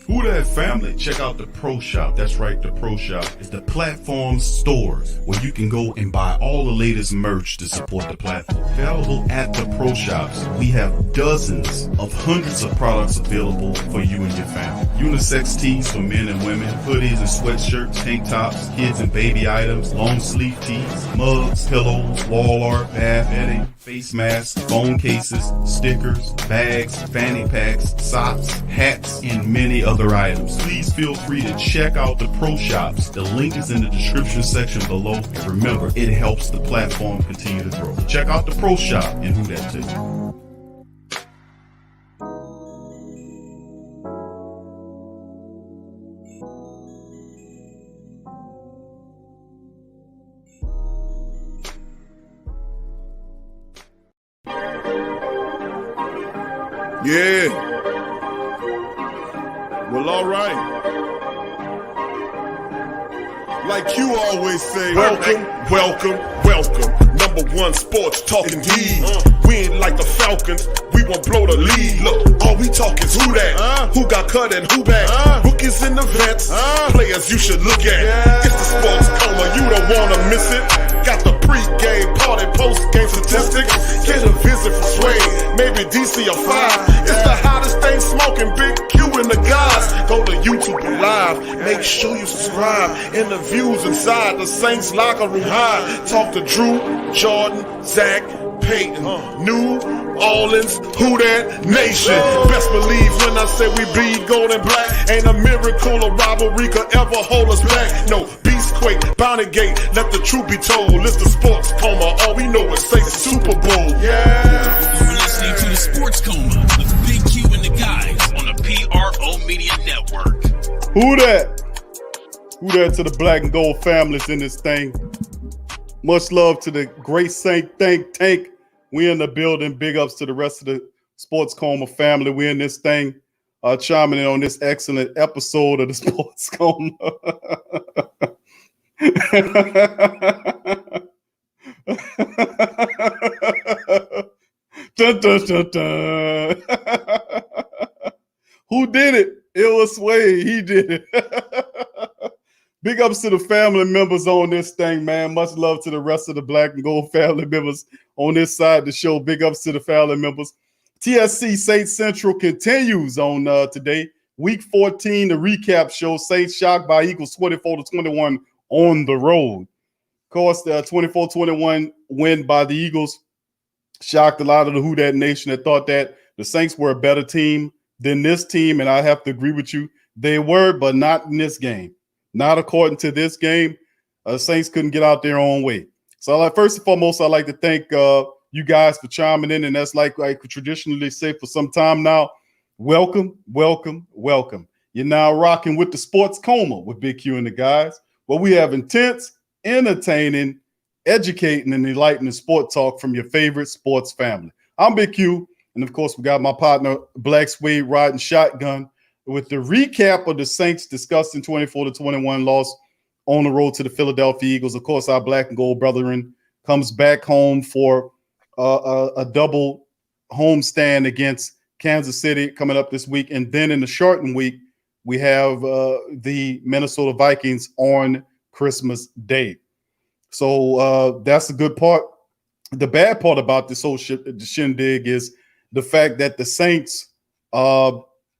Who that family? Check out the Pro Shop. That's right, the Pro Shop is the platform store where you can go and buy all the latest merch to support the platform. Available at the Pro Shops, we have dozens of hundreds of products available for you and your family. Unisex tees for men and women, hoodies and sweatshirts, tank tops, kids and baby items, long sleeve tees, mugs, pillows, wall art, bath bedding, face masks, phone cases, stickers, bags, fanny packs, socks, hats, and many other items. Please feel free to check out the Pro Shops. The link is in the description section below. And remember, it helps the platform continue to grow. Check out the Pro Shop and who that too. Yeah. Well, all right. Like you always say, welcome, welcome, welcome. Number one sports talking D. We ain't like the Falcons, we won't blow the lead. Look, all we talk is who that, who got cut and who back. Rookies and the vets, players you should look at. It's the sports coma, you don't wanna miss it. Got the pre-game party, post-game statistics. Get a visit from Sway, maybe DC or 5. It's the hottest thing smoking, Big Q and the guys. Go to YouTube Live, make sure you subscribe. Interviews inside the Saints locker room high. Talk to Drew, Jordan, Zach, Peyton, New Orleans, who that nation. Best believe when I say we bleed gold and black. Ain't a miracle or rivalry could ever hold us back. No, Beastquake, Bounty Gate, let the truth be told. It's the sports coma, all we know is say Super Bowl. Yeah. You're listening to the Sports Coma with Big Q and the guys on the PRO Media Network. Who that? Who that to the black and gold families in this thing? Much love to the great Saint Think Tank. We in the building. Big ups to the rest of the Sports Coma family. We in this thing, chiming in on this excellent episode of the Sports Coma. Dun, dun, dun, dun. Who did it? It was Sway. He did it. Big ups to the family members on this thing, man. Much love to the rest of the black and gold family members on this side of the show. Big ups to the family members. TSC Saints Central continues on today. Week 14, the recap show. Saints shocked by Eagles 24-21 on the road. Of course, the 24-21 win by the Eagles shocked a lot of the Who Dat Nation that thought that the Saints were a better team than this team, and I have to agree with you. They were, but not in this game. Not according to this game. Saints couldn't get out their own way. So first and foremost, I'd like to thank you guys for chiming in, and that's like I traditionally say for some time now. Welcome, welcome, welcome. You're now rocking with the Sports Coma with Big Q and the guys, where we have intense, entertaining, educating, and enlightening sport talk from your favorite sports family. I'm Big Q, and of course, we got my partner Blaxuede riding shotgun with the recap of the Saints discussing 24-21 loss on the road to the Philadelphia Eagles. Of course, our black and gold brethren comes back home for a double homestand against Kansas City coming up this week. And then in the shortened week, we have the Minnesota Vikings on Christmas Day. So that's the good part. The bad part about this whole shindig is the fact that the Saints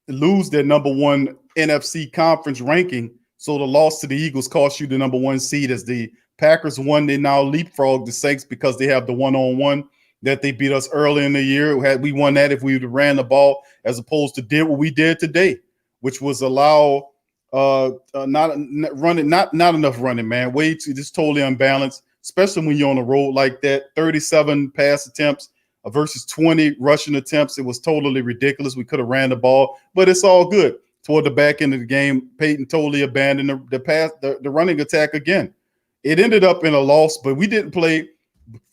lose their number one NFC conference ranking. So the loss to the Eagles cost you the number one seed. As the Packers won, they now leapfrog the Saints because they have the one-on-one that they beat us early in the year. Had we won that, if we would have ran the ball, as opposed to did what we did today, which was allow not enough running, man. Way too, just totally unbalanced, especially when you're on the road like that. 37 pass attempts versus 20 rushing attempts. It was totally ridiculous. We could have ran the ball, but it's all good. Toward the back end of the game, Peyton totally abandoned the running attack again. It ended up in a loss, but we didn't play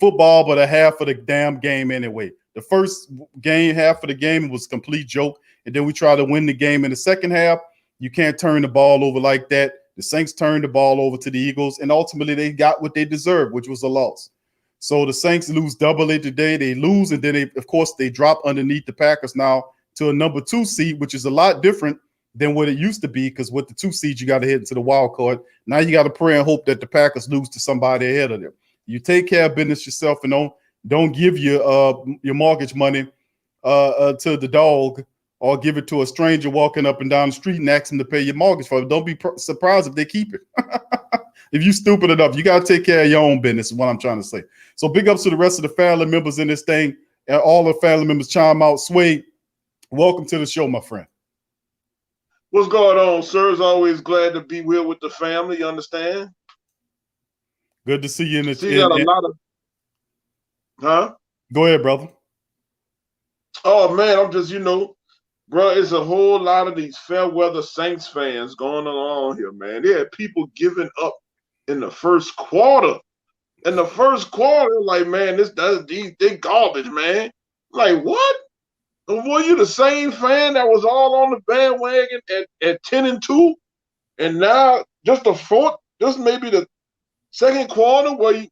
football but a half of the damn game anyway. The first game, half of the game was a complete joke, and then we tried to win the game in the second half. You can't turn the ball over like that. The Saints turned the ball over to the Eagles, and ultimately they got what they deserved, which was a loss. So the Saints lose doubly today. They lose, and then, of course, they drop underneath the Packers now to a number 2 seed, which is a lot different than what it used to be, because with the 2 seeds, you got to head into the wild card. Now you got to pray and hope that the Packers lose to somebody ahead of them. You take care of business yourself and don't give your mortgage money to the dog, or give it to a stranger walking up and down the street and ask them to pay your mortgage for it. Don't be surprised if they keep it. If you stupid enough, you got to take care of your own business, is what I'm trying to say. So big ups to the rest of the family members in this thing, and all the family members chime out. Suede, welcome to the show, my friend. What's going on, sir? It's always glad to be here with the family, you understand? Good to see you in the See, got a lot of, huh? Go ahead, brother. Oh, man, I'm just, bro, it's a whole lot of these fair weather Saints fans going on here, man. There are people giving up in the first quarter. In the first quarter, like, man, they garbage, man. Like, what? Were you the same fan that was all on the bandwagon at 10-2? And now just maybe the second quarter where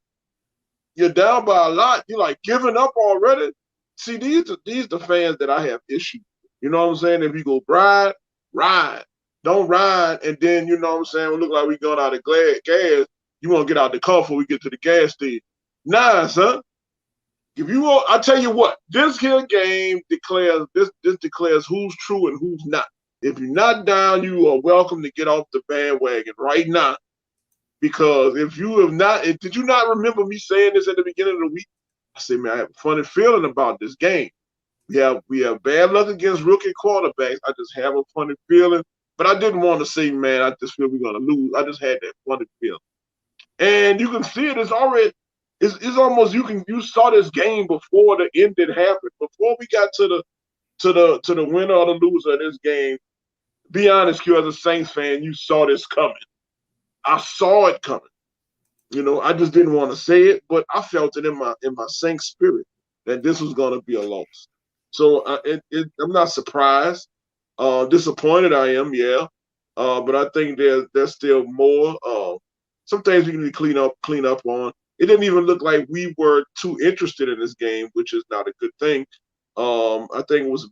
you're down by a lot, you're like giving up already? See, these the fans that I have issues with. You know what I'm saying? If you go ride. Don't ride, and then, you know what I'm saying, we look like we going out of gas. You want to get out the car before we get to the gas station. Nah, son. If you want, I tell you what, this here game declares who's true and who's not. If you're not down, you are welcome to get off the bandwagon right now. Because if you have not, did you not remember me saying this at the beginning of the week? I said, man, I have a funny feeling about this game. We have bad luck against rookie quarterbacks. I just have a funny feeling. But I didn't want to say, man, I just feel we're going to lose. I just had that funny feeling. And you can see it. It's already, it's almost, you saw this game before the end had happened. Before we got to the winner or the loser of this game, be honest, Q, as a Saints fan, you saw this coming. I saw it coming. I just didn't want to say it, but I felt it in my Saints spirit that this was going to be a loss. So I'm not surprised. Disappointed I am, yeah. But I think there's still more. Some things we need to clean up on. It didn't even look like we were too interested in this game, which is not a good thing. I think it was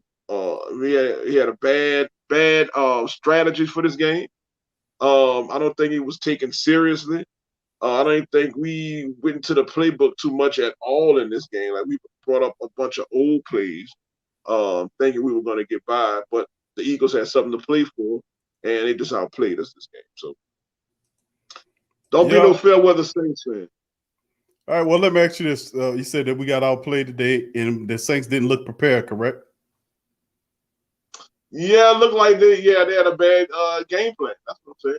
he had a bad strategy for this game. I don't think it was taken seriously. I don't think we went into the playbook too much at all in this game. Like, we brought up a bunch of old plays, thinking we were going to get by, but the Eagles had something to play for, and they just outplayed us this game. So don't be no fair weather Saints fan. All right, well, let me ask you this. You said that we got outplayed today, and the Saints didn't look prepared, correct? Yeah, it looked like they had a bad game plan. That's what I'm saying.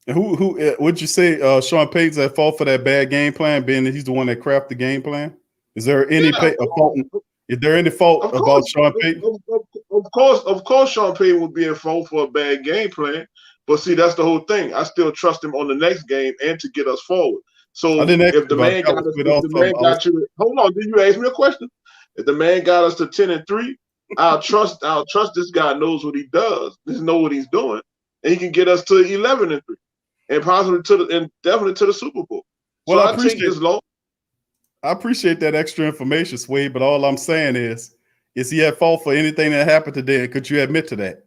And who would you say Sean Payton's at fault for that bad game plan, being that he's the one that crafted the game plan? Is there any fault? Is there any fault about Sean Payton? Of course, Sean Payton would be at fault for a bad game plan. But see, that's the whole thing. I still trust him on the next game and to get us forward. So if the man got you, hold on, did you ask me a question? If the man got us to 10-3, I'll trust this guy knows what he does. He knows what he's doing, and he can get us to 11-3, and possibly definitely to the Super Bowl. Well, so I take this low. I appreciate that extra information, Suede, but all I'm saying is he at fault for anything that happened today? Could you admit to that?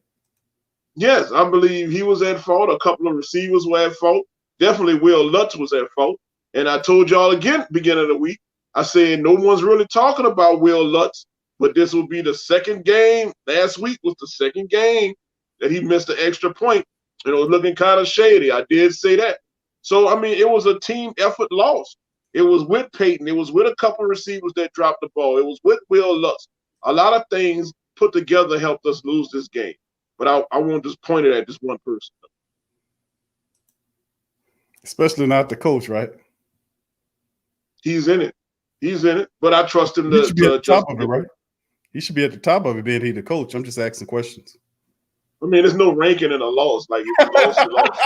Yes, I believe he was at fault. A couple of receivers were at fault. Definitely Will Lutz was at fault. And I told y'all again beginning of the week, I said no one's really talking about Will Lutz, but this will be the second game. Last week was the second game that he missed an extra point. And it was looking kind of shady. I did say that. So, I mean, it was a team effort loss. It was with Peyton. It was with a couple of receivers that dropped the ball. It was with Will Lutz. A lot of things put together helped us lose this game. But I won't just point it at just one person. Especially not the coach, right? He's in it. He's in it. But I trust him to be at the top of it, right? He should be at the top of it, being he the coach. I'm just asking questions. I mean, there's no ranking in a loss. Like, if you lost, you lost.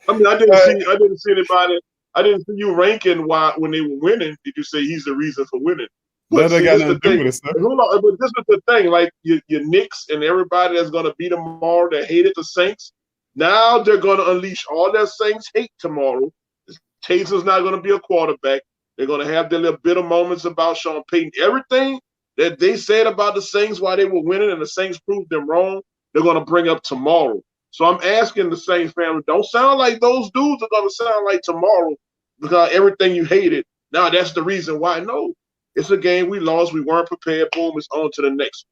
I mean, I didn't see anybody. I didn't see you ranking when they were winning. Did you say he's the reason for winning? But that got nothing to do with it, sir. Hold on, but this is the thing. Like, your Knicks and everybody that's going to beat them tomorrow that hated the Saints, now they're going to unleash all their Saints hate tomorrow. Taysom's not going to be a quarterback. They're going to have their little bitter moments about Sean Payton. Everything that they said about the Saints while they were winning and the Saints proved them wrong, they're going to bring up tomorrow. So I'm asking the Saints family, don't sound like those dudes are going to sound like tomorrow because everything you hated, now that's the reason why. No, it's a game we lost. We weren't prepared. Boom, it's on to the next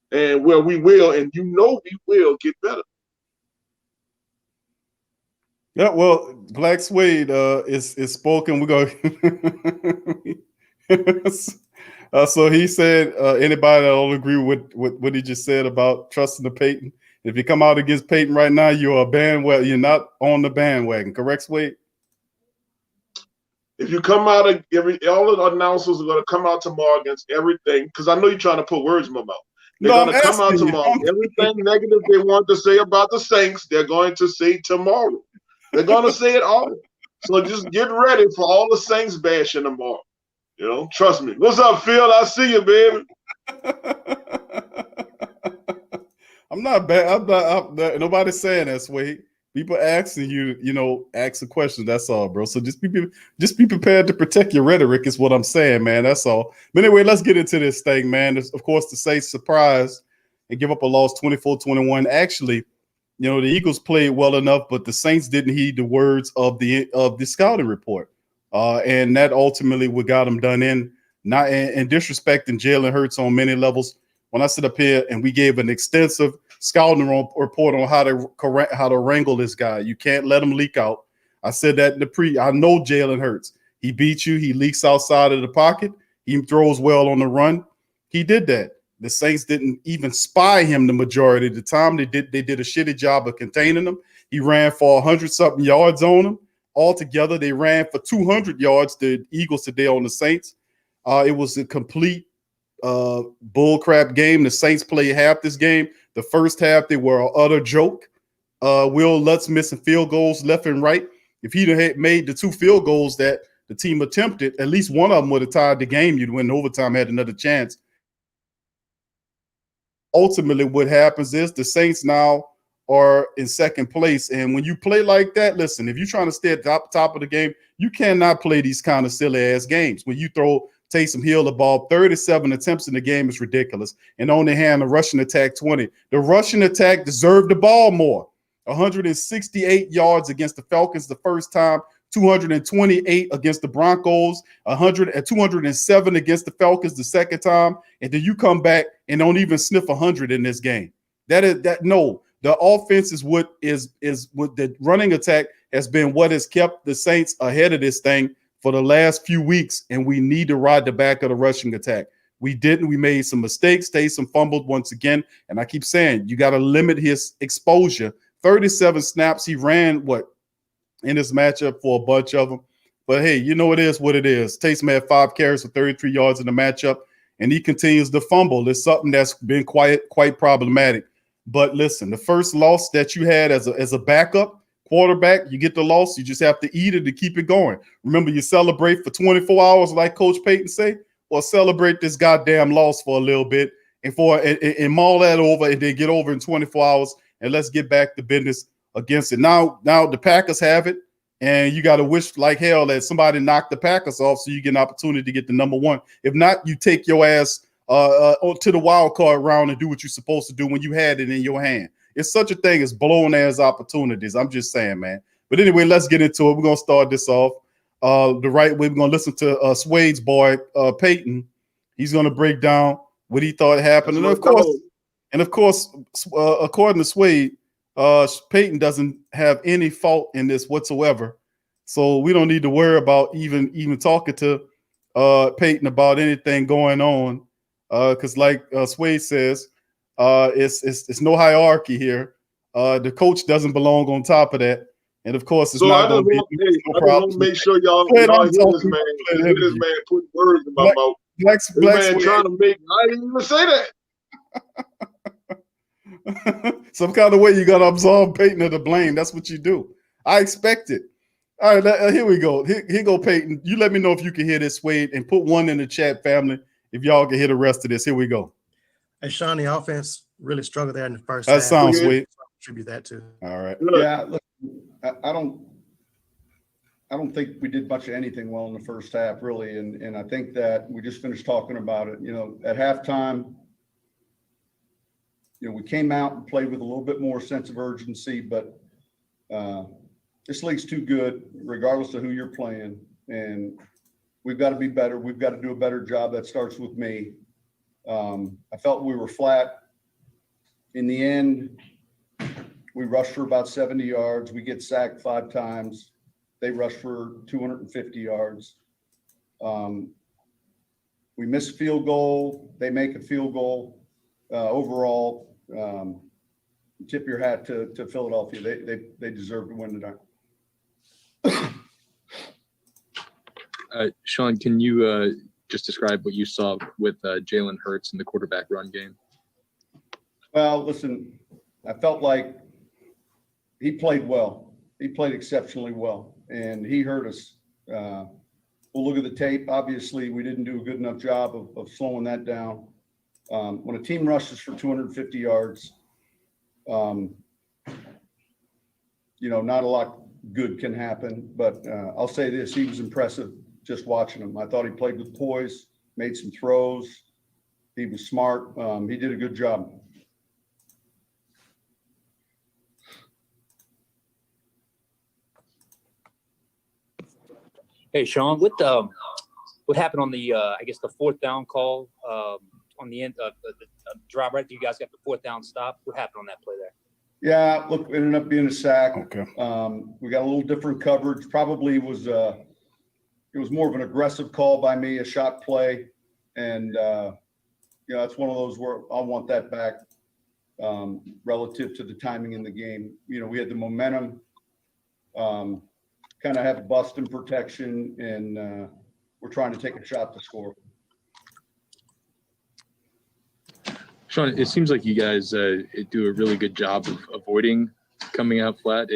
one. And where we will, and you know we will get better. Yeah, well, Blaxuede is spoken. We're going so he said anybody that don't agree with what he just said about trusting the Peyton. If you come out against Peyton right now, you're a bandwagon. You're not on the bandwagon, correct, Swade? If you come out of all the announcers are going to come out tomorrow against everything, because I know you're trying to put words in my mouth. They're going to come out tomorrow. Everything negative they want to say about the Saints, they're going to say tomorrow. They're going to say it all. So just get ready for all the Saints bashing tomorrow. You know, trust me. What's up, Phil? I see you, baby. I'm not bad. Nobody's saying that, Swade. People asking you, ask a question. That's all, bro. So just be prepared to protect your rhetoric is what I'm saying, man. That's all. But anyway, let's get into this thing, man. Of course, the Saints surprised and give up a loss 24-21. Actually, the Eagles played well enough, but the Saints didn't heed the words of the scouting report. And that ultimately what got them done in, not in disrespecting Jalen Hurts on many levels. When I sit up here and we gave an extensive scouting report on how to wrangle this guy, you can't let him leak out. I said that in the I know Jalen Hurts. He beats you. He leaks outside of the pocket. He throws well on the run. He did that. The Saints didn't even spy him the majority of the time. They did a shitty job of containing him. He ran for 100-something yards on him. Altogether, they ran for 200 yards, the Eagles today on the Saints. It was a complete bullcrap game. The Saints played half this game. The first half, they were an utter joke. Will Lutz missing field goals left and right. If he'd have made the 2 field goals that the team attempted, at least one of them would have tied the game. You'd win overtime, had another chance. Ultimately, what happens is the Saints now are in second place. And when you play like that, listen, if you're trying to stay at the top of the game, you cannot play these kind of silly-ass games. When you throw Taysom Hill the ball, 37 attempts in the game is ridiculous. And on the hand, the rushing attack 20. The rushing attack deserved the ball more. 168 yards against the Falcons the first time, 228 against the Broncos, 207 against the Falcons the second time, and then you come back and don't even sniff 100 in this game. The offense is what the running attack has been what has kept the Saints ahead of this thing for the last few weeks, and we need to ride the back of the rushing attack. We didn't. We made some mistakes. Taysom fumbled once again, and I keep saying you got to limit his exposure. 37 snaps he ran in this matchup for a bunch of them. But hey, it is what it is. Taysom had 5 carries for 33 yards in the matchup, and he continues to fumble. It's something that's been quite problematic. But listen, the first loss that you had as a backup quarterback, you get the loss. You just have to eat it to keep it going. Remember, you celebrate for 24 hours, like Coach Payton say. Well, celebrate this goddamn loss for a little bit and maul that over and then get over in 24 hours. And let's get back to business against it. Now the Packers have it, and you got to wish like hell that somebody knocked the Packers off so you get an opportunity to get the number 1. If not, you take your ass to the wild card round and do what you're supposed to do when you had it in your hand. It's such a thing as blown as opportunities. I'm just saying, man. But anyway, let's get into it. We're going to start this off the right way. We're going to listen to Swade's boy, Peyton. He's going to break down what he thought happened. And of course, according to Swade, Peyton doesn't have any fault in this whatsoever. So we don't need to worry about even talking to Peyton about anything going on. Because like Swade says, it's no hierarchy here. The coach doesn't belong on top of that. And of course, it's not going to be no problem. I just want to make sure y'all hear this man. Hear this man put words in my mouth. This man trying to make, I didn't even say that. Some kind of way you got to absolve Peyton of the blame. That's what you do. I expect it. All right, here we go. Here go Peyton. You let me know if you can hear this, Wade, and put 1 in the chat, family, if y'all can hear the rest of this. Here we go. Hey, Sean, the offense really struggled there in the first half. That sounds sweet. Attribute that to. All right. Yeah, look, I don't think we did much of anything well in the first half, really. And I think that we just finished talking about it. You know, at halftime, you know, we came out and played with a little bit more sense of urgency, but this league's too good, regardless of who you're playing. And we've got to be better. We've got to do a better job. That starts with me. I felt we were flat. In the end, we rushed for about 70 yards. We get sacked 5 times. They rush for 250 yards. We miss a field goal. They make a field goal. Overall, tip your hat to Philadelphia. They deserve to win tonight. Sean, can you just describe what you saw with Jalen Hurts in the quarterback run game? Well, listen, I felt like he played well. He played exceptionally well, and he hurt us. We'll look at the tape. Obviously, we didn't do a good enough job of slowing that down. When a team rushes for 250 yards, you know, not a lot good can happen. But I'll say this, he was impressive just watching him. I thought he played with poise, made some throws. He was smart. He did a good job. Hey, Sean, what happened on the I guess the 4th down call on the end of the drive right there? You guys got the 4th down stop. What happened on that play there? Yeah, look, it ended up being a sack. Okay. We got a little different coverage. Probably was it was more of an aggressive call by me, a shot play, and you know, that's one of those where I want that back relative to the timing in the game. You know, we had the momentum. Kind of have bust and protection, and we're trying to take a shot to score. Sean, it seems like you guys do a really good job of avoiding coming out flat.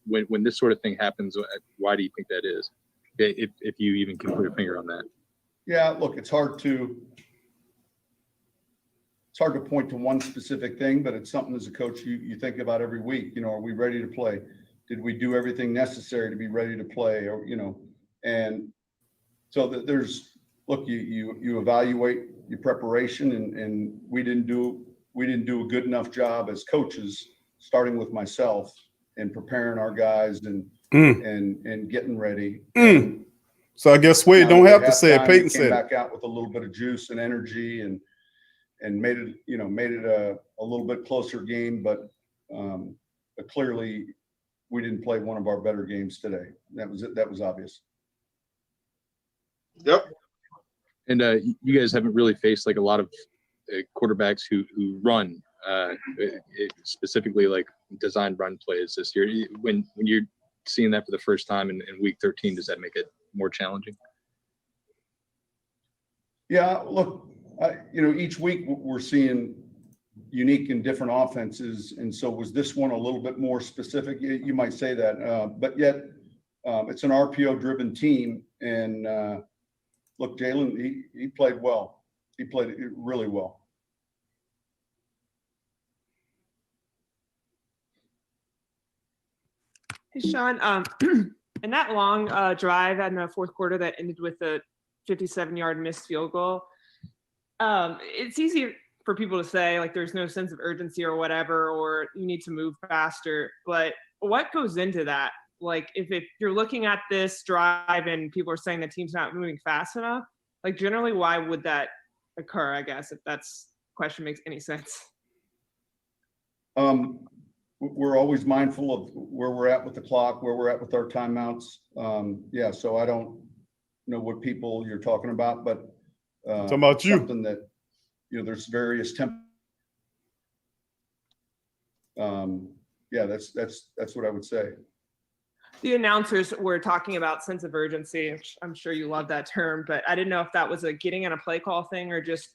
When this sort of thing happens, why do you think that is? If you even can put a finger on that. Yeah, look, it's hard to point to one specific thing, but it's something as a coach you think about every week. You know, are we ready to play? Did we do everything necessary to be ready to play? Or, you know, and so there's, look, you evaluate your preparation, and we didn't do a good enough job as coaches, starting with myself, and preparing our guys and getting ready. So I guess Wade don't have to say it. Peyton said back out with a little bit of juice and energy, and made it a little bit closer game, but clearly we didn't play one of our better games today. That was obvious. Yep. And you guys haven't really faced like a lot of quarterbacks who run, specifically like design run plays this year. When you're seeing that for the first time in week 13, does that make it more challenging? Yeah, look, you know, each week we're seeing unique and different offenses, and so was this one a little bit more specific? You might say that, but yet it's an RPO-driven team, and look, Jalen, he played well. He played really well. Hey, Sean, in that long drive in the 4th quarter that ended with a 57-yard missed field goal, it's easy for people to say like there's no sense of urgency or whatever, or you need to move faster. But what goes into that? Like if you're looking at this drive and people are saying the team's not moving fast enough, like generally why would that occur? I guess if that's question makes any sense. We're always mindful of where we're at with the clock, where we're at with our timeouts. Yeah, so I don't know what people you're talking about, but talking about you. Something that, you know, there's various yeah, that's what I would say. The announcers were talking about sense of urgency, which I'm sure you love that term, but I didn't know if that was a getting in a play call thing or just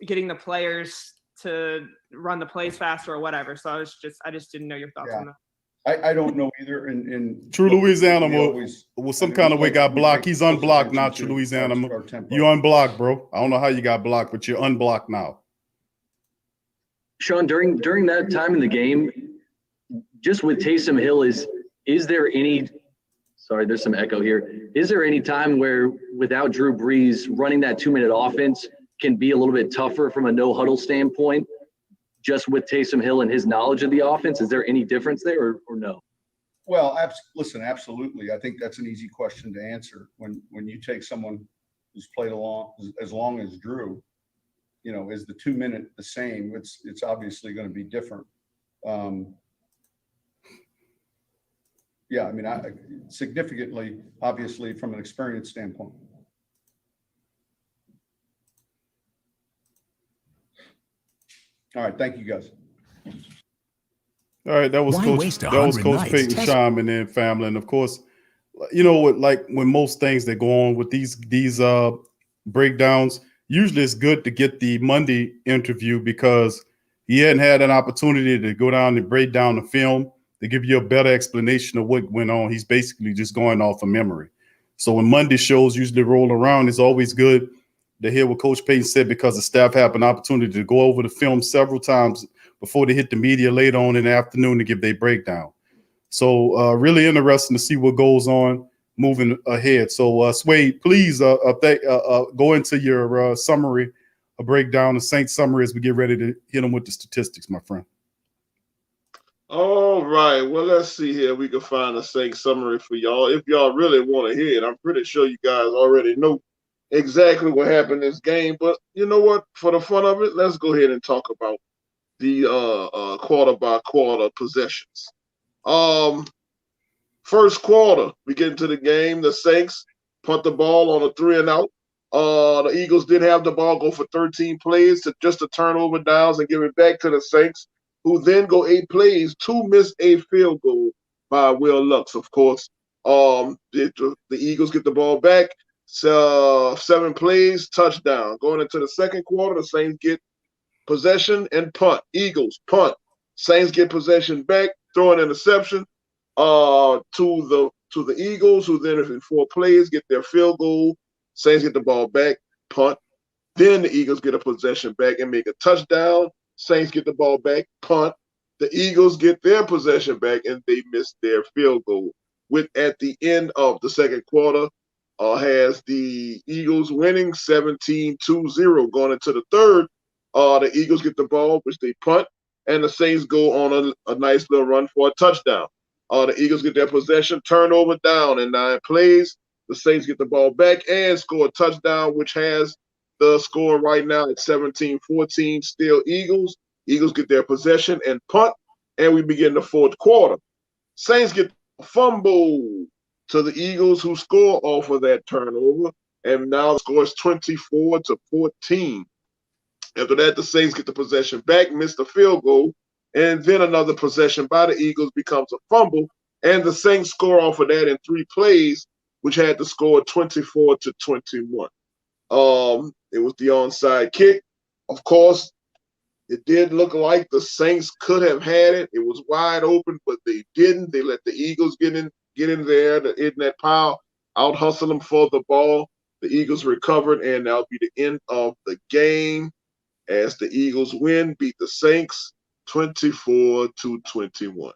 getting the players to run the plays faster or whatever. So I just didn't know your thoughts on that. I don't know either. In True Louisiana was some kind of way got blocked. He's unblocked now. True Louisiana, you unblocked, bro. I don't know how you got blocked, but you're unblocked now. Sean, during that time in the game, just with Taysom Hill, is there any Sorry, there's some echo here. Is there any time where without Drew Brees, running that 2-minute offense can be a little bit tougher from a no huddle standpoint, just with Taysom Hill and his knowledge of the offense? Is there any difference there or no? Well, listen, absolutely. I think that's an easy question to answer. When you take someone who's played as long as Drew, you know, is the 2-minute the same? It's obviously going to be different. Yeah, I mean, significantly, obviously, from an experience standpoint. All right, thank you, guys. All right, that was Coach Peyton chiming in, family, and of course, you know what? Like when most things that go on with these breakdowns, usually it's good to get the Monday interview because he hadn't had an opportunity to go down and break down the film to give you a better explanation of what went on. He's basically just going off of memory. So when Monday shows usually roll around, it's always good to hear what Coach Payton said because the staff have an opportunity to go over the film several times before they hit the media later on in the afternoon to give their breakdown. So really interesting to see what goes on moving ahead. So Sway, please go into your summary, a breakdown, the Saints summary as we get ready to hit them with the statistics, my friend. All right. Well, let's see here. We can find a Saints summary for y'all. If y'all really want to hear it, I'm pretty sure you guys already know exactly what happened in this game. But you know what? For the fun of it, let's go ahead and talk about the quarter-by-quarter possessions. First quarter, we get into the game. The Saints punt the ball on a 3-and-out. The Eagles did have the ball, go for 13 plays to just a turnover downs and give it back to the Saints, who then go 8 plays to miss a field goal by Will Lux, of course. The Eagles get the ball back, 7 plays, touchdown. Going into the second quarter, the Saints get possession and punt. Eagles punt. Saints get possession back, throw an interception to the Eagles, who then in 4 plays get their field goal. Saints get the ball back, punt. Then the Eagles get a possession back and make a touchdown. Saints get the ball back, punt. The Eagles get their possession back, and they miss their field goal. With at the end of the second quarter, has the Eagles winning 17-2-0. Going into the third, the Eagles get the ball, which they punt, and the Saints go on a nice little run for a touchdown. The Eagles get their possession, turnover down in 9 plays. The Saints get the ball back and score a touchdown, which has the score right now at 17-14, still Eagles. Eagles get their possession and punt, and we begin the fourth quarter. Saints get a fumble to the Eagles, who score off of that turnover, and now the score is 24-14. After that, the Saints get the possession back, miss the field goal, and then another possession by the Eagles becomes a fumble, and the Saints score off of that in 3 plays, which had the score 24-21. It was the onside kick. Of course, it did look like the Saints could have had it. It was wide open, but they didn't. They let the Eagles get in there, in that pile, out hustle them for the ball. The Eagles recovered, and that'll be the end of the game as the Eagles win, beat the Saints 24-21.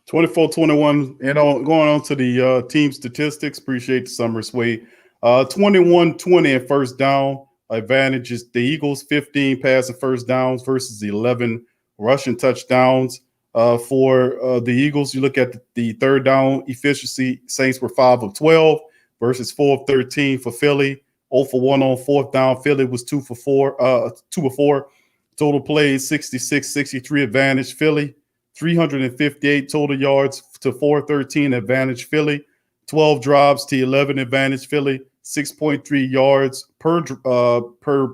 24-21, and going on to the team statistics. Appreciate the summary, Sway. 21-20 in first down. Advantages the Eagles 15 passing first downs versus 11 rushing touchdowns. For the Eagles, you look at the third down efficiency. Saints were 5 of 12 versus 4 of 13 for Philly. 0 for 1 on fourth down. Philly was 2 for 4. Total plays 66-63 advantage Philly. 358 total yards to 413 advantage Philly. 12 drives to 11 advantage Philly. 6.3 yards per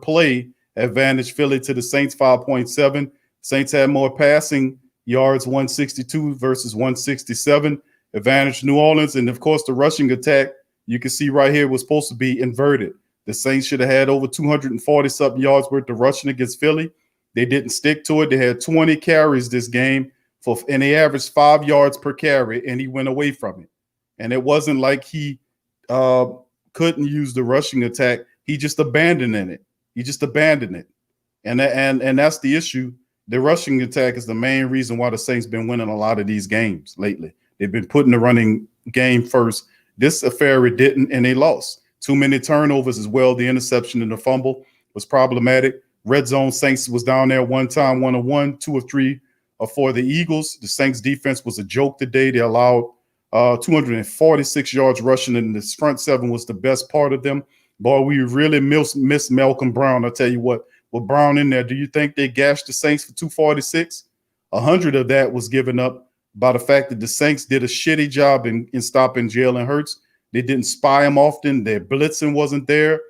play advantage Philly to the Saints 5.7. Saints had more passing yards, 162 versus 167. Advantage New Orleans, and of course the rushing attack you can see right here was supposed to be inverted. The Saints should have had over 240 something yards worth of rushing against Philly. They didn't stick to it. They had 20 carries this game and they averaged 5 yards per carry, and he went away from it. And it wasn't like he couldn't use the rushing attack. He just abandoned it. And that's the issue. The rushing attack is the main reason why the Saints been winning a lot of these games lately. They've been putting the running game first. This affair, it didn't, and they lost. Too many turnovers as well. The interception and the fumble was problematic. Red zone, Saints was down there one time, 1-1, 2 of 3 for the Eagles. The Saints defense was a joke today. They allowed 246 yards rushing, and this front seven was the best part of them. Boy, we really miss Malcolm Brown. I'll tell you what, with Brown in there, do you think they gashed the Saints for 246? 100 of that was given up by the fact that the Saints did a shitty job in stopping Jalen Hurts. They didn't spy him often. Their blitzing wasn't there,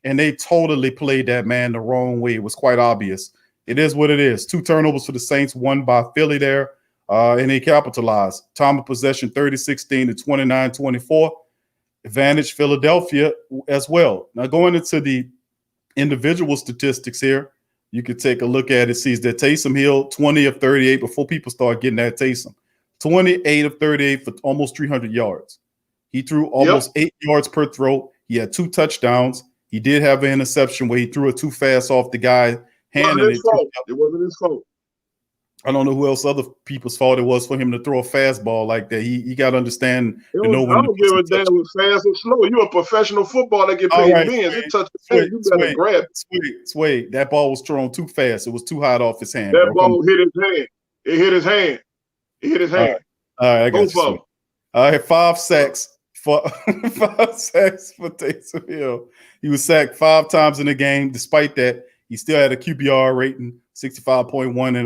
and they totally played that man the wrong way. It was quite obvious. It is what it is. 2 turnovers for the Saints, one by Philly there, and they capitalized. Time of possession, 30-16 to 29-24. Advantage Philadelphia as well. Now, going into the individual statistics here, you could take a look at it. Sees that Taysom Hill, 20 of 38 before people start getting that Taysom. 28 of 38 for almost 300 yards. He threw almost 8 yards per throw. He had 2 touchdowns. He did have an interception where he threw it too fast off the guy. It wasn't his fault. I don't know who else other people's fault it was for him to throw a fastball like that. He got to understand to know when. I don't give a damn if fast or slow. You're a professional footballer that get paid millions. It touches you better grab it. Sway, that ball was thrown too fast. It was too hot off his hand. That ball hit his hand. It hit his hand. It hit his hand. All right, I got you. I had 5 sacks for 5 sacks for Taysom Hill. He was sacked 5 times in the game. Despite that, he still had a QBR rating 65.1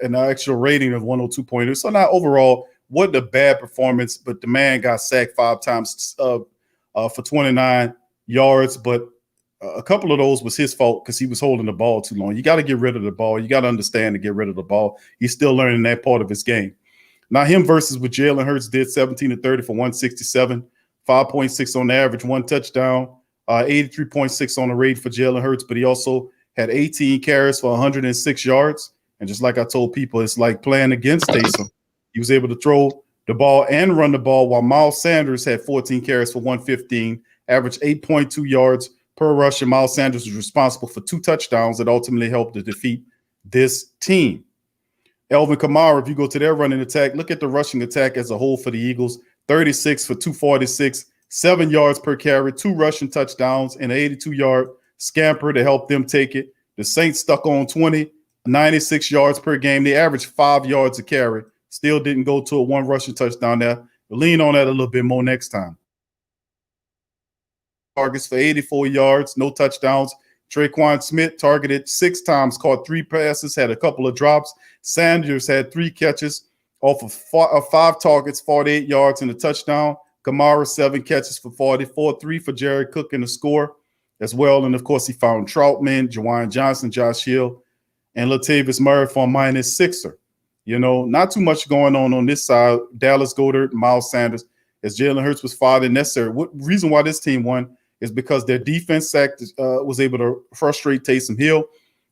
and an extra rating of 102.2. So not overall, wasn't a bad performance, but the man got sacked 5 times for 29 yards. But a couple of those was his fault because he was holding the ball too long. You got to get rid of the ball. You got to understand to get rid of the ball. He's still learning that part of his game. Now him versus what Jalen Hurts did, 17 of 30 for 167, 5.6 on the average, 1 touchdown, 83.6 on the rate for Jalen Hurts, but he also had 18 carries for 106 yards. And just like I told people, it's like playing against Taysom. He was able to throw the ball and run the ball, while Miles Sanders had 14 carries for 115, averaged 8.2 yards per rush, and Miles Sanders was responsible for 2 touchdowns that ultimately helped to defeat this team. Alvin Kamara, if you go to their running attack, look at the rushing attack as a whole for the Eagles, 36 for 246, 7 yards per carry, 2 rushing touchdowns, and an 82-yard scamper to help them take it. The Saints stuck on 20, 96 yards per game. They averaged 5 yards a carry. Still didn't go to a 1 rushing touchdown there. We'll lean on that a little bit more next time. Targets for 84 yards, no touchdowns. Traquan Smith targeted 6 times, caught 3 passes, had a couple of drops. Sanders had 3 catches off of 5 targets, 48 yards and a touchdown. Kamara, 7 catches for 44, 3 for Jared Cook in the score as well. And, of course, he found Troutman, Jawan Johnson, Josh Hill, and Latavius Murray for a -6er. You know, not too much going on this side. Dallas Goedert, Miles Sanders, as Jalen Hurts was farther necessary. What reason why this team won is because their defense was able to frustrate Taysom Hill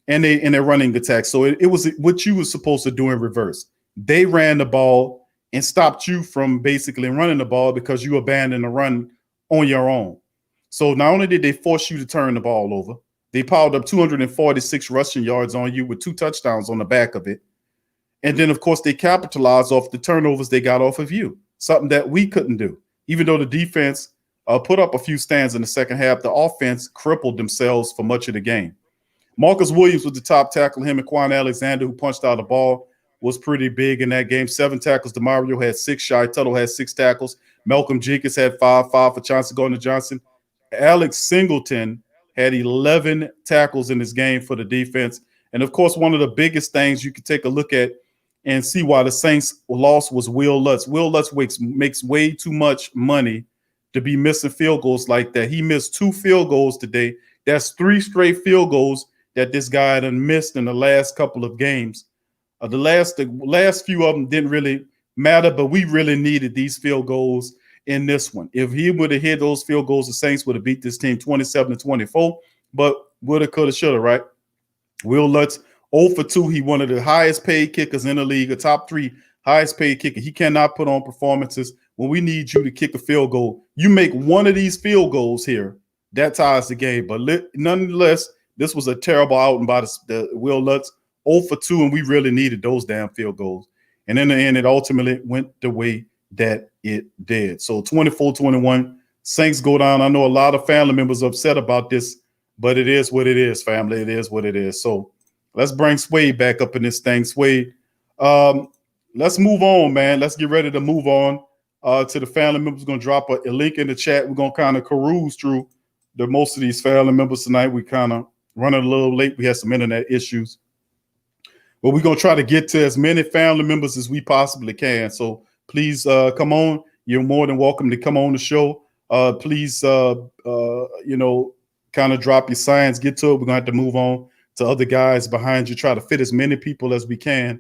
and their running attack. So it was what you were supposed to do in reverse. They ran the ball and stopped you from basically running the ball because you abandoned the run on your own. So not only did they force you to turn the ball over, they piled up 246 rushing yards on you with 2 touchdowns on the back of it. And then, of course, they capitalized off the turnovers they got off of you, something that we couldn't do. Even though the defense put up a few stands in the second half, the offense crippled themselves for much of the game. Marcus Williams was the top tackle. Him and Quan Alexander, who punched out the ball, was pretty big in that game. 7 tackles. DeMario had 6. Shy Tuttle had 6 tackles. Malcolm Jenkins had 5 for Chauncey Gardner-Johnson. Alex Singleton had 11 tackles in this game for the defense. And, of course, one of the biggest things you can take a look at and see why the Saints lost was Will Lutz. Will Lutz makes way too much money to be missing field goals like that. He missed 2 field goals today. That's 3 straight field goals that this guy done missed in the last couple of games. The last few of them didn't really matter, but we really needed these field goals in this one. If he would have hit those field goals, the Saints would have beat this team 27-24, but woulda, coulda, shoulda, right? Will Lutz, 0 for 2. He one of the highest paid kickers in the league, a top 3 highest paid kicker. He cannot put on performances when we need you to kick a field goal. You make one of these field goals here, that ties the game. But nonetheless, this was a terrible outing by the Will Lutz, 0 for 2, and we really needed those damn field goals. And in the end, it ultimately went the way that it did. So 24-21, Saints go down. I know a lot of family members upset about this, but it is what it is, family. It is what it is. So let's bring Suede back up in this thing. Suede, let's move on, man. Let's get ready to move on to the family members. Going to drop a link in the chat. We're going to kind of peruse through most of these family members tonight. We kind of running a little late. We had some internet issues, but we're going to try to get to as many family members as we possibly can. So please come on. You're more than welcome to come on the show. Please, kind of drop your signs, get to it. We're going to have to move on to other guys behind you, try to fit as many people as we can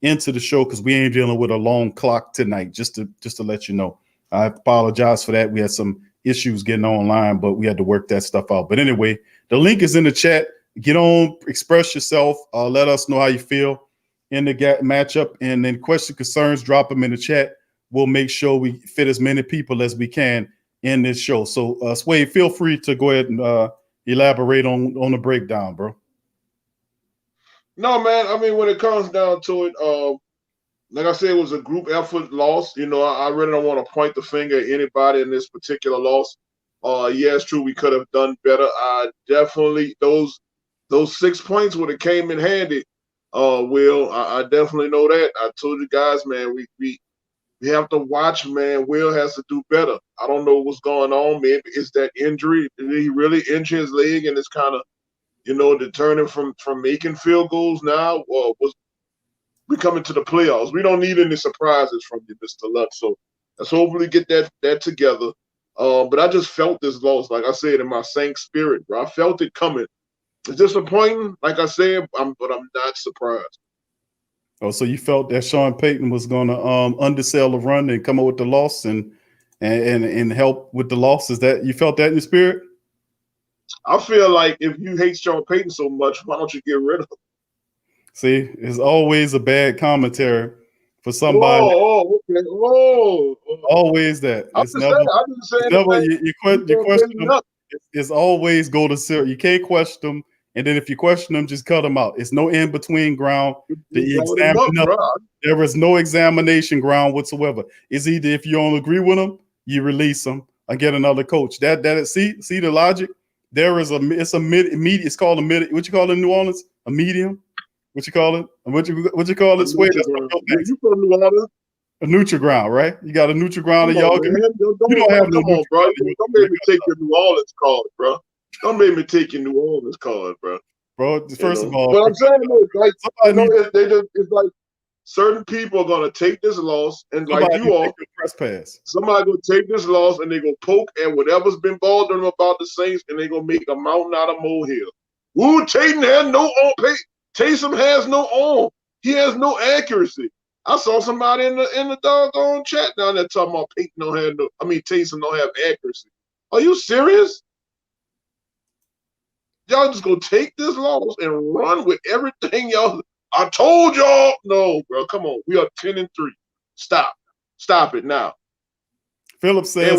into the show because we ain't dealing with a long clock tonight, just to let you know. I apologize for that. We had some issues getting online, but we had to work that stuff out. But anyway, the link is in the chat. Get on, express yourself. Let us know how you feel in the matchup. And then question, concerns, drop them in the chat. We'll make sure we fit as many people as we can in this show. So, Suede, feel free to go ahead and elaborate on the breakdown, bro. No, man. I mean, when it comes down to it, like I said, it was a group effort loss. I really don't want to point the finger at anybody in this particular loss. Yeah, it's true we could have done better. I definitely those 6 points would have came in handy. Will, I definitely know that. I told you guys, man, we have to watch, man. Will has to do better. I don't know what's going on. Maybe it's that injury. Did he really injure his leg and it's kind of, deterring from making field goals now? Or we coming to the playoffs? We don't need any surprises from you, Mr. Luck. So let's hopefully get that together. But I just felt this loss, like I said, in my Saints spirit, bro. I felt it coming. It's disappointing, like I said, but I'm not surprised. Oh, so you felt that Sean Payton was going to undersell the run and come up with the loss and help with the loss? Is that you felt that in your spirit? I feel like if you hate Sean Payton so much, why don't you get rid of him? See, it's always a bad commentary for somebody. Always that. It's never. You question them. It's always go to zero. You can't question them, and then if you question them, just cut them out. It's no in between ground. There is no examination ground whatsoever. It's either if you don't agree with them, you release them and get another coach. See the logic. It's called a mid. What you call it in New Orleans? A medium. What you call it? What you call it? Sway. You from New Orleans? A neutral ground, right? You got a neutral ground, and y'all don't have no neutral ground. Don't make me take your New Orleans card, bro. Don't make me take your New Orleans card, bro. Bro, first of all, but I'm saying, it's like certain people are gonna take this loss, and like you all, somebody gonna take this loss and they gonna poke at whatever's been bothering them about the Saints, and they gonna make a mountain out of molehill. Woo, Taysom has no arm. Taysom has no arm. He has no accuracy. I saw somebody in the doggone chat down there talking about Taysom don't have accuracy. Are you serious? Y'all just gonna take this loss and run with everything y'all. I told y'all. No, bro, come on. We are 10-3. Stop it now. Philip says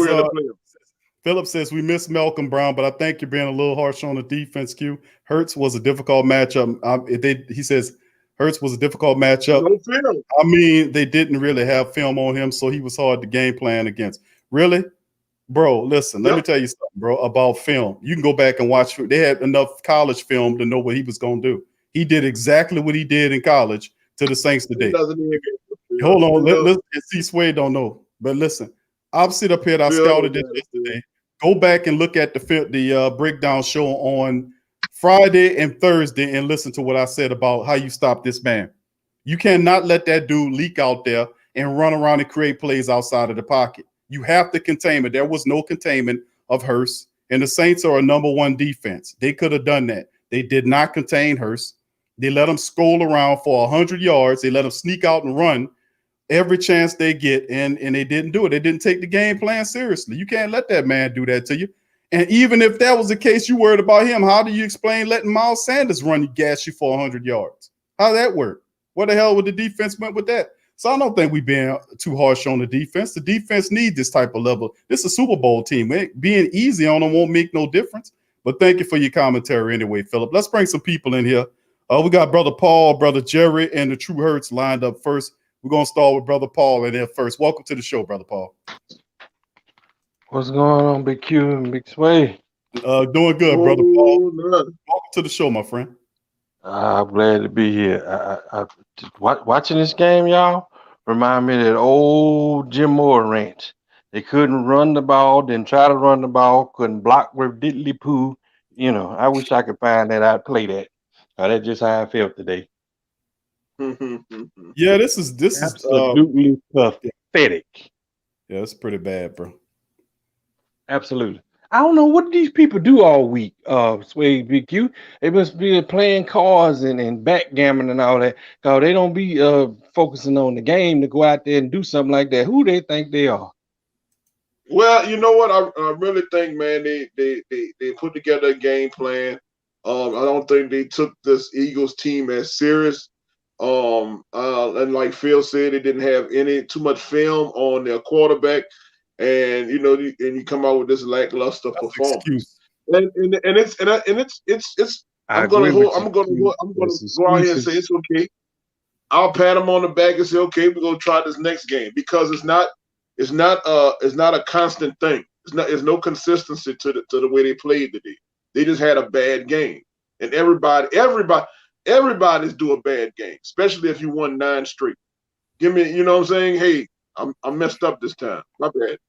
we miss Malcolm Brown, but I think you're being a little harsh on the defense. Q. Hurts was a difficult matchup. He says Hurts was a difficult matchup. I mean, they didn't really have film on him, so he was hard to game plan against. Really? Bro, listen, let me tell you something, bro, about film. You can go back and watch. They had enough college film to know what he was going to do. He did exactly what he did in college to the Saints today. Hold on. Let's see, Sway don't know. But listen, I'll sit up here. I scouted this yesterday. Go back and look at the breakdown show on Friday and Thursday and listen to what I said about how you stop this man. You cannot let that dude leak out there and run around and create plays outside of the pocket. You have to contain it. There was no containment of Hurst, and the Saints are a #1 defense. They could have done that. They did not contain Hurst. They let him scroll around for 100 yards. They let him sneak out and run every chance they get, and they didn't do it. They didn't take the game plan seriously. You can't let that man do that to you. And even if that was the case, you worried about him. How do you explain letting Miles Sanders gas you for 100 yards? How did that work? What the hell would the defense went with that? So I don't think we're being too harsh on the defense. The defense needs this type of level. This is a Super Bowl team. Being easy on them won't make no difference. But thank you for your commentary anyway, Philip. Let's bring some people in here. We got Brother Paul, Brother Jerry, and the True Hurts lined up first. We're gonna start with Brother Paul in there first. Welcome to the show, Brother Paul. What's going on, Big Q and Big Sway? Doing good, Brother Paul. Welcome to the show, my friend. I'm glad to be here. Watching this game, y'all, remind me of that old Jim Moore ranch. They couldn't run the ball, didn't try to run the ball, couldn't block with diddly poo. You know, I wish I could find that. I'd play that. That's just how I felt today. Yeah, this is absolutely pathetic. Yeah, it's pretty bad, bro. Absolutely. I don't know what these people do all week, Sway Big Q. They must be playing cards and backgammon and all that. Cause they don't be focusing on the game to go out there and do something like that. Who they think they are? Well, you know what? I really think, man, they put together a game plan. I don't think they took this Eagles team as serious. And like Phil said, they didn't have too much film on their quarterback. And you know, and you come out with this lackluster performance. And it's I'm gonna go out here and say it's okay. I'll pat them on the back and say, okay, we're gonna try this next game, because it's not a constant thing. There's no consistency to the way they played today. They just had a bad game. And everybody's do a bad game, especially if you won 9 straight. Give me, you know what I'm saying? Hey, I messed up this time. My bad.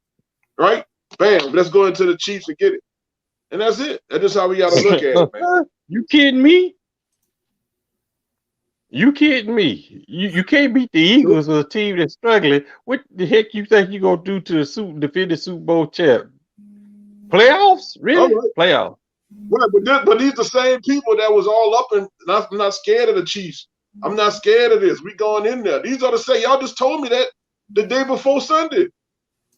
Right? Bam. Let's go into the Chiefs and get it. And that's it. That's just how we got to look at it, man. You kidding me? You kidding me? You can't beat the Eagles, a team that's struggling. What the heck you think you gonna do to defend the Super Bowl champ? Playoffs? Really? Right. Playoffs. Right, but these the same people that was all up and I'm not scared of the Chiefs. I'm not scared of this. We going in there. These are the same. Y'all just told me that the day before Sunday.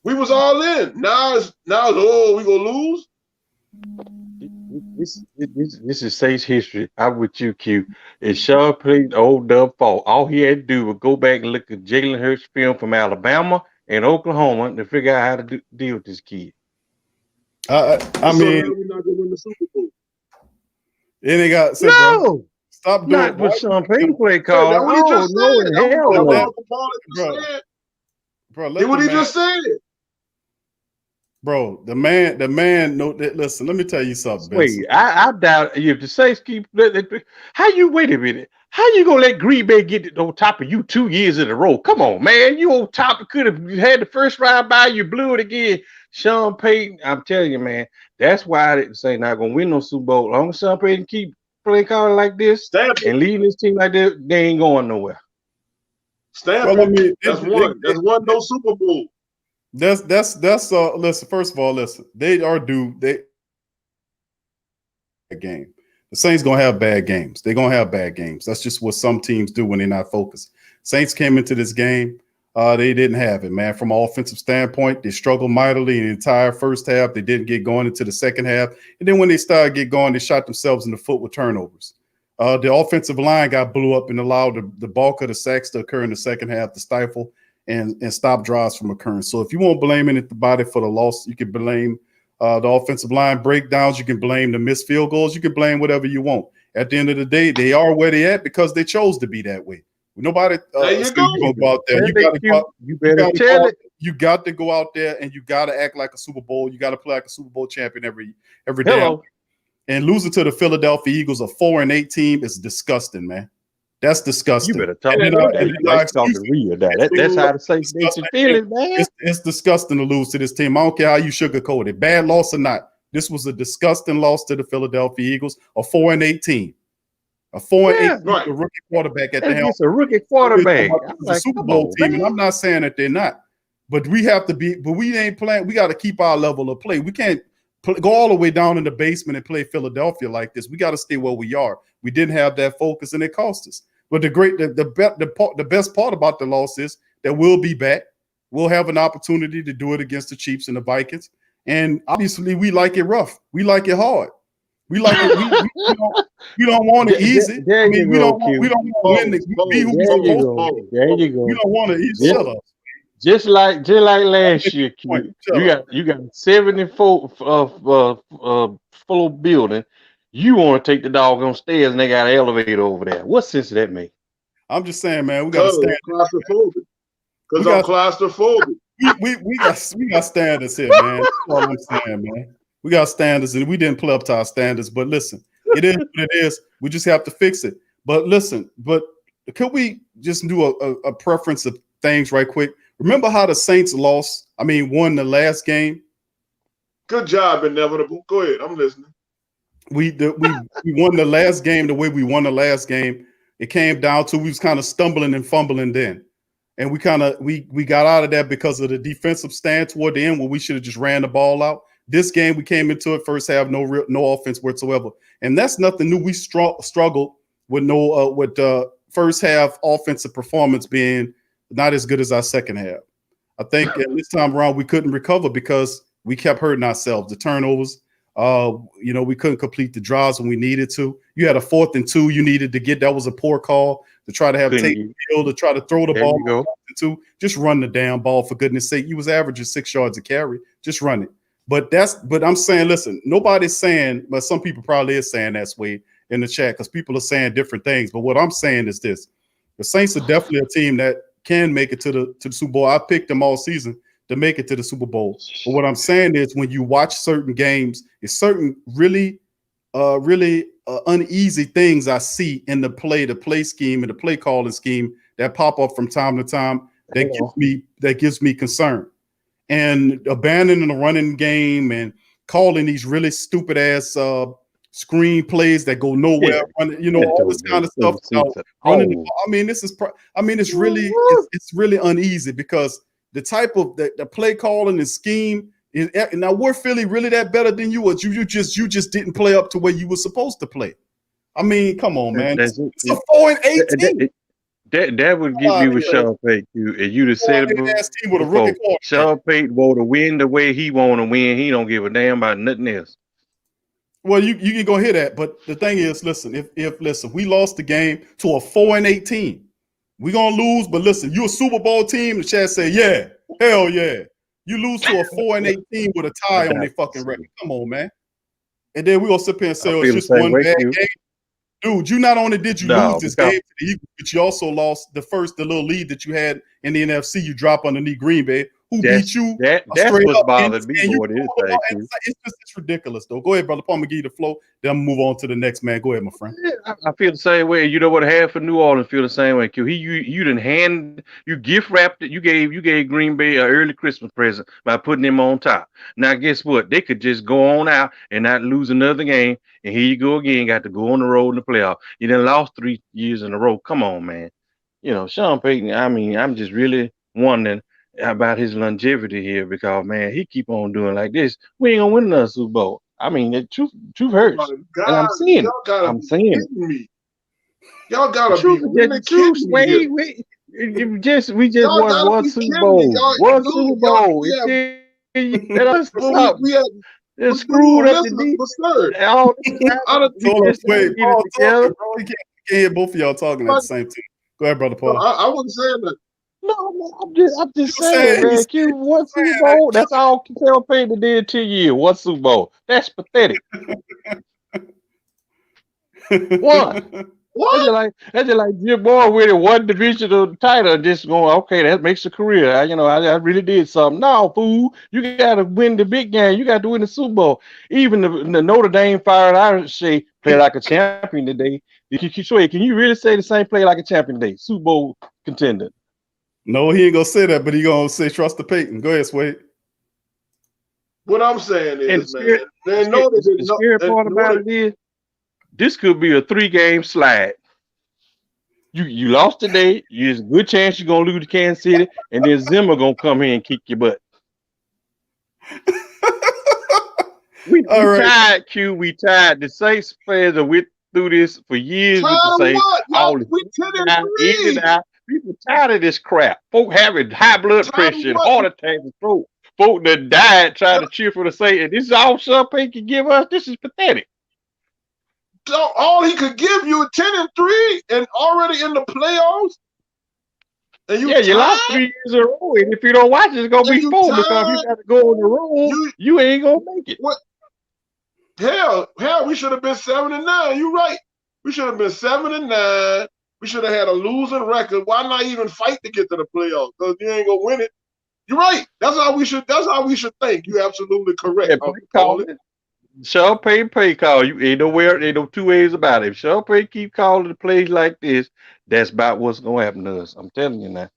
We was all in. Now it's oh, we gonna lose. This is Sage history. I'm with you, Q. It's Sean played old dumb fault. All he had to do was go back and look at Jalen Hurts film from Alabama and Oklahoma to figure out how to deal with this kid. I mean, we're not gonna win the Super Bowl. It ain't got no. Bro, stop doing not with Champagne play call. Oh no, hell no. Bro, what he just said. Bro, the man. No, listen. Let me tell you something. Wait, I doubt if the Saints keep. How you wait a minute? How you gonna let Green Bay get on top of you 2 years in a row? Come on, man. You on top. Could have had the first round by. You blew it again. Sean Payton, I'm telling you, man. That's why the Saints not gonna win no Super Bowl. As long as Sean Payton keep playing calling like this and leading this team like that, they ain't going nowhere. That's one no Super Bowl. That's listen, first of all, they are due a game. The Saints gonna have bad games. They're gonna have bad games. That's just what some teams do when they're not focused. Saints came into this game, they didn't have it, man. From an offensive standpoint, they struggled mightily in the entire first half. They didn't get going into the second half. And then when they started to get going, they shot themselves in the foot with turnovers. The offensive line got blew up and allowed the bulk of the sacks to occur in the second half to stifle and stop drives from occurring. So if you won't blame anybody for the loss, you can blame the offensive line breakdowns. You can blame the missed field goals. You can blame whatever you want. At the end of the day, they are where they at because they chose to be that way. Nobody you go out there. You got to go out there and you got to act like a Super Bowl. You got to play like a Super Bowl champion every day. And losing to the Philadelphia Eagles, a 4-8 team, is disgusting, man. That's disgusting. You better talk about that. That's how the Saints feeling, man. It's disgusting to lose to this team. I don't care how you sugarcoat it. Bad loss or not. This was a disgusting loss to the Philadelphia Eagles, a 4-8 team. A 4-8 team, a rookie quarterback at the helm. It's a rookie quarterback. It's a Super Bowl team, and I'm not saying that they're not. But we have to be, but we ain't playing. We got to keep our level of play. We can't go all the way down in the basement and play Philadelphia like this. We got to stay where we are. We didn't have that focus, and it cost us. But the best part about the loss is that we'll be back. We'll have an opportunity to do it against the Chiefs and the Vikings. And obviously, we like it rough. We like it hard. We like it. We don't want it easy. I mean, we don't want to win. Be who we supposed to be. There you go. We don't want to eat shut up. Just like last year, you got 74 full building. You want to take the doggone stairs and they got an elevator over there. What sense does that make? I'm just saying, man, we got to stand. Claustrophobic. Because I'm claustrophobic. We got standards here, man. That's all I'm saying, man. We got standards, and we didn't play up to our standards. But listen, it is what it is. We just have to fix it. But listen, could we just do a preference of things right quick? Remember how the Saints won the last game? Good job, Inevitable. Go ahead. I'm listening. We won the last game the way we won the last game. It came down to we was kind of stumbling and fumbling then. And we got out of that because of the defensive stand toward the end where we should have just ran the ball out. This game, we came into it first half, no offense whatsoever. And that's nothing new. We struggled with first half offensive performance being not as good as our second half. I think at this time around we couldn't recover because we kept hurting ourselves. The turnovers, we couldn't complete the drives when we needed to. You had a 4th and 2 you needed to get. That was a poor call to try to have Tate Hill to try to throw the ball. Just run the damn ball, for goodness sake. You was averaging 6 yards a carry. Just run it. But I'm saying, listen, nobody's saying, but some people probably is saying that's way in the chat because people are saying different things. But what I'm saying is this: the Saints are definitely a team that can make it to the Super Bowl. I picked them all season to make it to the Super Bowl. But what I'm saying is when you watch certain games, it's certain really uneasy things I see in the play scheme and the play calling scheme that pop up from time to time that gives me concern. And abandoning the running game and calling these really stupid ass screen plays that go nowhere, all this kind of stuff. Running the ball. It's really uneasy because the type of the play calling and scheme is now we're Philly really that better than you, or you just didn't play up to where you were supposed to play. I mean, come on, man. It's a 4-18. That would get me with Sean Payton. And you'd have said it before. Sean Payton want to win the way he want to win. He don't give a damn about nothing else. Well, you can go hear that, but the thing is, listen, if we lost the game to a 4-18, we're gonna lose. But listen, you a Super Bowl team. The chat say, yeah, hell yeah. You lose to a 4-18 with a tie on their fucking record. Come on, man. And then we gonna sit here and say, it's just one bad game. Dude, you not only did you lose this game to the Eagles, but you also lost the little lead that you had in the NFC. You drop underneath Green Bay, who beat you. That's what bothered me more than anything. It's ridiculous, though. Go ahead, brother. I'm gonna give you the flow. Then I'm gonna move on to the next man. Go ahead, my friend. I feel the same way. You know what? Half of New Orleans feel the same way. Q. You gift wrapped it. You gave Green Bay an early Christmas present by putting them on top. Now, guess what? They could just go on out and not lose another game. And here you go again. Got to go on the road in the playoff. You done lost 3 years in a row. Come on, man. Sean Payton. I mean, I'm just really wondering about his longevity here because, man, he keep on doing like this. We ain't gonna win another Super Bowl. I mean, the truth hurts, and I'm seeing it. I'm seeing it. Y'all gotta be the truth. Wait. We just won one Super Bowl. One Super Bowl. It's screwed up the He can't hear both of y'all talking at the same time. Go ahead, brother Paul. I wasn't saying that. No, I'm just saying, man. Q, one Super Bowl. That's all Sean Payton did 10 years. One Super Bowl. That's pathetic. One. What? That's just like Jim Moore winning one divisional title, just going, okay, that makes a career. I really did something. No, fool, you got to win the big game. You got to win the Super Bowl. Even the Notre Dame Fire Irish say play like a champion today. Can you really say the same play like a champion today? Super Bowl contender. No, he ain't gonna say that, but he gonna say trust the Payton. Go ahead, Swade. What I'm saying is, the scary part about it is this could be a 3-game slide. You lost today. There's a good chance you're gonna lose to Kansas City, and then Zimmer gonna come here and kick your butt. we tired, Q. We tired. The Saints fans are through this for years with the Saints. People tired of this crap. Folk having high blood pressure and heart attacks and stroke. Folk that died trying to cheer for the Saints. And this is all Sean Payton can give us. This is pathetic. All he could give you is 10-3 and already in the playoffs. And you lost 3 years in a row. And if you don't watch it, it's gonna be 4 because you got to go on the road. You ain't gonna make it. What? Hell, we should have been 7-9. You're right. We should have been 7-9. We should have had a losing record. Why not even fight to get to the playoffs? Because you ain't gonna win it. You're right. That's how we should think. You're absolutely correct. Yeah, call it. Sean Payton play call. You ain't no two ways about it. If Sean Payton keep calling the plays like this, that's about what's gonna happen to us. I'm telling you now.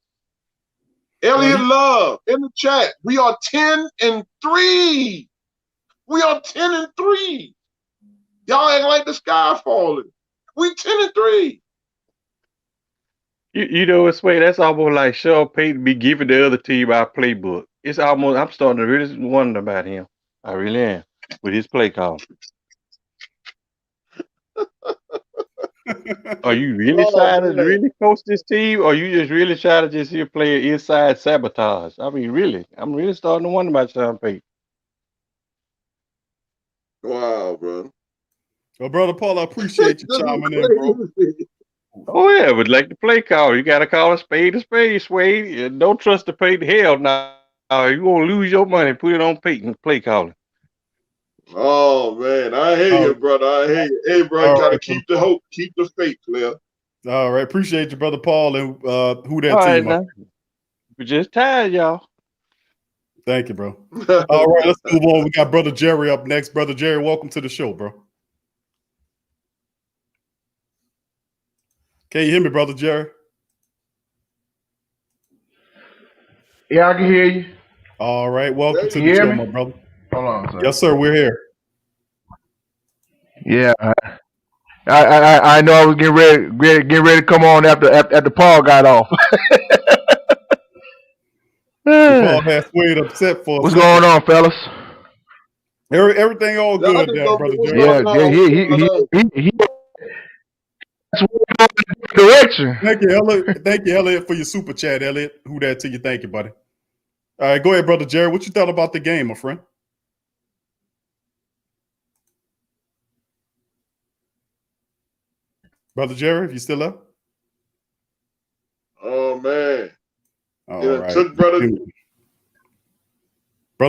Elliot Love in the chat. We are 10-3. We are 10-3. Y'all ain't like the sky falling. We 10-3. You know what's way? That's almost like Sean Payton be giving the other team our playbook. It's almost I'm starting to really wonder about him. I really am with his play call. Are you really trying to really coach this team, or you just really trying to just here play inside sabotage? I mean, really, I'm really starting to wonder about Sean Payton. Wow, bro. Well, brother Paul, I appreciate you chiming in, bro. Oh yeah, but like the play call, you gotta call a spade, Swade. And don't trust the Payton. Hell no. You gonna lose your money. Put it on Payton play calling. Oh man, I hear you, brother. I hear you. Hey, bro, gotta keep the hope, keep the faith, Claire. All right, appreciate you, brother Paul, and who that All team? Right, we're just tired, y'all. Thank you, bro. All right, let's move on. We got brother Jerry up next. Brother Jerry, welcome to the show, bro. Can you hear me, brother Jerry? Yeah, I can hear you. All right, welcome to the show, my brother. Hold on, sir. Yes, sir. We're here. Yeah, I know I was getting ready to come on after Paul got off. Paul had Swade upset for us. What's going on, fellas? Everything all good there, brother Jerry. Yeah, he direction. Thank you, Elliot. Thank you, Elliot, for your super chat, Elliot. Who that to you? Thank you, buddy. All right, go ahead, brother Jerry. What you thought about the game, my friend? Brother Jerry, if you still up? Oh man. All right. Took Brother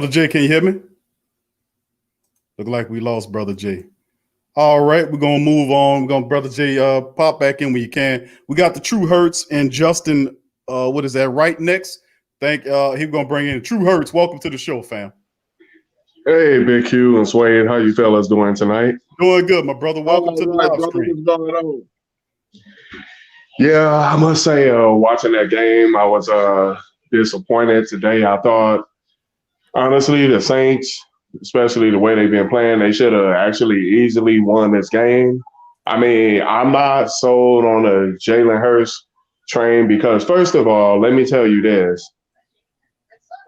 J, can you hear me? Look like we lost Brother J. All right, we're gonna move on. We're gonna Brother J pop back in when you can. We got the True Hurts and Justin. What is that? Right next. He's gonna bring in True Hurts. Welcome to the show, fam. Hey, Big Q and Swade, how you fellas doing tonight? Doing good, my brother. Welcome to the live stream. Yeah, I must say, watching that game, I was disappointed today. I thought, honestly, the Saints, especially the way they've been playing, they should have actually easily won this game. I mean, I'm not sold on the Jalen Hurts train because, first of all, let me tell you this.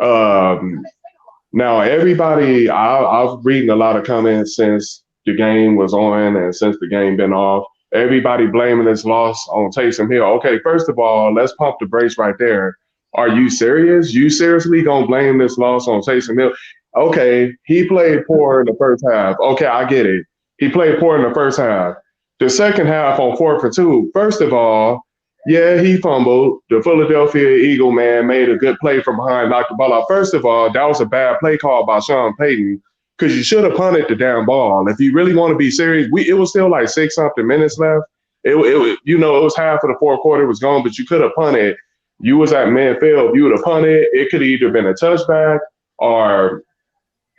Now, everybody, I've reading a lot of comments since the game was on and since the game been off. Everybody blaming this loss on Taysom Hill. Okay, first of all, let's pump the brakes right there. Are you serious? You seriously gonna blame this loss on Taysom Hill? Okay, he played poor in the first half. Okay, I get it. He played poor in the first half. The second half on 4th and 2. First of all, yeah, he fumbled. The Philadelphia Eagle man made a good play from behind, knocked the ball out. First of all, that was a bad play call by Sean Payton because you should have punted the damn ball. If you really want to be serious, it was still like 6-something minutes left. It was half of the fourth quarter was gone, but you could have punted. You was at midfield. You would have punted. It could have either been a touchback or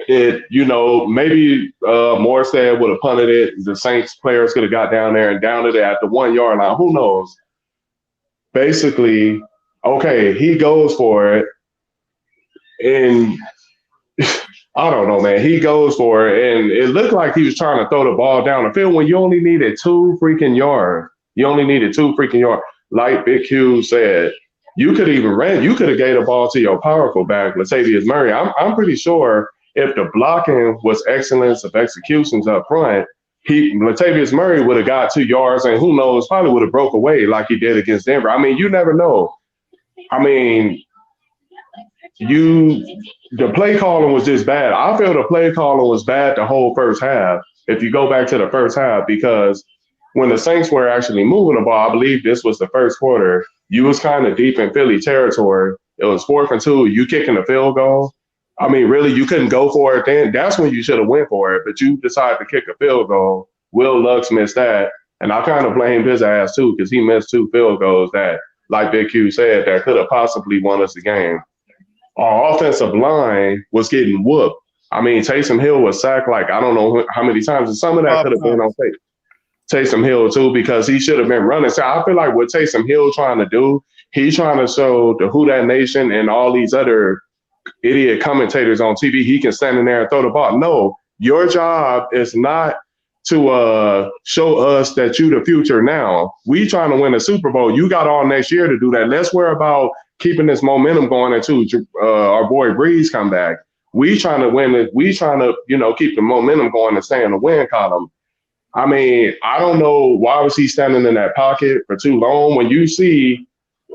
maybe Morstead would have punted it. The Saints players could have got down there and downed it at the 1 yard line. Who knows? Basically, okay, he goes for it. And I don't know, man. He goes for it. And it looked like he was trying to throw the ball down the field when you only needed 2 freaking yards. You only needed 2 freaking yards. Like Big Q said, you could even ran. You could have gave the ball to your powerful back, Latavius Murray. I'm pretty sure if the blocking was excellence of executions up front, Latavius Murray would have got 2 yards, and who knows, probably would have broke away like he did against Denver. I mean, you never know. I mean, the play calling was just bad. I feel the play calling was bad the whole first half. If you go back to the first half, because when the Saints were actually moving the ball, I believe this was the first quarter, you was kind of deep in Philly territory. It was 4th and 2, you kicking a field goal. I mean, really, you couldn't go for it then. That's when you should have went for it, but you decided to kick a field goal. Will Lux missed that. And I kind of blamed his ass too, because he missed 2 field goals that, like Big Q said, that could have possibly won us the game. Our offensive line was getting whooped. I mean, Taysom Hill was sacked like I don't know how many times, and some of that could have been on Taysom Hill too, because he should have been running. So I feel like what Taysom Hill trying to do, he's trying to show the Who Dat Nation and all these other idiot commentators on TV he can stand in there and throw the ball. No, your job is not to show us that you the future now. We trying to win a Super Bowl. You got all next year to do that. Let's worry about keeping this momentum going until our boy Breeze come back. We trying to win it. We trying to, keep the momentum going and stay in the win column. I mean, I don't know why was he standing in that pocket for too long. When you see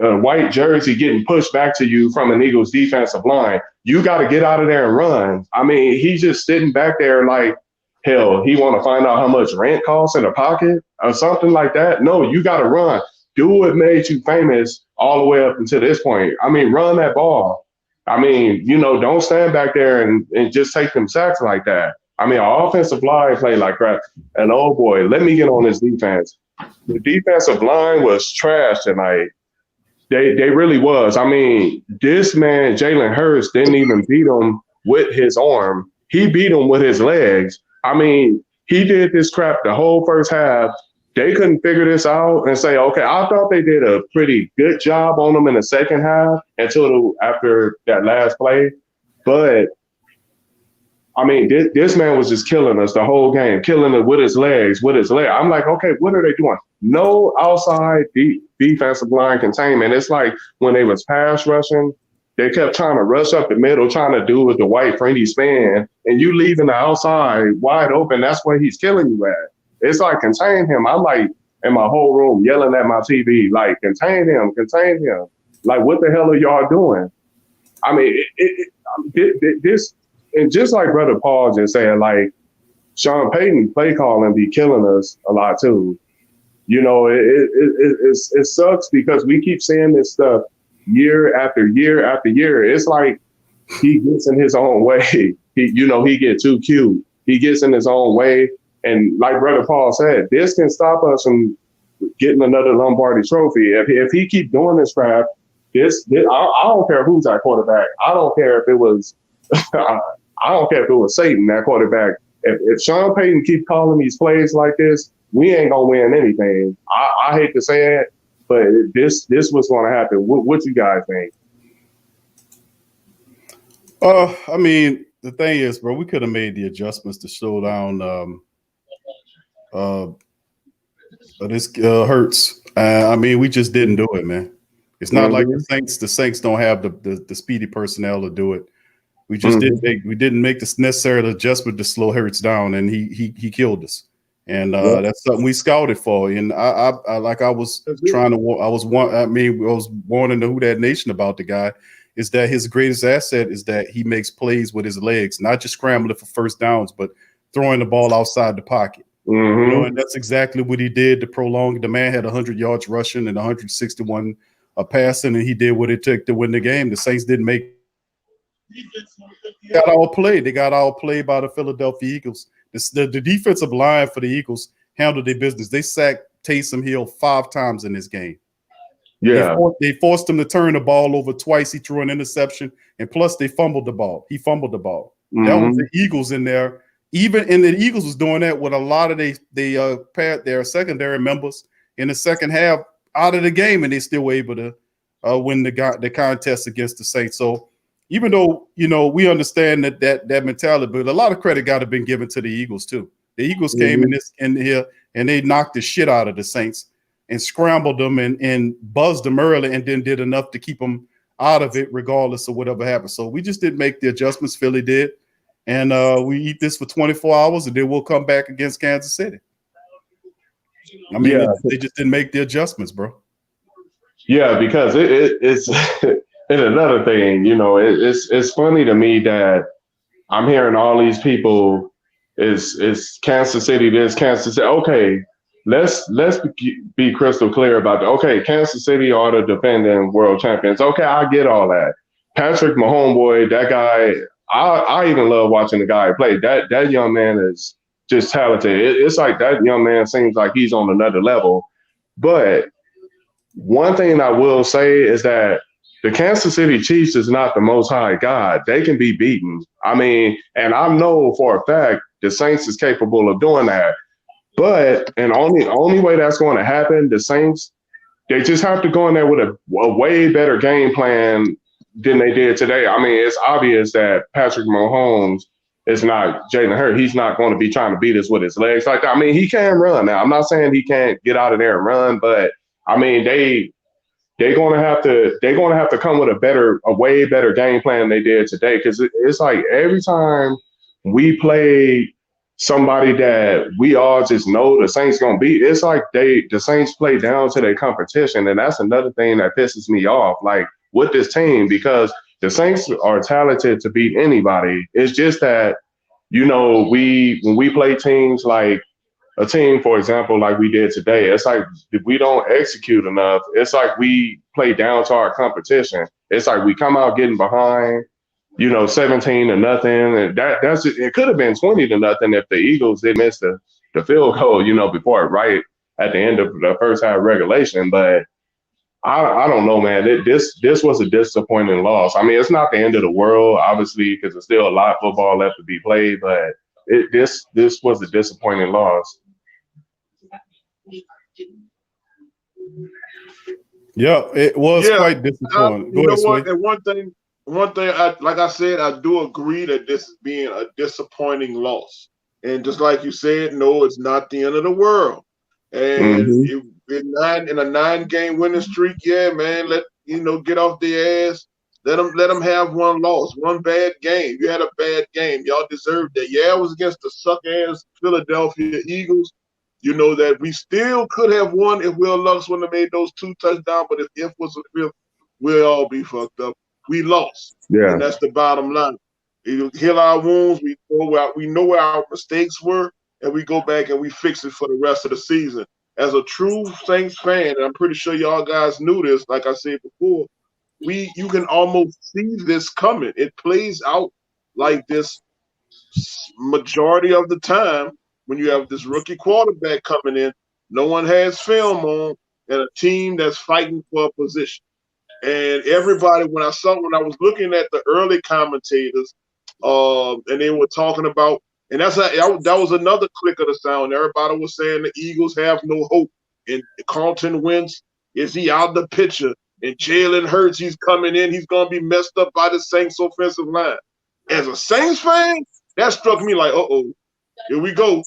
a white jersey getting pushed back to you from an Eagles defensive line, you got to get out of there and run. I mean, he's just sitting back there like, hell, he want to find out how much rent costs in a pocket or something like that. No, you got to run. Do what made you famous all the way up until this point. I mean, run that ball. I mean, don't stand back there and just take them sacks like that. I mean, our offensive line played like crap. And oh boy, let me get on this defense. The defensive line was trash tonight. They really was. I mean, this man, Jalen Hurts, didn't even beat him with his arm. He beat him with his legs. I mean, he did this crap the whole first half. They couldn't figure this out and say, okay, I thought they did a pretty good job on them in the second half until after that last play. But, I mean, this man was just killing us the whole game, killing it with his legs. I'm like, okay, what are they doing? No outside defensive line containment. It's like when they was pass rushing, they kept trying to rush up the middle, trying to do with the white friendly span, and you leaving the outside wide open. That's where he's killing you at. It's like, contain him. I'm like in my whole room yelling at my TV, like, contain him. Like, what the hell are y'all doing? I mean, this, and just like Brother Paul just said, like, Sean Payton play calling be killing us a lot too. It sucks because we keep saying this stuff year after year after year. It's like he gets in his own way. He gets too cute. He gets in his own way. And like Brother Paul said, this can stop us from getting another Lombardi trophy. If he keep doing this crap, I don't care who's that quarterback. I don't care if it was I don't care if it was Satan, that quarterback. If Sean Payton keep calling these plays like this, we ain't gonna win anything. I hate to say it, but this was gonna happen. What you guys think? I mean, the thing is, bro, we could have made the adjustments to slow down this Hurts. I mean, we just didn't do it, man. It's not like the Saints don't have the speedy personnel to do it. We just didn't make this necessary adjustment to slow Hurts down, and he killed us. And that's something we scouted for. And I was warning the Who Dat Nation about the guy, is that his greatest asset is that he makes plays with his legs, not just scrambling for first downs, but throwing the ball outside the pocket. And that's exactly what he did to prolong. The man had 100 yards rushing and 161 passing, and he did what it took to win the game. The Saints didn't make. They got outplayed by the Philadelphia Eagles. The defensive line for the Eagles handled their business. They sacked Taysom Hill 5 times in this game. Yeah, they forced him to turn the ball over twice. He threw an interception, and plus they fumbled the ball. He fumbled the ball. That was the Eagles in there. And the Eagles was doing that with a lot of their secondary members in the second half out of the game, and they still were able to win the contest against the Saints. So even though we understand that mentality, but a lot of credit got to been given to the Eagles too. The Eagles came in here and they knocked the shit out of the Saints and scrambled them and buzzed them early, and then did enough to keep them out of it regardless of whatever happened. So we just didn't make the adjustments Philly did. And we eat this for 24 hours, and then we'll come back against Kansas City. I mean, they just didn't make the adjustments, bro. Yeah, because it's and another thing, it's funny to me that I'm hearing all these people is Kansas City this, Kansas City. Okay, let's be crystal clear about that. Okay, Kansas City are the defending world champions. Okay, I get all that. Patrick Mahomes, boy, that guy. I even love watching the guy play. That young man is just talented. It's like that young man seems like he's on another level. But one thing I will say is that the Kansas City Chiefs is not the most high God. They can be beaten. I mean, and I know for a fact the Saints is capable of doing that. But and only way that's going to happen, the Saints, they just have to go in there with a way better game plan than they did today. I mean, it's obvious that Patrick Mahomes is not Jalen Hurts. He's not going to be trying to beat us with his legs like that. I mean, he can run. Now, I'm not saying he can't get out of there and run, but I mean, they're going to have to come with a way better game plan than they did today, because it's like every time we play somebody that we all just know the Saints going to beat, it's like the Saints play down to their competition, and that's another thing that pisses me off, like with this team, because the Saints are talented to beat anybody. It's just that, you know, when we play teams like a team, for example, like we did today, it's like if we don't execute enough, it's like we play down to our competition. It's like we come out getting behind, 17-0, and that's it. Could have been 20-0 if the Eagles didn't miss the field goal, before right at the end of the first half regulation. But I don't know, man. This was a disappointing loss. I mean, it's not the end of the world, obviously, because there's still a lot of football left to be played. But this was a disappointing loss. Yeah, it was quite disappointing. You know what? And one thing, like I said, I do agree that this is being a disappointing loss. And just like you said, no, it's not the end of the world. And in a 9-game winning streak, yeah, man, get off their ass. Let them have one loss, one bad game. You had a bad game. Y'all deserved that. Yeah, it was against the suck-ass Philadelphia Eagles. You know that we still could have won if Will Lutz wouldn't have made those 2 touchdowns. But if was a fifth, we'll all be fucked up. We lost. Yeah. And that's the bottom line. We heal our wounds. We know where our mistakes were, and we go back and we fix it for the rest of the season. As a true Saints fan, and I'm pretty sure y'all guys knew this, like I said before, you can almost see this coming. It plays out like this majority of the time when you have this rookie quarterback coming in, no one has film on, and a team that's fighting for a position. And everybody, when I was looking at the early commentators, and they were talking about, and that was another click of the sound. Everybody was saying the Eagles have no hope, and Carlton Wentz, is he out the picture? And Jalen Hurts, he's coming in, he's going to be messed up by the Saints offensive line. As a Saints fan, that struck me like, here we go.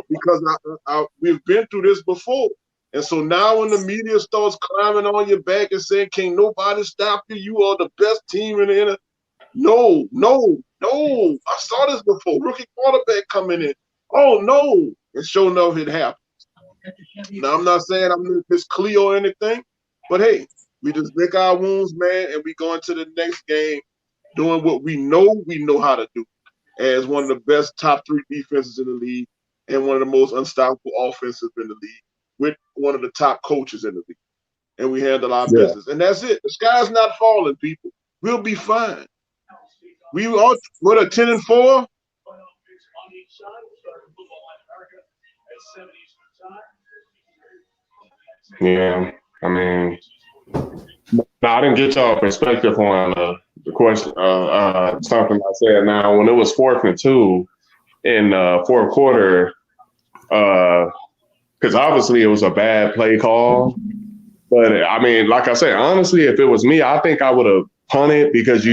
Because we've been through this before. And so now when the media starts climbing on your back and saying, can't nobody stop you? You are the best team in the NFL. No. I saw this before. Rookie quarterback coming in. Oh, no. And sure enough, it happens. Now, I'm not saying I'm Miss Cleo or anything, but hey, we just lick our wounds, man, and we go into the next game doing what we know how to do as one of the best top 3 defenses in the league and one of the most unstoppable offenses in the league with one of the top coaches in the league. And we handle our business. And that's it. The sky's not falling, people. We'll be fine. We're 10-4. Yeah, I mean, I didn't get y'all perspective on the question. Something I said. Now, when it was 4th and 2 in fourth quarter, because obviously it was a bad play call. But I mean, like I said, honestly, if it was me, I think I would have punted because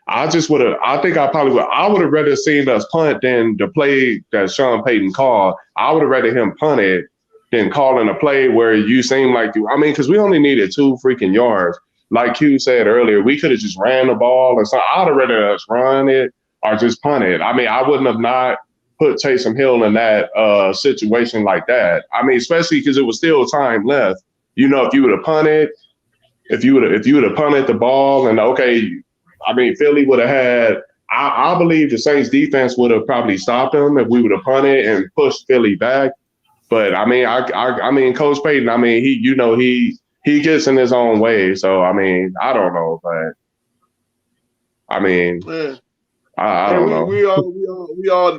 I would have rather seen us punt than the play that Sean Payton called. I would have rather him punt it than calling a play where you seem like because we only needed 2 freaking yards. Like Q said earlier, we could have just ran the ball or something. I'd have rather us run it or just punt it. I mean, I wouldn't have not put Taysom Hill in that situation like that. I mean, especially because it was still time left. If you would have punted, if you would have punted the ball, and Philly would have had. I believe the Saints defense would have probably stopped them if we would have punted and pushed Philly back. But I mean, Coach Payton. He gets in his own way. So I don't know, but I And don't we know.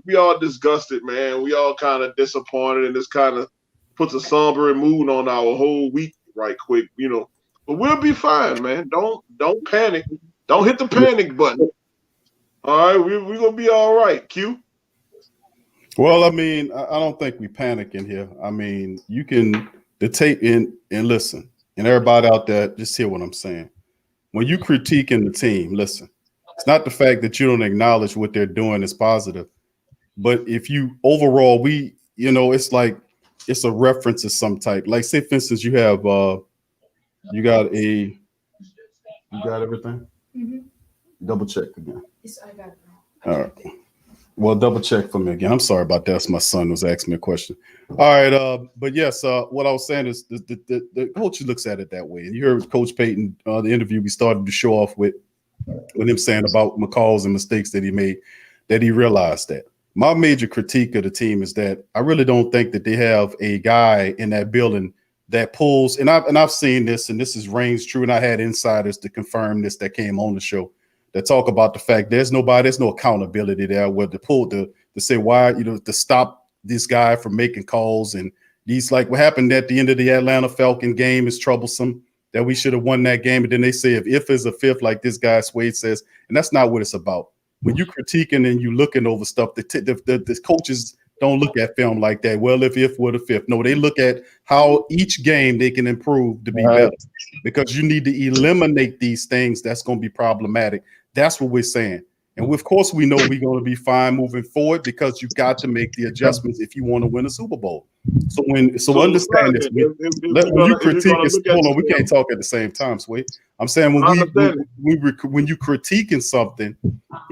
we all disgusted, man. We all kind of disappointed, and this kind of puts a somber mood on our whole week right quick, you know. But we'll be fine, man. Don't panic. Don't hit the panic button. All right, we gonna be all right. Q. Well, I mean, I don't think we panic in here. I mean, you can the tape in and listen, and everybody out there, just hear what I'm saying. When you critiquing the team, listen, it's not the fact that you don't acknowledge what they're doing is positive, but if you overall, it's like it's a reference of some type. Like, say, for instance, you got everything. Double check again. I got it. All right. Well, double check for me again. I'm sorry about that. That's my son was asking me a question. All right. But yes, what I was saying is the coach looks at it that way. And you heard Coach Payton, the interview we started to show off with him saying about McCall's and mistakes that he made, that he realized that. My major critique of the team is that I really don't think that they have a guy in that building that pulls, and I've seen this, and this is reigns true, and I had insiders to confirm this that came on the show that talk about the fact there's no accountability there where to pull to say why, to stop this guy from making calls. And these, like what happened at the end of the Atlanta Falcon game is troublesome, that we should have won that game. And then they say if is a fifth, like this guy Swade says, and that's not what it's about. When you critiquing and you looking over stuff, the coaches don't look at film like that. Well, if would a fifth. No, they look at how each game they can improve to be better, because you need to eliminate these things that's going to be problematic. That's what we're saying. And of course, we know we're going to be fine moving forward, because you've got to make the adjustments if you want to win a Super Bowl. So understand this. When you critique, hold on, we can't talk at the same time, Sway. I'm saying when you critiquing something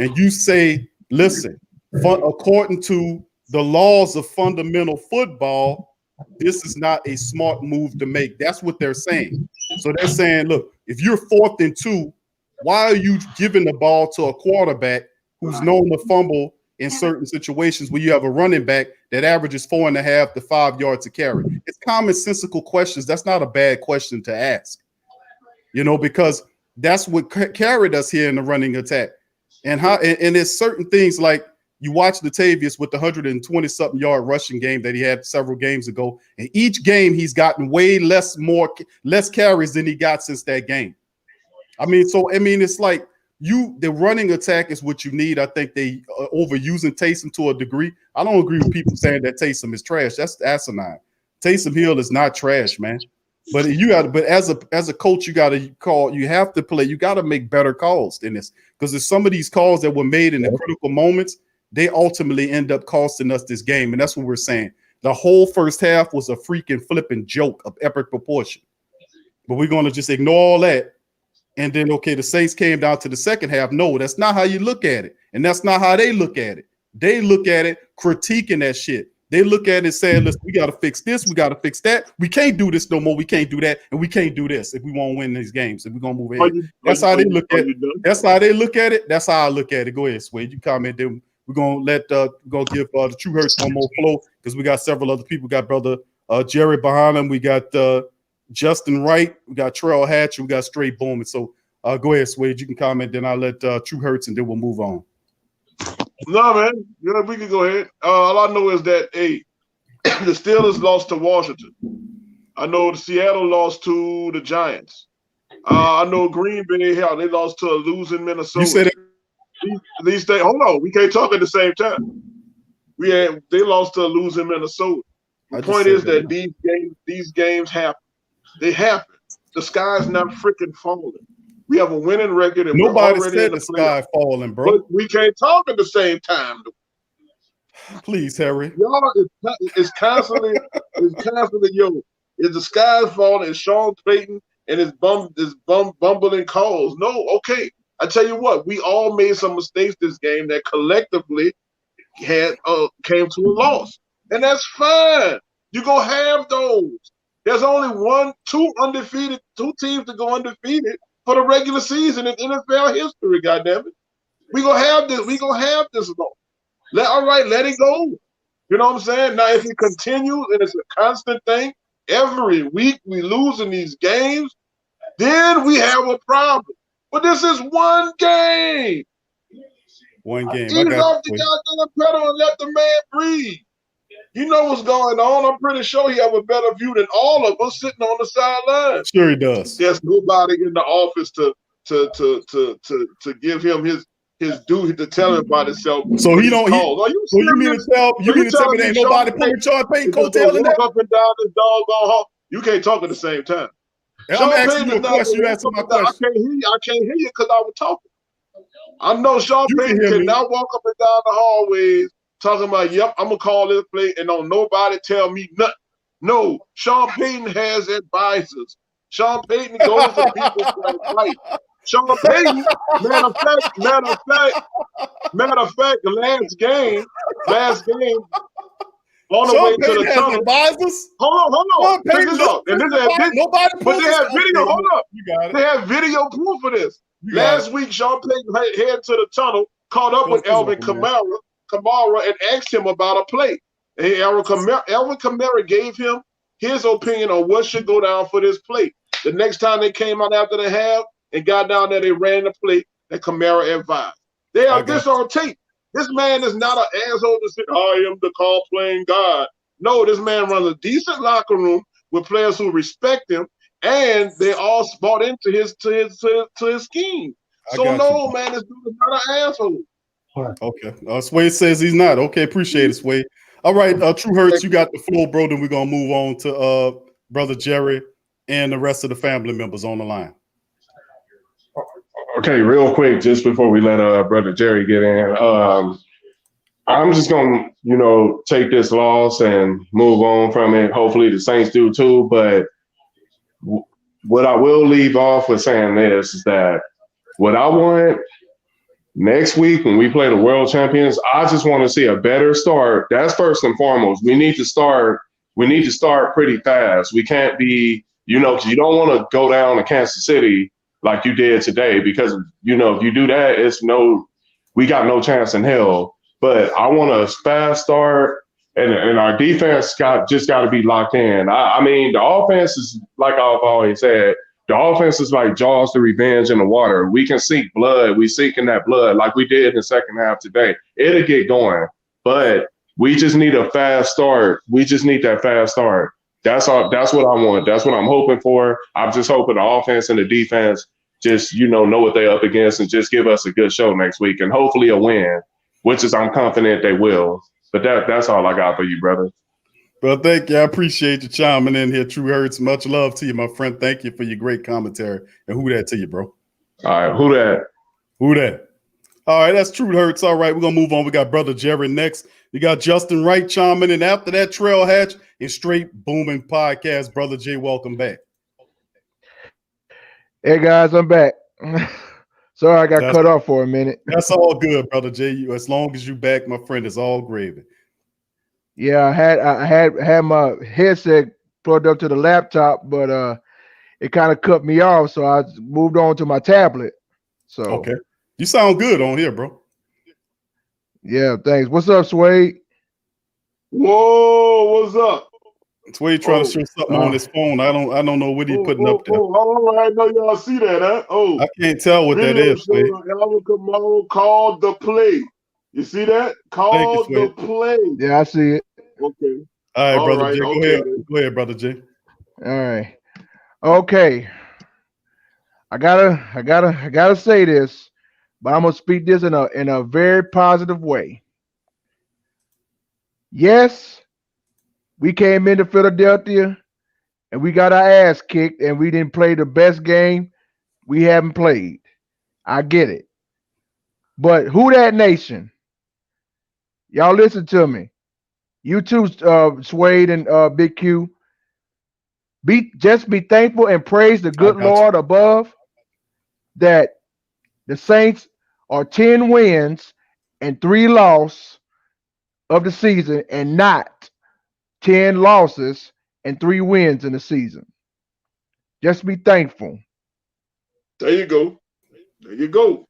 and you say, listen, according to the laws of fundamental football, this is not a smart move to make. That's what they're saying. So they're saying, look, if you're 4th and 2, why are you giving the ball to a quarterback who's known to fumble in certain situations where you have a running back that averages 4.5 to 5 yards a carry? It's commonsensical questions. That's not a bad question to ask, because that's what carried us here in the running attack. And there's certain things like you watch Latavius with the 120-something yard rushing game that he had several games ago, and each game he's gotten way less carries than he got since that game. It's like the running attack is what you need. I think they are overusing Taysom to a degree. I don't agree with people saying that Taysom is trash. That's asinine. Taysom Hill is not trash, man. But as a coach, you got to call. You have to play. You got to make better calls than this, because there's some of these calls that were made in the critical moments, they ultimately end up costing us this game, and that's what we're saying. The whole first half was a freaking flipping joke of epic proportion. But we're going to just ignore all that. And then, okay, the Saints came down to the second half. No, that's not how you look at it. And that's not how they look at it. They look at it critiquing that shit. They look at it saying, listen, we got to fix this. We got to fix that. We can't do this no more. We can't do that. And we can't do this if we want to win these games. If we're going to move ahead. That's how they look at it. That's how they look at it. That's how I look at it. Go ahead, Swade. You comment. Then we're going to let give the True Hurts one more flow, because we got several other people. We got brother Jerry behind him. We got Justin Wright, we got Terrell Hatch, we got Straight Bowman. So go ahead, Swade. You can comment, then I'll let True Hurts, and then we'll move on. No, man. Yeah, we can go ahead. All I know is that the Steelers lost to Washington. I know the Seattle lost to the Giants. I know Green Bay, they lost to a losing Minnesota. You said these things. Hold on, we can't talk at the same time. They lost to a losing Minnesota. The point is that these games happen. They happen. The sky's not freaking falling. We have a winning record, and nobody we're already said in the sky falling, bro. But we can't talk at the same time. Please, Harry. Y'all, it's constantly, yo. Is the sky falling? Is Sean Payton and his bumbling calls? No, okay. I tell you what, we all made some mistakes this game that collectively came to a loss, and that's fine. You're gonna have those. There's only two teams to go undefeated for the regular season in NFL history. Goddammit, we gonna have this. We gonna have this loss. Let it go. You know what I'm saying? Now, if it continues and it's a constant thing, every week we losing these games, then we have a problem. But this is one game. One game. Ease off the goddamn pedal and let the man breathe. You know what's going on. I'm pretty sure he have a better view than all of us sitting on the sideline. Sure he does. There's nobody in the office to give him his due, to tell him about himself. So he don't. Are you so you mean to tell me there ain't nobody pulling Sean Payton coattail in there? Walk up and down this doggone hall. You can't talk at the same time. I'm asking you a question. You answer my question. I can't hear you because I was talking. I know Sean Payton cannot walk up and down the hallways talking about, yep, I'm going to call this play and don't nobody tell me nothing. No, Sean Payton has advisors. Sean Payton goes to people for advice. Sean Payton, matter of fact, the last game, on the Sean way Payton to the has tunnel. Hold on. Check this out. And nobody but they have video. Hold up. You got it. They have video proof of this. Last week, Sean Payton headed to the tunnel, caught up with Alvin Kamara, and asked him about a play. And Alvin Kamara gave him his opinion on what should go down for this play. The next time they came out after the half and got down there, they ran the play that Kamara advised. They have this on tape. This man is not an asshole to say, I am the call playing God. No, this man runs a decent locker room with players who respect him, and they all bought into his scheme. So no, man, this dude is not an asshole. Okay. Sway says he's not. Okay, appreciate it, Sway. All right, True Hurts, you got the floor, bro. Then we're gonna move on to Brother Jerry and the rest of the family members on the line. Okay, real quick, just before we let Brother Jerry get in, I'm just gonna, take this loss and move on from it. Hopefully the Saints do too. But what I will leave off with saying this is that what I want next week when we play the world champions, I just want to see a better start. That's first and foremost. We need to start pretty fast. We can't be, because you don't want to go down to Kansas City like you did today, because if you do that, we got no chance in hell. But I want a fast start, and our defense got to be locked in. I mean, the offense is, like I've always said, the offense is like Jaws the Revenge in the water. We can sink blood. We sink in that blood like we did in the second half today. It'll get going, but we just need a fast start. We just need that fast start. That's all. That's what I want. That's what I'm hoping for. I'm just hoping the offense and the defense just, know what they're up against and just give us a good show next week and hopefully a win, which is I'm confident they will. But that's all I got for you, brother. Well, thank you. I appreciate you chiming in here, True Hurts. Much love to you, my friend. Thank you for your great commentary. And who that to you, bro? All right, who that? Who that? All right, that's True Hurts. All right, we're going to move on. We got Brother Jerry next. You got Justin Wright chiming in. After that, Trail Hatch and Straight Booming Podcast. Brother Jay, welcome back. Hey, guys, I'm back. Sorry, I got cut off for a minute. That's all good, Brother Jay. As long as you back, my friend, it's all gravy. Yeah, I had my headset plugged up to the laptop, but it kind of cut me off, so I moved on to my tablet. So okay, you sound good on here, bro. Yeah, thanks. What's up, Sway? Whoa, what's up? Sway trying to show something on his phone. I don't know what he's putting up there. I know y'all see that, huh? Oh, I can't tell what that is. Sway. Called the play. You see that? Called the play. Yeah, I see it. Okay. All right, Brother Jay. Go ahead, Brother Jay. All right. Okay. I gotta say this, but I'm gonna speak this in a very positive way. Yes, we came into Philadelphia and we got our ass kicked and we didn't play the best game we haven't played. I get it. But who that nation? Y'all listen to me. You too, Suede and Big Q. Just be thankful and praise the good Lord above that the Saints are 10 wins and 3 losses of the season and not 10 losses and 3 wins in the season. Just be thankful. There you go. There you go.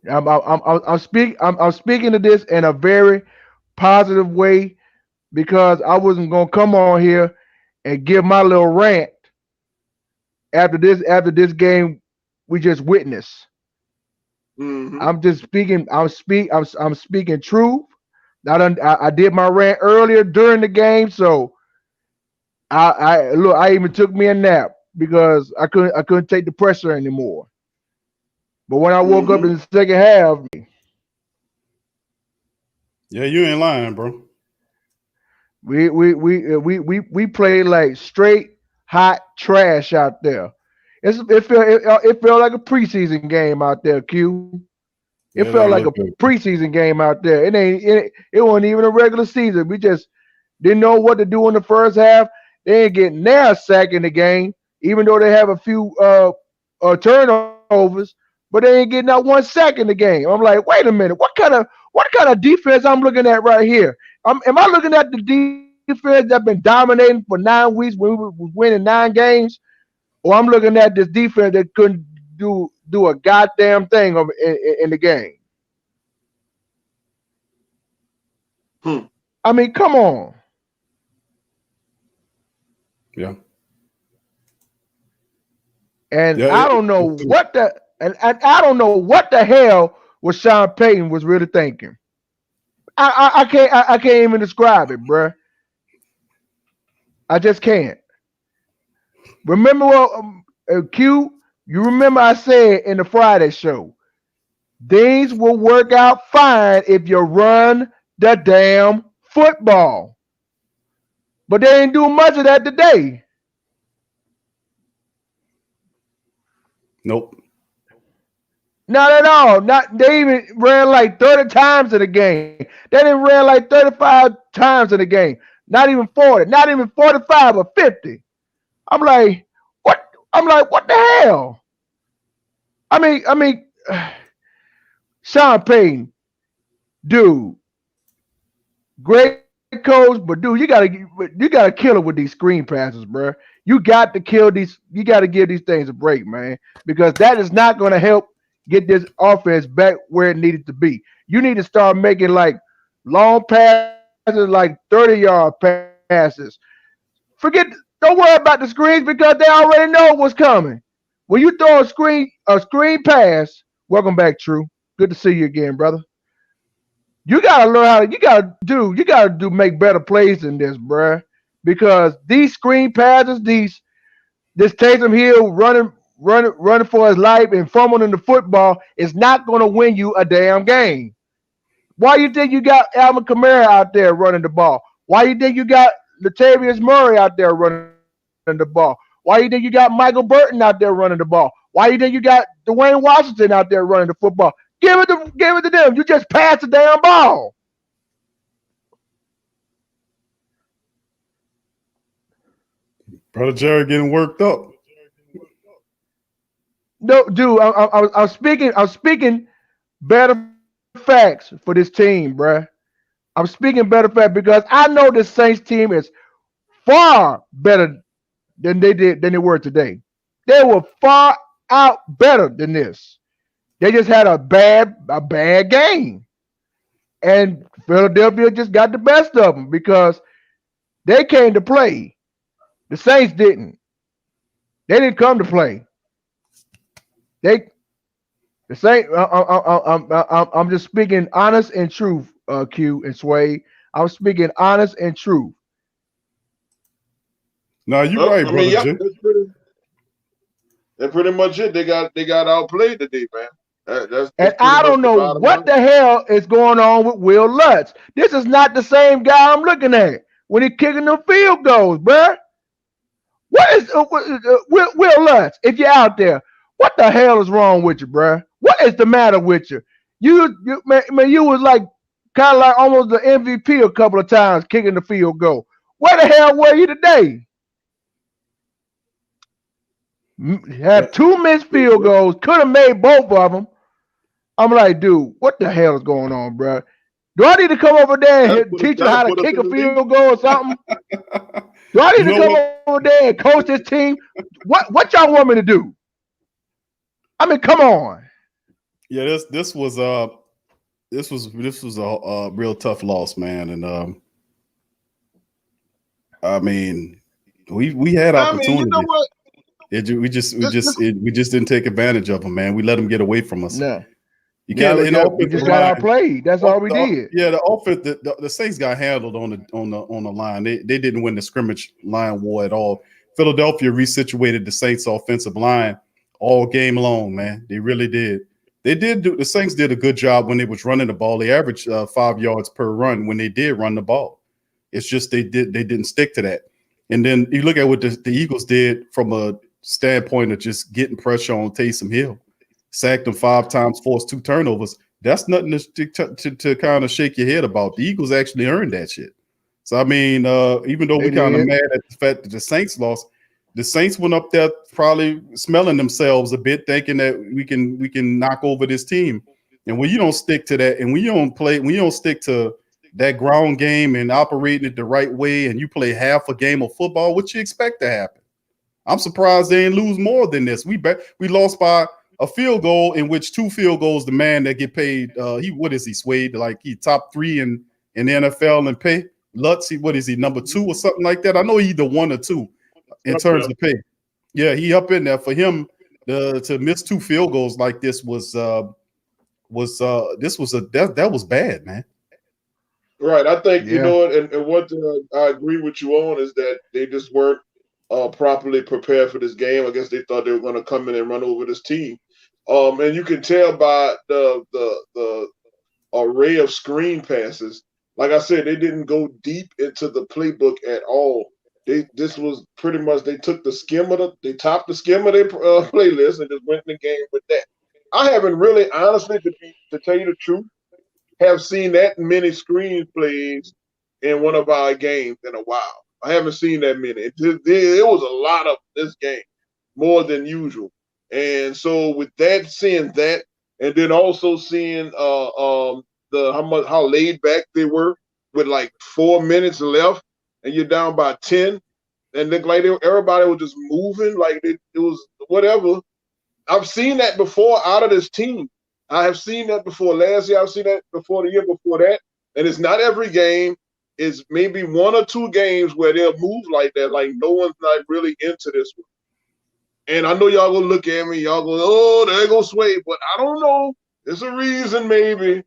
I'm speaking to this in a very positive way because I wasn't gonna come on here and give my little rant after this game we just witnessed. Mhm. I'm just speaking. I'm speaking truth. I did my rant earlier during the game, so I look. I even took me a nap because I couldn't take the pressure anymore. But when I woke up in the second half, Yeah, you ain't lying, bro. we played like straight hot trash out there. It felt like a preseason game out there, Q. It Yeah, it felt ain't like a look good. preseason game out there. It wasn't even a regular season. We just didn't know what to do in the first half. They ain't getting their sack in the game, even though they have a few turnovers, but they ain't getting out 1 sack in the game. I'm like, wait a minute, what kind of defense I'm looking at right here? Am I looking at the defense that's been dominating for 9 weeks when we was winning 9 games, or I'm looking at this defense that couldn't do a goddamn thing in the game? I mean, come on. Yeah. And Yeah, I don't know what I don't know what the hell was Sean Payton was really thinking. I can't even describe it, bruh. I just can't. Remember what Q? You remember I said in the Friday show, things will work out fine if you run the damn football. But they ain't doing much of that today. Nope. Not at all. They even ran like 30 times in the game. They didn't ran like 35 times in the game. Not even 40. Not even 45 or 50. I'm like, what? I'm like, what the hell? I mean, Sean Payton, dude, great coach, but dude, you gotta kill it with these screen passes, bro. You got to kill these. You got to give these things a break, man, because that is not going to help get this offense back where it needed to be. You need to start making like long passes, like 30-yard passes. Don't worry about the screens because they already know what's coming. When you throw a screen pass, welcome back, True. Good to see you again, brother. You gotta learn how to. You gotta do make better plays than this, bruh. Because these screen passes, this Taysom Hill running for his life and fumbling the football is not going to win you a damn game. Why you think you got Alvin Kamara out there running the ball? Why you think you got Latavius Murray out there running the ball? Why you think you got Michael Burton out there running the ball? Why you think you got Dwayne Washington out there running the football? Give it to them. You just pass the damn ball. Brother Jerry getting worked up. No, dude, I'm speaking better facts for this team, bruh. I'm speaking better facts because I know this Saints team is far better than they were today. They were far out better than this. They just had a bad game. And Philadelphia just got the best of them because they came to play. The Saints didn't. They didn't come to play. The Saints. I'm just speaking honest and truth, Q and Sway. I'm speaking honest and truth. No, you're right, brother. Yep, that's pretty much it. They got outplayed today, man. That's and I don't know what the hell is going on with Will Lutz. This is not the same guy I'm looking at when he's kicking the field goals, bruh. What is Will Lutz? If you're out there, what the hell is wrong with you, bruh? What is the matter with you? You was like kind of like almost the MVP a couple of times kicking the field goal. Where the hell were you today? Had 2 missed field goals, could have made both of them. I'm like, dude, what the hell is going on, bro? Do I need to come over there and teach you how to kick a field goal or something? Do I need to come over there and coach this team? What y'all want me to do? I mean, come on. Yeah, this was a real tough loss, man, and I mean, we had opportunity. You know what? We just didn't take advantage of them, man. We let them get away from us. No. You can't. In the we just got outplayed. That's all we did. Yeah, the offense. The Saints got handled on the line. They didn't win the scrimmage line war at all. Philadelphia resituated the Saints' offensive line all game long. Man, they really did. The Saints did a good job when they was running the ball. They averaged 5 yards per run when they did run the ball. It's just they didn't stick to that. And then you look at what the Eagles did from a standpoint of just getting pressure on Taysom Hill. Sacked him 5 times, forced 2 turnovers. That's nothing to kind of shake your head about. The Eagles actually earned that shit. So, I mean, even though we're kind of mad at the fact that the Saints lost, the Saints went up there probably smelling themselves a bit, thinking that we can knock over this team. And when you don't stick to that, and when you don't stick to that ground game and operating it the right way, and you play half a game of football, what you expect to happen? I'm surprised they didn't lose more than this. We lost by a field goal, in which 2 field goals, the man that get paid, what is he, Suede? Like he top 3 in the NFL in pay. Lutz, what is he, number 2 or something like that? I know he either 1 or 2 in terms of pay. Yeah, he up in there. For him to miss 2 field goals like this was bad, man. Right. I think, you know, and what I agree with you on is that they just weren't properly prepared for this game. I guess they thought they were going to come in and run over this team. And you can tell by the array of screen passes. Like I said, they didn't go deep into the playbook at all. This was pretty much, they took the skim of they topped the skim of their playlist and just went in the game with that. I haven't really, honestly, to tell you the truth, have seen that many screen plays in one of our games in a while. I haven't seen that many. It was a lot of this game, more than usual. And so with that, seeing that, and then also seeing how laid back they were with like 4 minutes left, and you're down by 10, and looked like everybody was just moving like it was whatever. I've seen that before out of this team. I have seen that before last year. I've seen that before the year before that. And it's not every game. It's maybe 1 or 2 games where they'll move like that, like no one's not really into this one. And I know y'all gonna look at me, y'all go, oh, there goes Sway, but I don't know. There's a reason, maybe.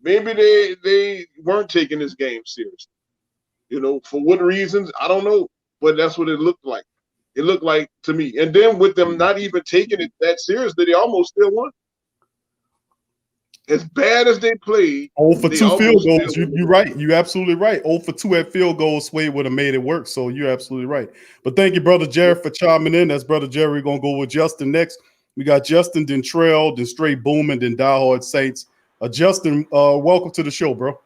Maybe they weren't taking this game seriously. You know, for what reasons, I don't know. But that's what it looked like. It looked like to me. And then with them not even taking it that seriously, they almost still won. As bad as they played. 0 for 2 field goals. You're right. You're absolutely right. 0 for 2 at field goals. Sway would have made it work. So you're absolutely right. But thank you, Brother Jerry, for chiming in. That's Brother Jerry. We're going to go with Justin next. We got Justin, then Trell, then Straight Booming, then Diehard Saints. Justin, welcome to the show, bro.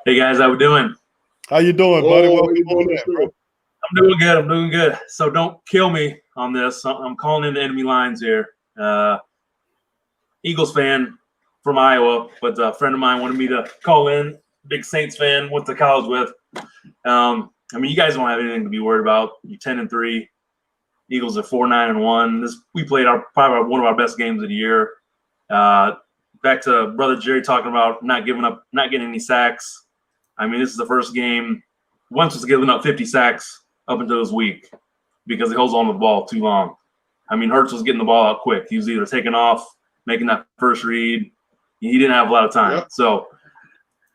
Hey, guys. How we doing? How you doing, buddy? Welcome on that, bro. I'm doing good. I'm doing good. So don't kill me on this. I'm calling in the enemy lines here. Eagles fan from Iowa, but a friend of mine wanted me to call in. Big Saints fan, went to college with. I mean, you guys don't have anything to be worried about. You're 10-3. Eagles are 4-9-1. We played probably one of our best games of the year. Back to Brother Jerry talking about not giving up, not getting any sacks. I mean, this is the first game. Wentz was giving up 50 sacks up until this week because he holds on to the ball too long. I mean, Hurts was getting the ball out quick. He was either taking off, making that first read. He didn't have a lot of time. Yep. So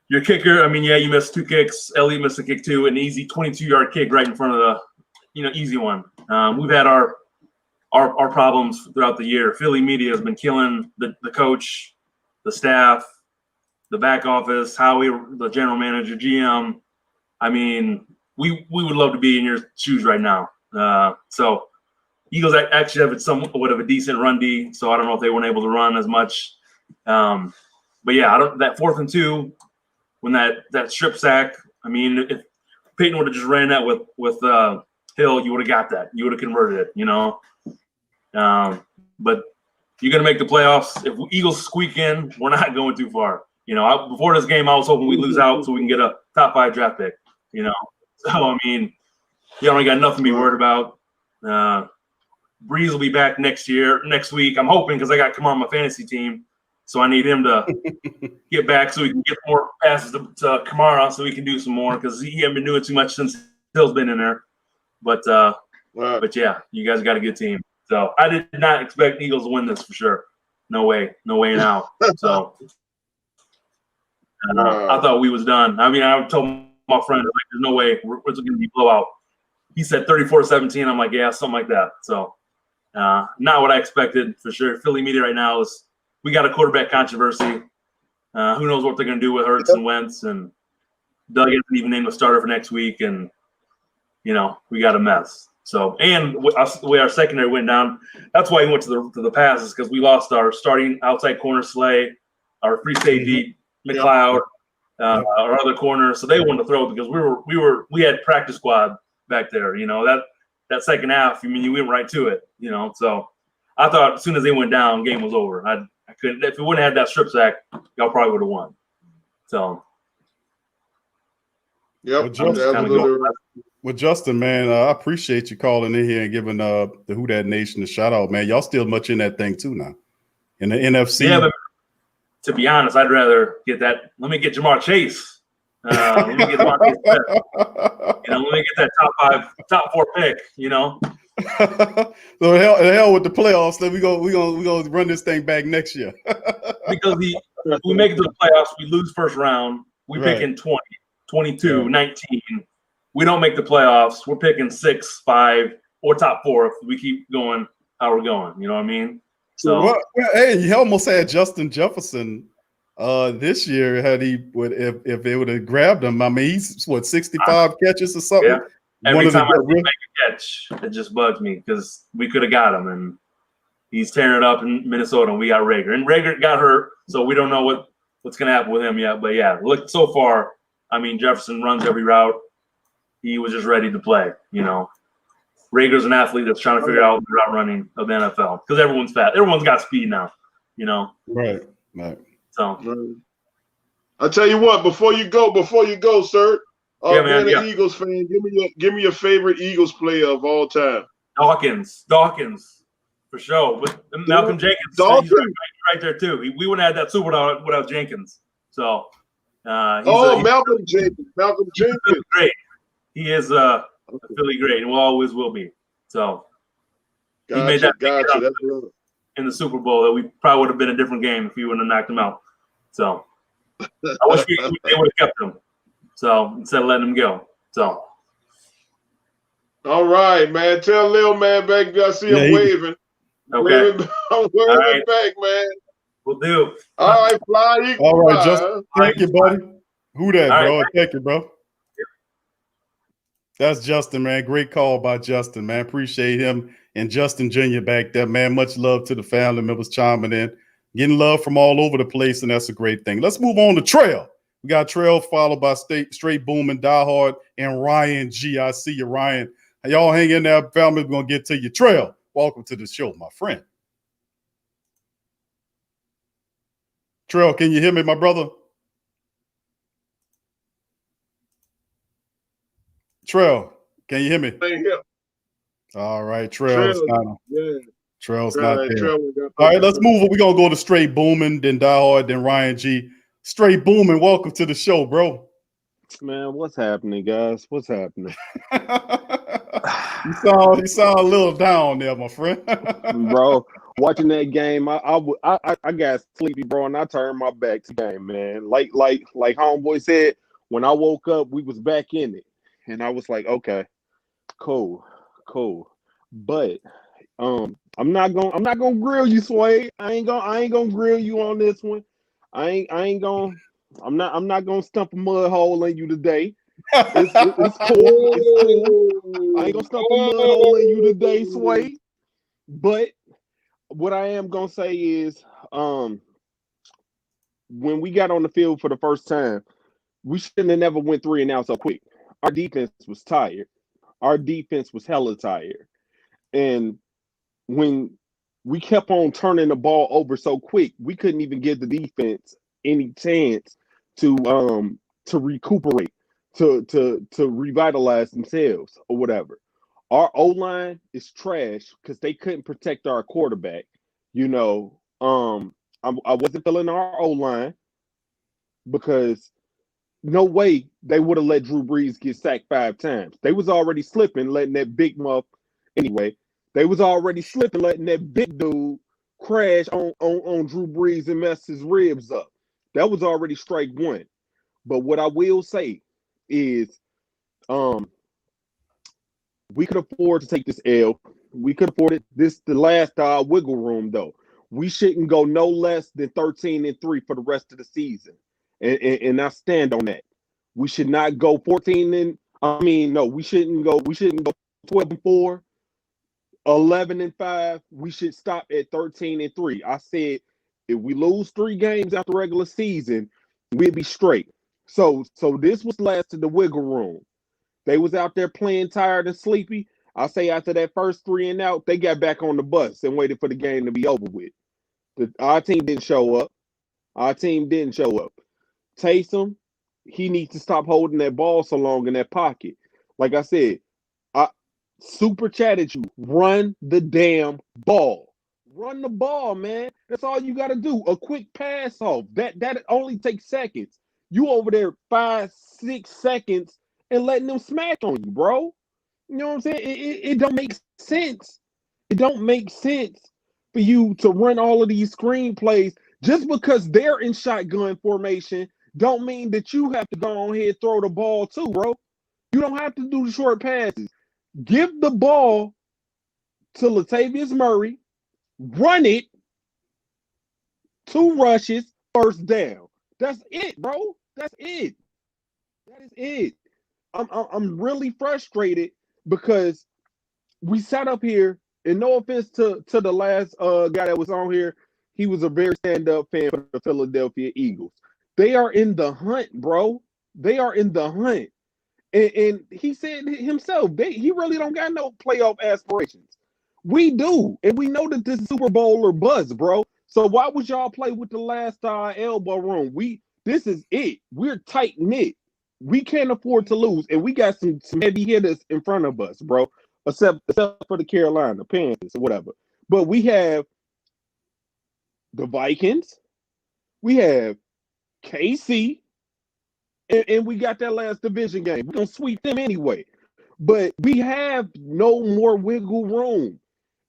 your kicker, I mean, yeah, you missed 2 kicks. Elliott missed a kick too, an easy 22-yard kick right in front of the, easy one. We've had our problems throughout the year. Philly media has been killing the coach, the staff, the back office, Howie, the general manager, GM. I mean, we would love to be in your shoes right now. So Eagles actually have somewhat of a decent run D, so I don't know if they weren't able to run as much. But yeah, that 4th and 2, when that strip sack, I mean, if Peyton would have just ran that with Hill, you would have got that. You would have converted it, But you're going to make the playoffs. If Eagles squeak in, we're not going too far. Before this game, I was hoping we'd lose out so we can get a top 5 draft pick, So, I mean, you only got nothing to be worried about. Breeze will be back next week. I'm hoping because I got Kamara on my fantasy team. So I need him to get back so we can get more passes to Kamara so we can do some more because he hasn't been doing too much since Hill's been in there. But yeah, you guys got a good team. So I did not expect Eagles to win this for sure. no way now. So I thought we was done. I mean, I told my friend, like, there's no way we're going to be blowout. He said 34-17. I'm like, yeah, something like that. So not what I expected for sure. Philly media right now is we got a quarterback controversy. Who knows what they're going to do with Hurts and Wentz, and Doug hasn't even named a starter for next week, and we got a mess. So, and the way our secondary went down, that's why he went to the passes, because we lost our starting outside corner Slay, our free safety McLeod, our other corner. So they wanted to throw because we had practice squad back there. That second half, you went right to it. So I thought as soon as they went down, game was over. I couldn't. If we wouldn't have had that strip sack, y'all probably would have won. So. Yep. Well, Justin, man, I appreciate you calling in here and giving the Who Dat Nation a shout out, man. Y'all still much in that thing too now, in the NFC. Yeah, but to be honest, I'd rather get that. Let me get Jamar Chase. Let me get Jamar Chase. Let me get that top 4 pick. So hell with the playoffs. Then we gonna run this thing back next year. Because if we make it to the playoffs, we lose first round. We pick in 20, 22, 19. We don't make the playoffs. We're picking 6, 5, or top 4 if we keep going how we're going. You know what I mean? So hey, you almost had Justin Jefferson this year. If they would have grabbed him. I mean, he's 65 catches or something. Yeah. Every time I make a catch, it just bugs me because we could have got him, and he's tearing it up in Minnesota, and we got Rager. And Rager got hurt, so we don't know what's going to happen with him yet. But yeah, look, so far, I mean, Jefferson runs every route. He was just ready to play. Rager's an athlete that's trying to figure out the route running of the NFL because everyone's fat. Everyone's got speed now. Right. So I tell you what, before you go, sir. Man, Eagles fan, give me your favorite Eagles player of all time. Dawkins, for sure. With Malcolm Jenkins, he's right there too. We wouldn't have had that Super Bowl without Jenkins. So, Malcolm Jenkins, great. He is a Philly great, and always will be. So, he made that in the Super Bowl that we probably would have been a different game if he wouldn't have knocked him out. So, I wish they would have kept him. So instead of letting him go. So. All right, man. Tell Lil Man back I see him waving. Okay. I'm waving back, man. We'll do. All right, fly. All right, Justin. Thank you, buddy. Who that, bro? Right. Thank you, bro. That's Justin, man. Great call by Justin, man. Appreciate him and Justin Jr. back there, man. Much love to the family members chiming in. Getting love from all over the place, and that's a great thing. Let's move on to Trail. We got Trail followed by Straight Booming, Die Hard, and Ryan G. I see you, Ryan. Y'all hang in there, family. We're going to get to you. Trail, welcome to the show, my friend. Trail, can you hear me, my brother? Trail, can you hear me? All right, Trail's not there. All right, let's move. We're going to go to Straight Booming, then Die Hard, then Ryan G. Straight Booming, welcome to the show, bro. Man, what's happening, guys? What's happening? You sound a little down there, my friend. Bro, watching that game, I got sleepy, bro, and I turned my back to the game, man. Like homeboy said, when I woke up, we was back in it, and I was like, okay, cool. But I'm not gonna grill you, Sway. I ain't gonna grill you on this one. I'm not gonna stump a mud hole in you today. It's cool. I ain't gonna stump a mud hole in you today, Sway. But what I am gonna say is, when we got on the field for the first time, we shouldn't have never went 3 and out so quick. Our defense was tired. Our defense was hella tired. And when we kept on turning the ball over so quick, we couldn't even give the defense any chance to recuperate, to revitalize themselves or whatever. Our O-line is trash because they couldn't protect our quarterback. I wasn't feeling our O-line because no way they would have let Drew Brees get sacked 5 times. They was already slipping, letting that big muff. Anyway, they was already slipping, letting that big dude crash on Drew Brees and mess his ribs up. That was already strike one. But what I will say is, we could afford to take this L. We could afford it. This the last wiggle room though. We shouldn't go no less than 13-3 for the rest of the season, and I stand on that. We should not go 14 and we shouldn't go 12-4, 11-5. We should stop at 13-3. I said if we lose 3 games after regular season, we'd be straight. So this was last of the wiggle room. They was out there playing tired and sleepy. I say after that first 3 and out, they got back on the bus and waited for the game to be over with. Our team didn't show up. Taysom, he needs to stop holding that ball so long in that pocket. Like I said, I super chatted you. Run the damn ball. Run the ball, man. That's all you got to do. A quick pass off. That only takes seconds. You over there 5-6 seconds and letting them smack on you, bro. You know what I'm saying? It don't make sense. It don't make sense for you to run all of these screenplays just because they're in shotgun formation. Don't mean that you have to go on here and throw the ball too, bro. You don't have to do the short passes. Give the ball to Latavius Murray, run it, 2 rushes, first down. That's it, bro. That's it. That is it. I'm really frustrated because we sat up here, and no offense to the last guy that was on here, he was a very stand-up fan for the Philadelphia Eagles. They are in the hunt, bro. They are in the hunt. And he said himself, he really don't got no playoff aspirations. We do, and we know that this is Super Bowl or buzz, bro. So why would y'all play with the last elbow room? This is it. We're tight-knit. We can't afford to lose, and we got some heavy hitters in front of us, bro. Except for the Carolina Panthers or whatever. But we have the Vikings, we have KC, and we got that last division game. We're gonna sweep them anyway. But we have no more wiggle room.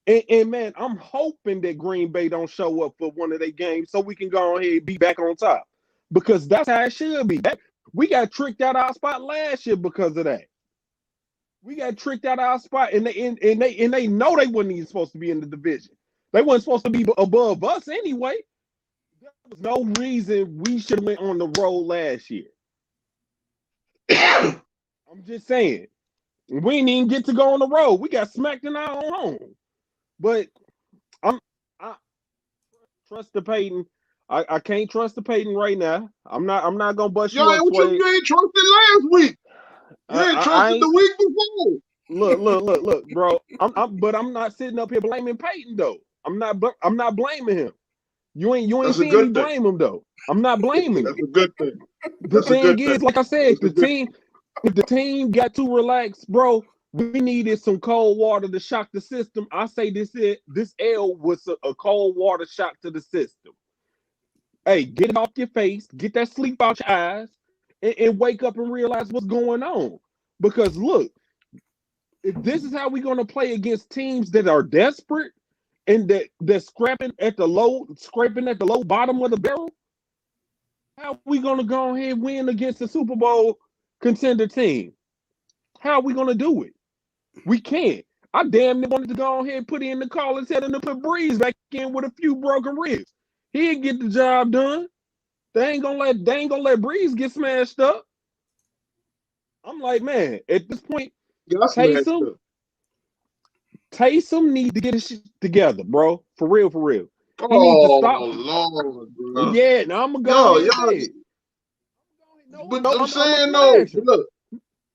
And man, I'm hoping that Green Bay don't show up for one of their games so we can go ahead and be back on top. Because that's how it should be. We got tricked out our spot last year because of that. We got tricked out our spot, and they know they wasn't even supposed to be in the division. They weren't supposed to be above us anyway. There was no reason we should have went on the road last year. I'm just saying. We didn't even get to go on the road. We got smacked in our own home. But I trust the Peyton. I can't trust the Peyton right now. I'm not gonna bust you up. You ain't trusted last week. You ain't trusted the week before. Look, bro. But I'm not sitting up here blaming Peyton though. I'm not blaming him. You ain't seen me blame him though. I'm not blaming him. That's a good thing. The thing is, like I said, if the team got too relaxed, bro, we needed some cold water to shock the system. I say this L was a cold water shock to the system. Hey, get it off your face, get that sleep out your eyes, and wake up and realize what's going on. Because look, if this is how we're going to play against teams that are desperate and they're scraping at the low bottom of the barrel, how are we going to go ahead and win against the Super Bowl contender team? How are we going to do it? We can't. I damn near wanted to go ahead and put in the call and tell them to put Breeze back in with a few broken ribs. He didn't get the job done. They ain't gonna let Breeze get smashed up. I'm like, man, at this point, Taysom need to get his shit together, bro. For real. He needs to stop. Lord, bro. Yeah, now I'm gonna go ahead.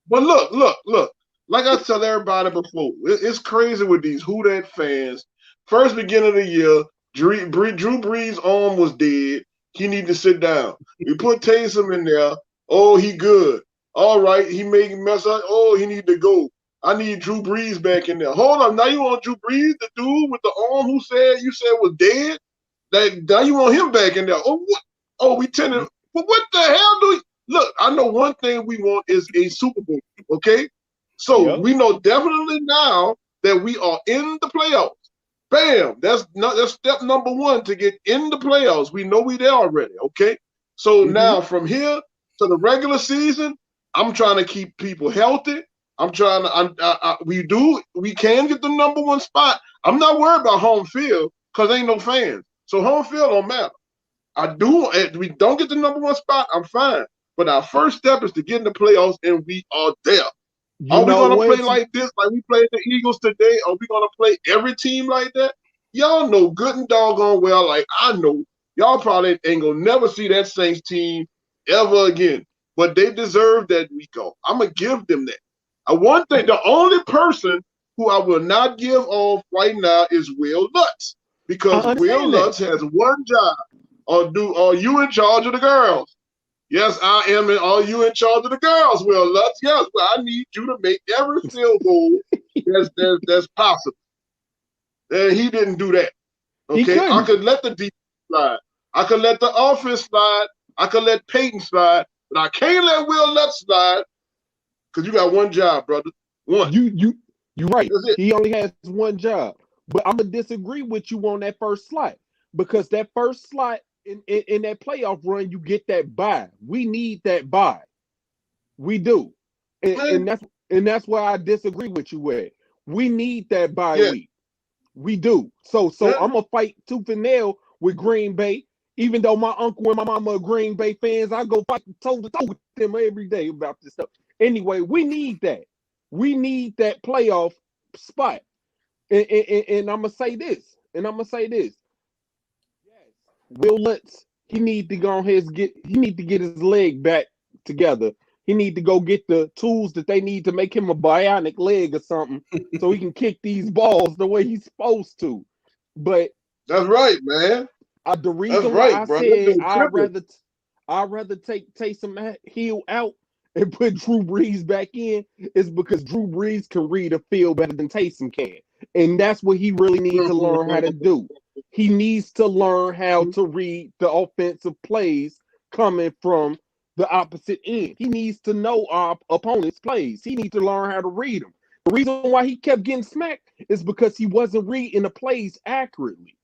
But look. Like I tell everybody before, it's crazy with these Who Dat fans. First beginning of the year, Drew Brees' arm was dead. He need to sit down. We put Taysom in there. Oh, he good. All right, he may mess up. Oh, he need to go. I need Drew Brees back in there. Hold up, now you want Drew Brees, the dude with the arm you said was dead? Now you want him back in there? Oh, what? Oh, we tended. But what the hell do we? Look, I know one thing we want is a Super Bowl. Okay, so we know definitely now that we are in the playoffs. Bam! That's step number one to get in the playoffs. We know we there already. Okay, so now from here to the regular season, I'm trying to keep people healthy. I'm trying to. We can get the number one spot. I'm not worried about home field because ain't no fans, so home field don't matter. If we don't get the number one spot, I'm fine. But our first step is to get in the playoffs, and we are there. Are we gonna play like this, like we played the Eagles today? Are we gonna play every team like that? Y'all know good and doggone well, like I know, y'all probably ain't gonna never see that Saints team ever again. But they deserve that we go. I'm gonna give them that. One thing, the only person who I will not give off right now is Will Lutz, because Will Lutz has one job. Are you in charge of the girls? Yes, I am. Are you in charge of the girls, Will Lutz? Yes, well, I need you to make every field goal that's possible. And he didn't do that. Okay, I could let the defense slide. I could let the offense slide. I could let Peyton slide, but I can't let Will Lutz slide because you got one job, brother. One. You right. He only has one job. But I'm gonna disagree with you on that first slot, because that first slot in that playoff run, you get that bye. We need that bye. We do. And that's why I disagree with you with. We need that bye week. We do. So I'm gonna fight tooth and nail with Green Bay. Even though my uncle and my mama are Green Bay fans, I go fight toe to toe with them every day about this stuff. Anyway, we need that. We need that playoff spot. And I'm gonna say this. Will Lutz, he need to go ahead and get his leg back together. He need to go get the tools that they need to make him a bionic leg or something so he can kick these balls the way he's supposed to. But that's right, man. The reason why I said I'd rather take Taysom Hill out and put Drew Brees back in is because Drew Brees can read a field better than Taysom can. And that's what he really needs to learn how to do. He needs to learn how to read the offensive plays coming from the opposite end. He needs to know our opponent's plays. He needs to learn how to read them. The reason why he kept getting smacked is because he wasn't reading the plays accurately.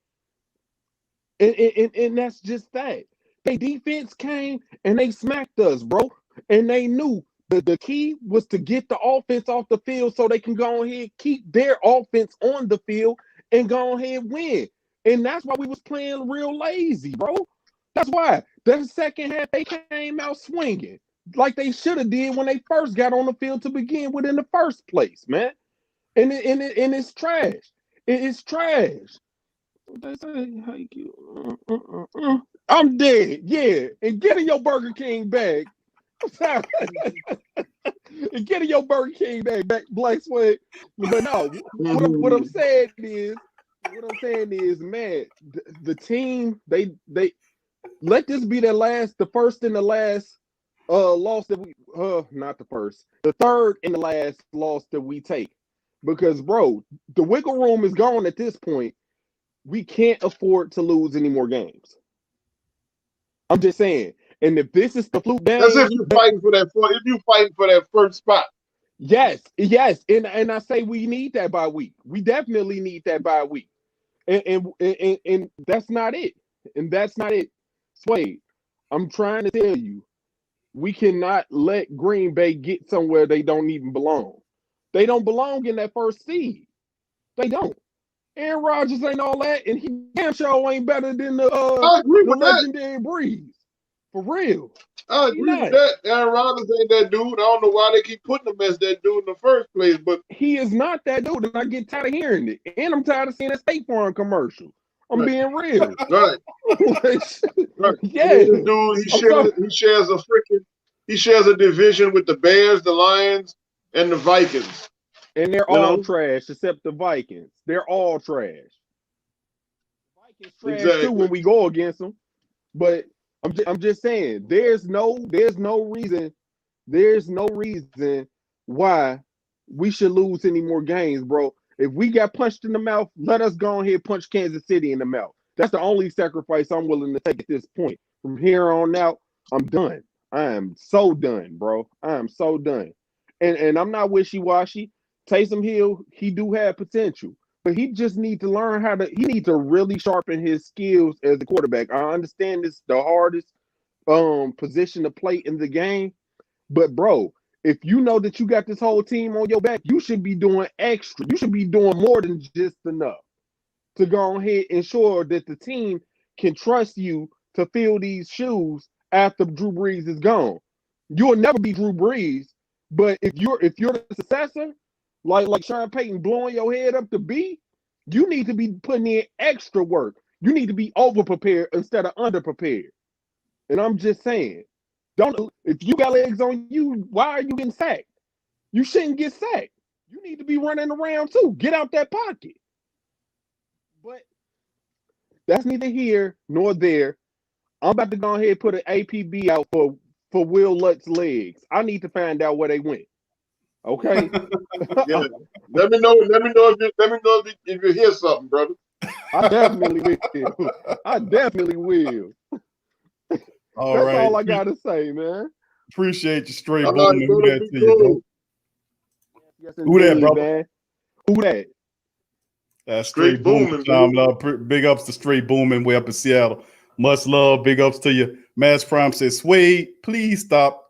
And that's just that. Their defense came and they smacked us, bro. And they knew that the key was to get the offense off the field so they can go ahead, keep their offense on the field and go ahead and win. And that's why we was playing real lazy, bro. That's why. That second half, they came out swinging like they should have did when they first got on the field to begin with in the first place, man. And it's trash. It's trash. They say, I'm dead. Yeah. And get in your Burger King bag. And get in your Burger King bag, Blaxuede. But no, what I'm saying is, man, the team, they let this be the first and the last loss that we not the first, the third and the last loss that we take. Because bro, the wiggle room is gone at this point. We can't afford to lose any more games. I'm just saying. And if this is the fluke game, that's if you're fighting for that. If you fighting for that first spot, yes. And I say we need that bye week. We definitely need that bye week. And that's not it. And that's not it. Suede, I'm trying to tell you, we cannot let Green Bay get somewhere they don't even belong. They don't belong in that first seed. They don't. Aaron Rodgers ain't all that, and he damn sure ain't better than the legendary Breeze. For real. I agree with that. Aaron Rodgers ain't that dude. I don't know why they keep putting him as that dude in the first place, but he is not that dude, and I get tired of hearing it. And I'm tired of seeing that State Farm commercial. I'm being real. Right. Yeah. Dude, he shares a division with the Bears, the Lions, and the Vikings. And they're all trash except the Vikings. They're all trash. The Vikings trash too when we go against them. But I'm just saying, there's no reason why we should lose any more games, bro. If we got punched in the mouth, let us go ahead and punch Kansas City in the mouth. That's the only sacrifice I'm willing to take at this point. From here on out, I'm done. I am so done, bro. I am so done. And I'm not wishy-washy. Taysom Hill, he do have potential. but he just need to learn he need to really sharpen his skills as a quarterback. I understand it's the hardest position to play in the game, but bro, if you know that you got this whole team on your back, you should be doing extra. You should be doing more than just enough to go ahead and ensure that the team can trust you to fill these shoes after Drew Brees is gone. You'll never be Drew Brees, but if you're the successor, like Sean Payton blowing your head up to be, you need to be putting in extra work. You need to be over prepared instead of under prepared. And I'm just saying, if you got legs on you, why are you getting sacked? You shouldn't get sacked. You need to be running around too. Get out that pocket. But that's neither here nor there. I'm about to go ahead and put an APB out for Will Lutz's legs. I need to find out where they went. Okay. Yeah. Let me know if you hear something, brother. I definitely will. I definitely will. That's all I gotta say, man. Appreciate you, straight All booming. right, Who brother, that to you, bro? Yes, Who that, indeed, brother? man. Who that? Straight booming. Big ups to straight booming. Way up in Seattle. Much love. Big ups to you. Mass Prime says, Sway, please stop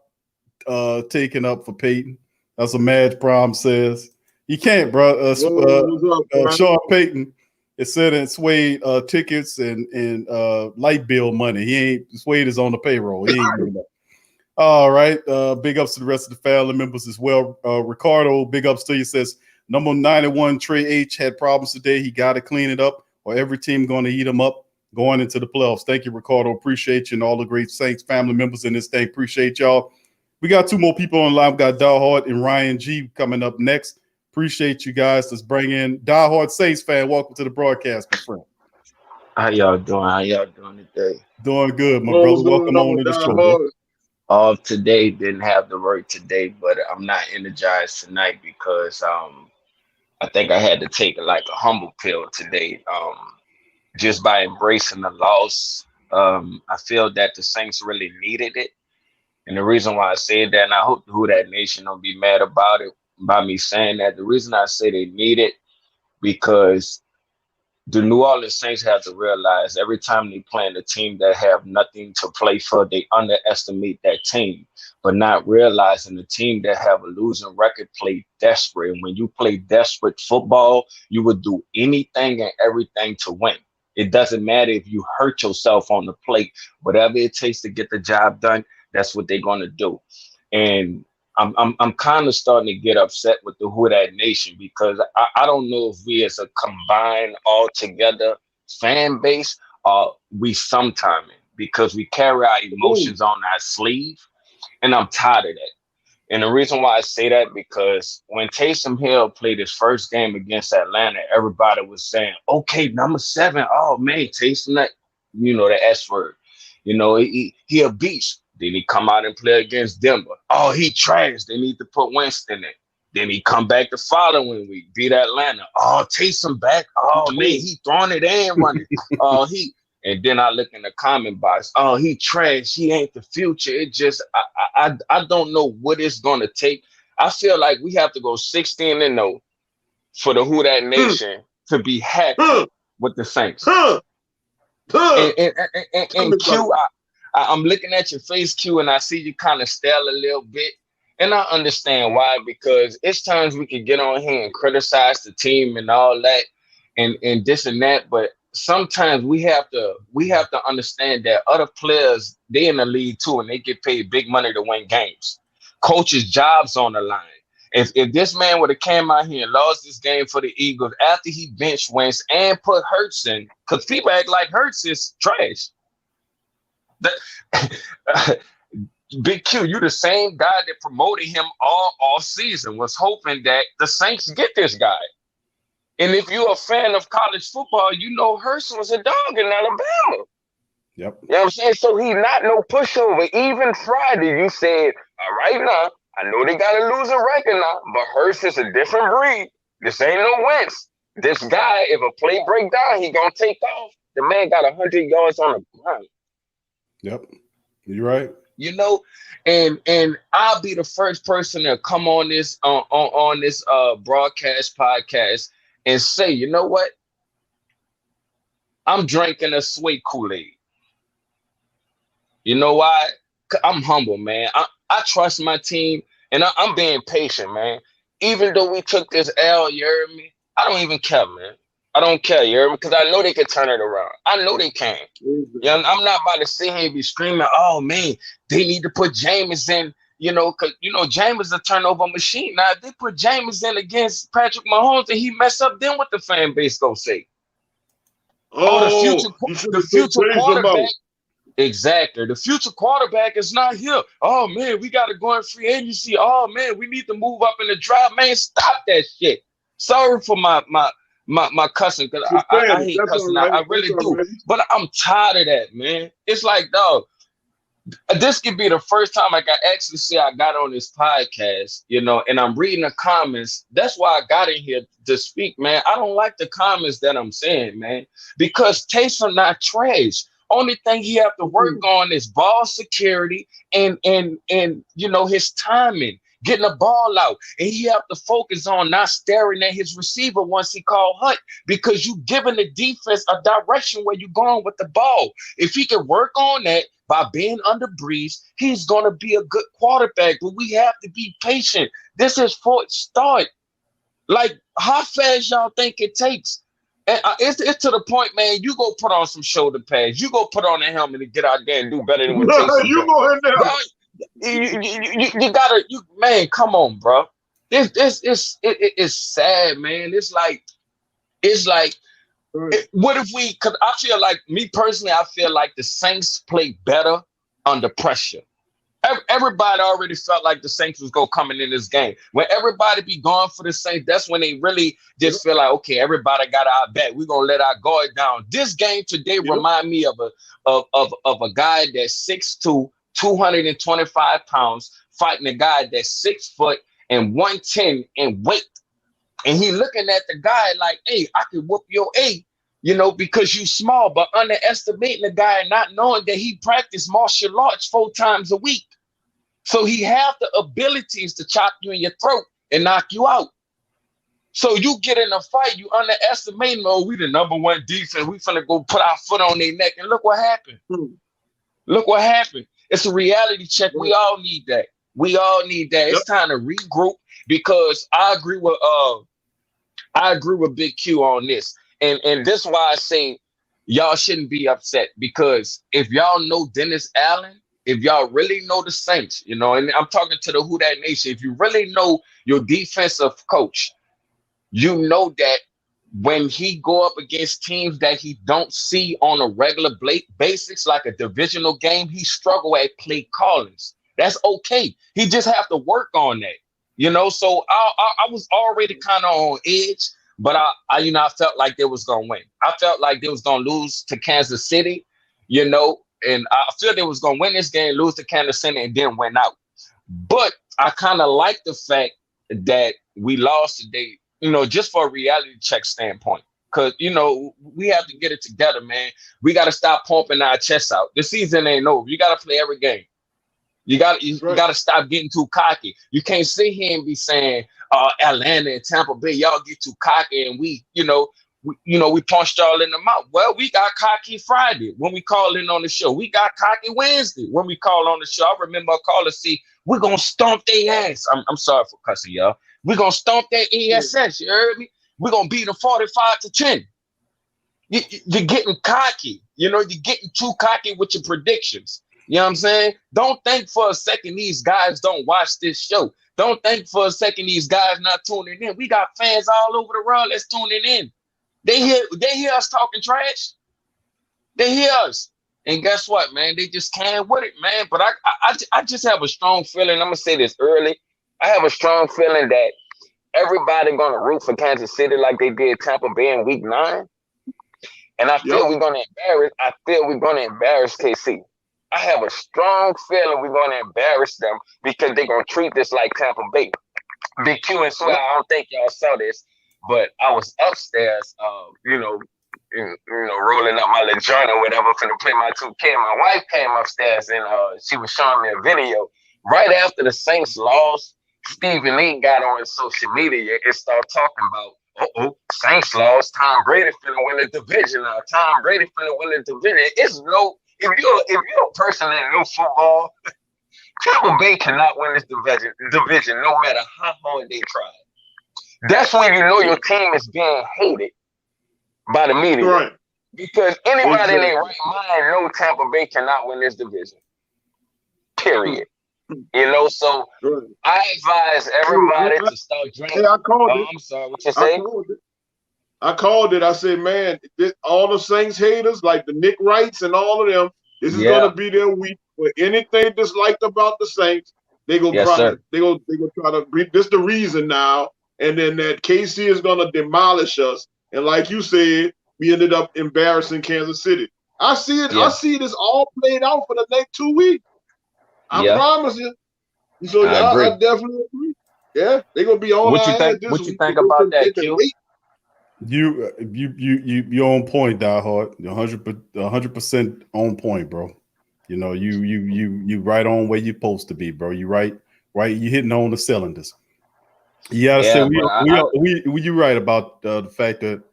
taking up for Peyton. That's what Madge Prime says. You can't, bro. Sean Payton is sending Swade tickets and light bill money. He ain't Swade is on the payroll. He ain't doing that. All right. Big ups to the rest of the family members as well. Ricardo, big ups to you. Says number 91 Trey H had problems today. He got to clean it up, or every team going to eat him up going into the playoffs. Thank you, Ricardo. Appreciate you and all the great Saints family members in this thing. Appreciate y'all. We got two more people online. We got Diehard and Ryan G coming up next. Appreciate you guys. Let's bring in Diehard Saints fan. Welcome to the broadcast, my friend. How y'all doing? How y'all doing today? Doing good, my brother. Welcome on to the show. Today didn't have the work today, but I'm not energized tonight because I think I had to take like a humble pill today. Just by embracing the loss, I feel that the Saints really needed it. And the reason why I said that, and I hope Who That Nation don't be mad about it, by me saying that, the reason I say they need it, because the New Orleans Saints have to realize every time they play a team that have nothing to play for, they underestimate that team, but not realizing the team that have a losing record play desperate. And when you play desperate football, you would do anything and everything to win. It doesn't matter if you hurt yourself on the plate, whatever it takes to get the job done, that's what they're going to do. And I'm kind of starting to get upset with the Who That Nation, because I don't know if we as a combined all together fan base are we sometiming, because we carry our emotions on our sleeve, and I'm tired of that. And the reason why I say that, because when Taysom Hill played his first game against Atlanta, everybody was saying, okay, number 7, oh man, Taysom, that, the S word, he a beast. Then he come out and play against Denver. Oh, he trash. They need to put Winston in. Then he come back the following week, beat Atlanta. Oh, Taysom back. Oh, man, he throwing it and running. And then I look in the comment box. Oh, he trash. He ain't the future. It just, I don't know what it's going to take. I feel like we have to go 16-0 for the Who That Nation to be happy with the Saints. And Q, I'm looking at your face, Q, and I see you kind of stale a little bit. And I understand why, because it's times we can get on here and criticize the team and all that and this and that. But sometimes we have to understand that other players, they in the league too, and they get paid big money to win games. Coaches' jobs on the line. If this man would have came out here and lost this game for the Eagles after he benched Wentz and put Hurts in, because people act like Hurts is trash. Big Q, you the same guy that promoted him all season, was hoping that the Saints get this guy. And if you're a fan of college football, you know Hurts was a dog in Alabama. Yep. You know what I'm saying? So he not no pushover. Even Friday, you said, all right now, I know they got a losing record now, but Hurts is a different breed. This ain't no Wentz. This guy, if a play break down, he gonna take off. The man got 100 yards on the ground. Yep, you're right. And I'll be the first person to come on this broadcast podcast and say, you know what? I'm drinking a sweet Kool-Aid. You know why? I'm humble, man. I trust my team, and I'm being patient, man. Even though we took this L, you heard me? I don't even care, man. I don't care, you heard me? Because I know they can turn it around. I know they can. Yeah, I'm not about to sit here and be screaming, oh, man, they need to put Jameis in, you know, because, you know, Jameis is a turnover machine. Now, if they put Jameis in against Patrick Mahomes and he mess up, then what the fan base going to say? Oh, the future quarterback. Exactly. The future quarterback is not here. Oh, man, we got to go in free agency. Oh, man, we need to move up in the draft. Man, stop that shit. Sorry for my cussing, because I hate cussing. Right. I really do. Right. But I'm tired of that, man. It's like, dog, this could be the first time I actually say I got on this podcast, you know, and I'm reading the comments. That's why I got in here to speak, man. I don't like the comments that I'm saying, man, because Taysom not trash. Only thing he have to work on is ball security and you know, his timing, getting the ball out. And he have to focus on not staring at his receiver once he call hut, because you giving the defense a direction where you're going with the ball. If he can work on that by being under Breeze, he's going to be a good quarterback. But we have to be patient. This is fourth start. Like, how fast y'all think it takes? And it's to the point, man, you go put on some shoulder pads. You go put on a helmet and get out there and do better than what Taysom You go in there. You gotta, man, come on, bro. It's sad, man. It's like, what if we, because I feel like, me personally, I feel like the Saints play better under pressure. Everybody already felt like the Saints was going to come in this game. When everybody be going for the Saints, that's when they really just feel like, okay, everybody got our back. We're going to let our guard down. This game today remind me of a guy that's 6'2", 225 pounds, fighting a guy that's 6 foot and 110 in weight. And he looking at the guy like, hey, I can whoop your A, you know, because you small, but underestimating the guy and not knowing that he practiced martial arts 4 times a week. So he have the abilities to chop you in your throat and knock you out. So you get in a fight, you underestimate him. Oh, we the #1 defense. We finna go put our foot on their neck. And look what happened. Look what happened. It's a reality check. We all need that. We all need that. It's time to regroup, because I agree with Big Q on this. And this is why I say y'all shouldn't be upset, because if y'all know Dennis Allen, if y'all really know the Saints, you know, and I'm talking to the Who That Nation, if you really know your defensive coach, you know that when he go up against teams that he don't see on a regular basis, like a divisional game, he struggle at play callings. That's okay. He just have to work on that, you know. So I was already kind of on edge, but I felt like they was gonna win. I felt like they was gonna lose to Kansas City, you know, and I feel they was gonna win this game, lose to Kansas City, and then win out. But I kind of like the fact that we lost today, you know, just for a reality check standpoint. Because, you know, we have to get it together, man. We got to stop pumping our chests out. The season ain't over. You got to play every game. You got to stop getting too cocky. You can't sit here and be saying, Atlanta and Tampa Bay, y'all get too cocky, and we punched y'all in the mouth. Well, we got cocky Friday when we called in on the show. We got cocky Wednesday when we called on the show. I remember a caller say, we're going to stomp their ass. I'm sorry for cussing, y'all. We're going to stomp their ESS. You heard me? We're going to beat them 45-10. You're getting cocky. You know, you're getting too cocky with your predictions. You know what I'm saying? Don't think for a second these guys don't watch this show. Don't think for a second these guys not tuning in. We got fans all over the world that's tuning in. They hear us talking trash. They hear us. And guess what, man? They just can't with it, man. But I just have a strong feeling. I'm going to say this early. I have a strong feeling that everybody going to root for Kansas City like they did Tampa Bay in Week 9. And I feel we're going to embarrass KC. I have a strong feeling we're going to embarrass them because they're going to treat this like Tampa Bay. Big Q and Swell, I don't think y'all saw this, but I was upstairs, rolling up my little joint or whatever, finna play my 2K. My wife came upstairs and she was showing me a video. Right after the Saints lost, Stephen A. got on social media and started talking about Saints lost. Tom Brady finna win the division now. Tom Brady finna win the division. It's no, if you're a person that knows football, Tampa Bay cannot win this division no matter how hard they try. That's when you know your team is being hated by the media. Right. Because anybody in their right mind know Tampa Bay cannot win this division. Period. You know, so I advise everybody to start drinking. Hey, I called it. I'm sorry, what you say? I called it. I said, man, all the Saints haters, like the Nick Wrights and all of them, this is gonna be their week. For anything disliked about the Saints, they gonna try to bring this the reason now. And then that KC is gonna demolish us. And like you said, we ended up embarrassing Kansas City. I see it. I see this all played out for the next 2 weeks. I promise you. So I definitely agree. Yeah, they're gonna be on. What you think? What you think about that, Q? You're on point, Die Hard. 100% on point, bro. You know, you right on where you're supposed to be, bro. You right. You hitting on the cylinders. You gotta say you're right about the fact that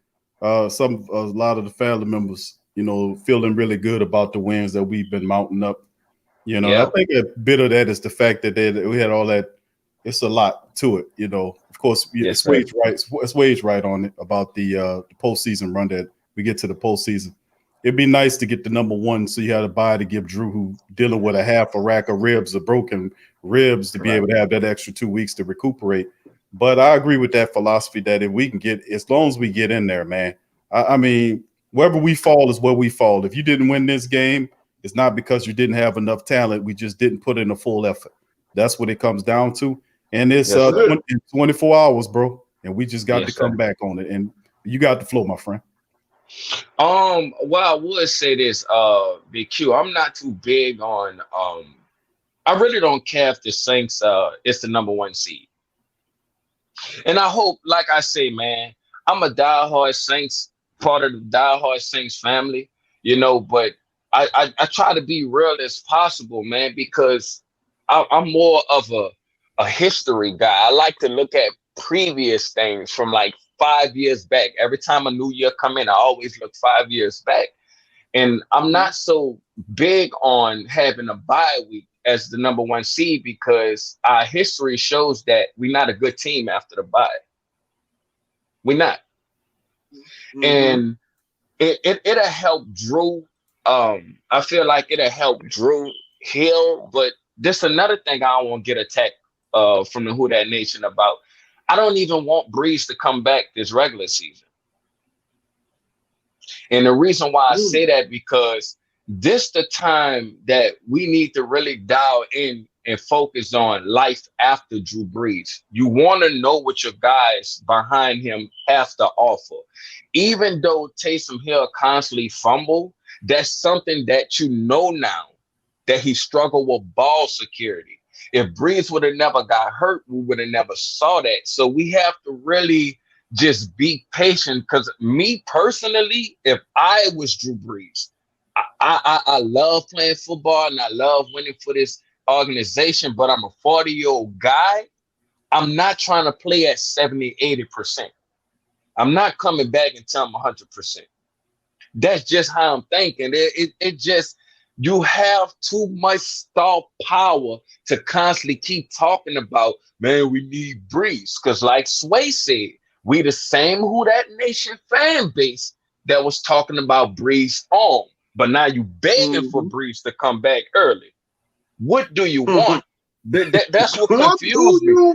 a lot of the family members, you know, feeling really good about the wins that we've been mounting up. You know, I think a bit of that is the fact that we had all that. It's a lot to it, you know. Of course, Swade's right on it about the postseason run that we get to the postseason. It'd be nice to get the number one, so you had a bye to give Drew, who dealing with a half a rack of ribs, or broken ribs, to be able to have that extra 2 weeks to recuperate. But I agree with that philosophy that if we can get, as long as we get in there, man. I mean, wherever we fall is where we fall. If you didn't win this game, it's not because you didn't have enough talent. We just didn't put in a full effort. That's what it comes down to. And it's 24 hours, bro. And we just got to come back on it. And you got the flow, my friend. Well, I would say this, Big Q. I'm not too big on. I really don't care if the Saints is the number one seed. And I hope, like I say, man, I'm a diehard Saints, part of the diehard Saints family, you know, but I try to be real as possible, man, because I'm more of a history guy. I like to look at previous things from like 5 years back. Every time a new year come in, I always look 5 years back. And I'm not so big on having a bye week as the number one seed, because our history shows that we're not a good team after the bye. We're not. And it'll help Drew. I feel like it'll help Drew heal. But this another thing I don't want to get attacked from the Who That Nation about. I don't even want Breeze to come back this regular season. And the reason why I say that, because this the time that we need to really dial in and focus on life after Drew Brees. You want to know what your guys behind him have to offer. Even though Taysom Hill constantly fumble, that's something that you know now, that he struggled with ball security. If Brees would have never got hurt, we would have never saw that. So we have to really just be patient, because me personally, if I was Drew Brees, I love playing football and I love winning for this organization, but I'm a 40-year-old guy. I'm not trying to play at 70, 80%. I'm not coming back until I'm 100%. That's just how I'm thinking. It just, you have too much star power to constantly keep talking about, man, we need Breeze. Because like Sway said, we the same Who That Nation fan base that was talking about Breeze on. But now you begging for Breeze to come back early. What do you want? That's what confused me.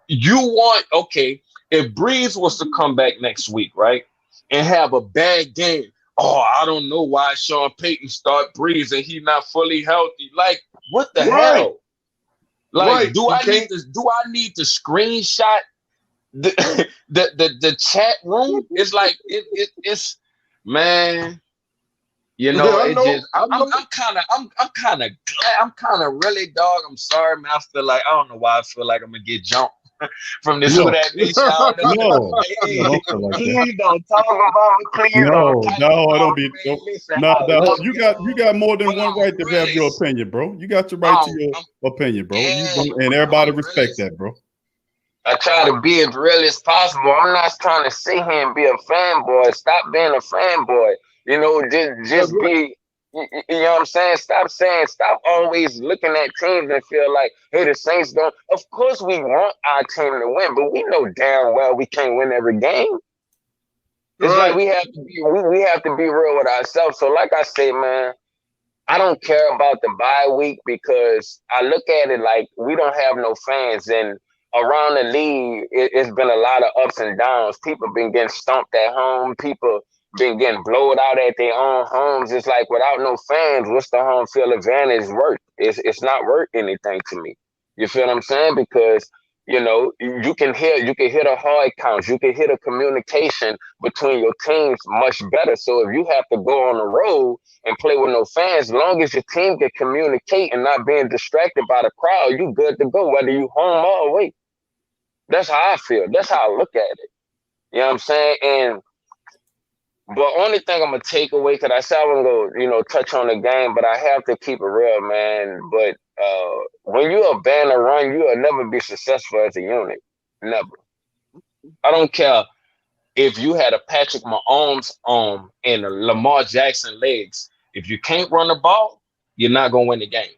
You want, okay, if Breeze was to come back next week, right, and have a bad game, oh, I don't know why Sean Payton start Breeze and he's not fully healthy. Like, what the hell? Like, do I need to screenshot the chat room? It's like it's man. You know, I'm kind of really, dog. I'm sorry, man. I feel like, I don't know why I feel like I'm gonna get jumped from this Who That Nation. Please don't talk about it. Please don't. I don't be. You got more than one right to have your opinion, bro. You got your right to your opinion, bro. And everybody respect that, bro. I try to be as real as possible. I'm not trying to sit here and be a fanboy. Stop being a fanboy. You know, just be. You know what I'm saying? Stop always looking at teams and feel like, hey, the Saints don't. Of course, we want our team to win, but we know damn well we can't win every game. It's like we have to be real with ourselves. So, like I say, man, I don't care about the bye week because I look at it like we don't have no fans. And around the league, it's been a lot of ups and downs. People been getting stomped at home. People been getting blown out at their own homes. It's like without no fans, what's the home field advantage worth? It's not worth anything to me. You feel what I'm saying? Because you know, you can hear the hard counts, you can hear the communication between your teams much better. So if you have to go on the road and play with no fans, as long as your team can communicate and not being distracted by the crowd, you good to go, whether you home or away. That's how I feel. That's how I look at it. You know what I'm saying? But only thing I'm gonna take away, because I said I wasn't gonna, touch on the game, but I have to keep it real, man. But when you abandon a run, you'll never be successful as a unit. Never. I don't care if you had a Patrick Mahomes arm and a Lamar Jackson legs. If you can't run the ball, you're not gonna win the game.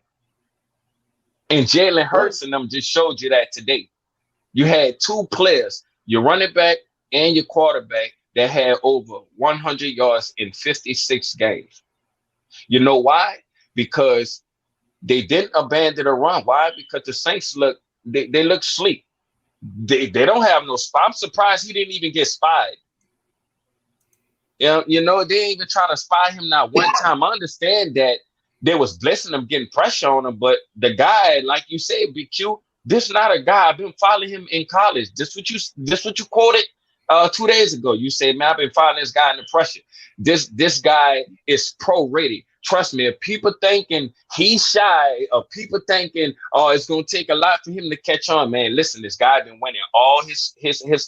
And Jalen Hurts and them just showed you that today. You had two players, your running back and your quarterback, that had over 100 yards in 56 games. You know why? Because they didn't abandon the run. Why? Because the Saints look sleek. They don't have no spy. I'm surprised he didn't even get spied. You know, they didn't even try to spy him not one time. I understand that they was blessing him, getting pressure on him, but the guy, like you said, Big Q, this not a guy. I've been following him in college. This what you quoted 2 days ago. You said, man, I've been following this guy in the pressure. This guy is pro ready. Trust me, if people thinking he's shy, or people thinking, oh, it's gonna take a lot for him to catch on, man. Listen, this guy been winning all his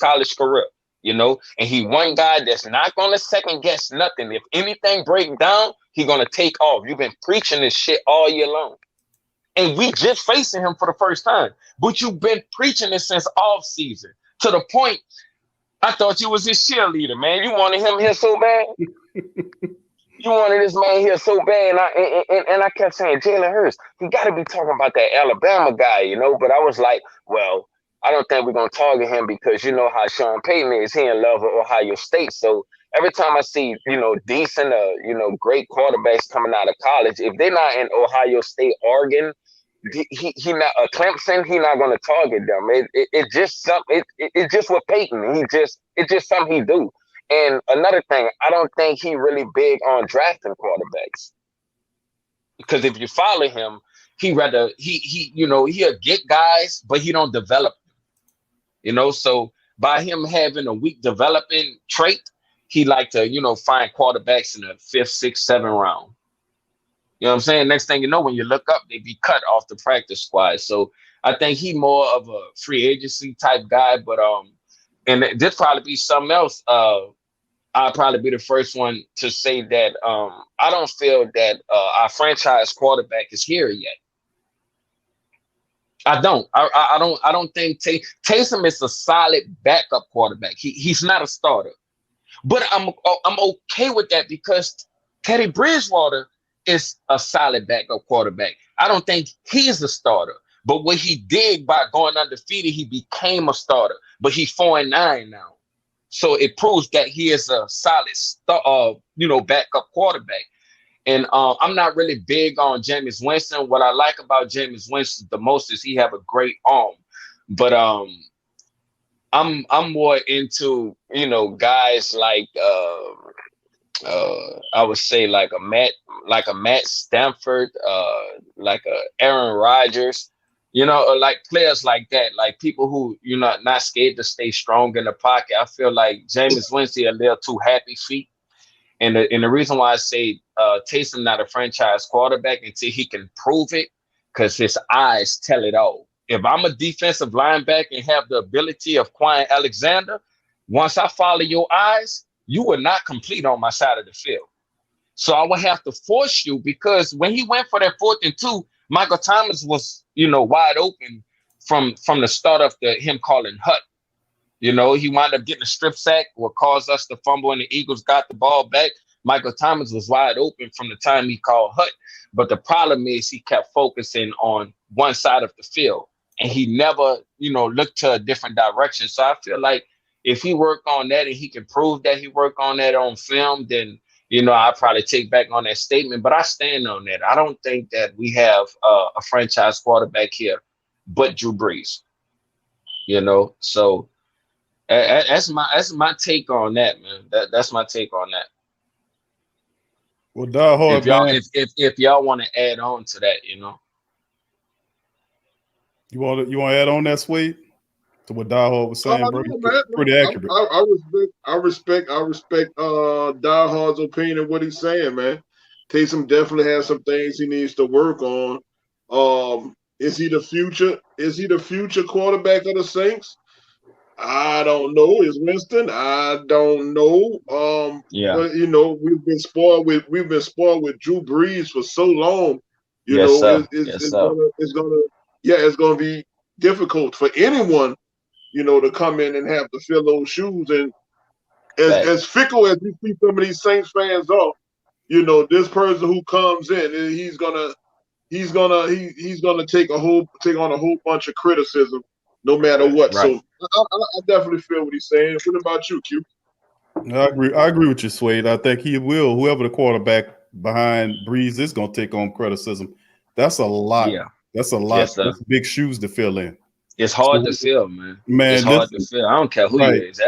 college career, and he one guy that's not gonna second guess nothing. If anything breaks down, he gonna take off. You've been preaching this shit all year long. And we just facing him for the first time. But you've been preaching this since off season, to the point I thought you was his cheerleader, man. You wanted him here so bad. You wanted this man here so bad. And I kept saying, Jalen Hurts, he got to be talking about that Alabama guy, But I was like, well, I don't think we're going to target him because you know how Sean Payton is. He in love with Ohio State. So every time I see, decent, great quarterbacks coming out of college, if they're not in Ohio State, Oregon, he not Clemson, he not going to target them. It's just with Peyton. It's just something he do. And another thing, I don't think he really big on drafting quarterbacks, because if you follow him, he'll get guys, but he don't develop them. So by him having a weak developing trait, he like to find quarterbacks in the 5th, 6th, 7th round. You know what I'm saying? Next thing you know, when you look up, they be cut off the practice squad. So I think he more of a free agency type guy. But and this probably be something else. I'll probably be the first one to say that I don't feel that our franchise quarterback is here yet. I don't. I don't think Taysom is a solid backup quarterback. He's not a starter. But I'm okay with that because Teddy Bridgewater is a solid backup quarterback. I don't think he's a starter. But what he did by going undefeated, he became a starter. But he's 4-9 now. So it proves that he is a solid backup quarterback. And I'm not really big on Jameis Winston. What I like about Jameis Winston the most is he have a great arm. But I'm more into, guys like I would say like a Matt Stanford, like a Aaron Rodgers, like players like that, like people who not scared to stay strong in the pocket. I feel like Jameis Winston a little too happy feet, and the reason why I say Taysom not a franchise quarterback until he can prove it, because his eyes tell it all. If I'm a defensive linebacker and have the ability of Kwon Alexander, once I follow your eyes, you will not complete on my side of the field. So I will have to force you, because when he went for that 4th and 2, Michael Thomas was, wide open from the start of him calling Hut. You know, he wound up getting a strip sack, what caused us to fumble, and the Eagles got the ball back. Michael Thomas was wide open from the time he called Hut. But the problem is he kept focusing on one side of the field, and he never, looked to a different direction. So I feel like if he worked on that and he can prove that he worked on that on film, then, I'll probably take back on that statement. But I stand on that. I don't think that we have a franchise quarterback here but Drew Brees, So that's my take on that, man. That's my take on that. Well, die hard, man. If y'all want to add on to that, You want to add on that, Sweet, to what Die Hard was saying, bro? Man, pretty accurate. I respect Die Hard's opinion of what he's saying, man. Taysom definitely has some things he needs to work on. Is he the future? Is he the future quarterback of the Saints? I don't know. Is Winston? I don't know. But we've been spoiled with Drew Brees for so long. It's gonna be difficult for anyone, to come in and have to fill those shoes. And as fickle as you see some of these Saints fans are, this person who comes in, he's gonna take on a whole bunch of criticism, no matter what. Right. So I definitely feel what he's saying. What about you, Q? I agree with you, Swade. I think he will. Whoever the quarterback behind Breeze is going to take on criticism. That's a lot. Yeah. That's a lot. Yes, That's big shoes to fill in. It's hard to fill, man. It's hard to fill. I don't care who you is.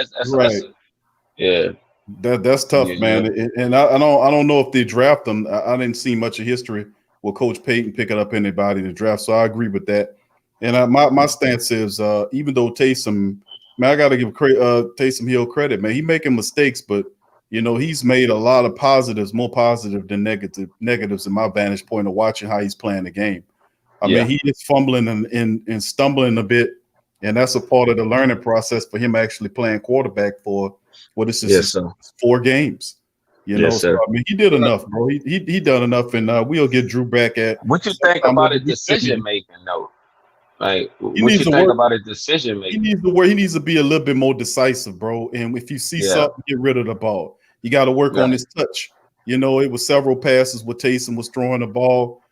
That's tough, man. And I don't know if they draft them. I didn't see much of history with Coach Payton picking up anybody to draft, so I agree with that. And my stance is, even though Taysom, man, I got to give Taysom Hill credit, man. He making mistakes, but he's made a lot of positives, more positive than negatives in my vantage point of watching how he's playing the game. I mean, he is fumbling and stumbling a bit, and that's a part of the learning process for him actually playing quarterback for this is 4 games. So, I mean, he did enough, bro. He done enough, and we'll get Drew back at. What you think about his decision making, though? Like, what you think about his decision making? He needs to be a little bit more decisive, bro. And if you see something, get rid of the ball. You got to work on his touch. It was several passes where Taysom was throwing the ball.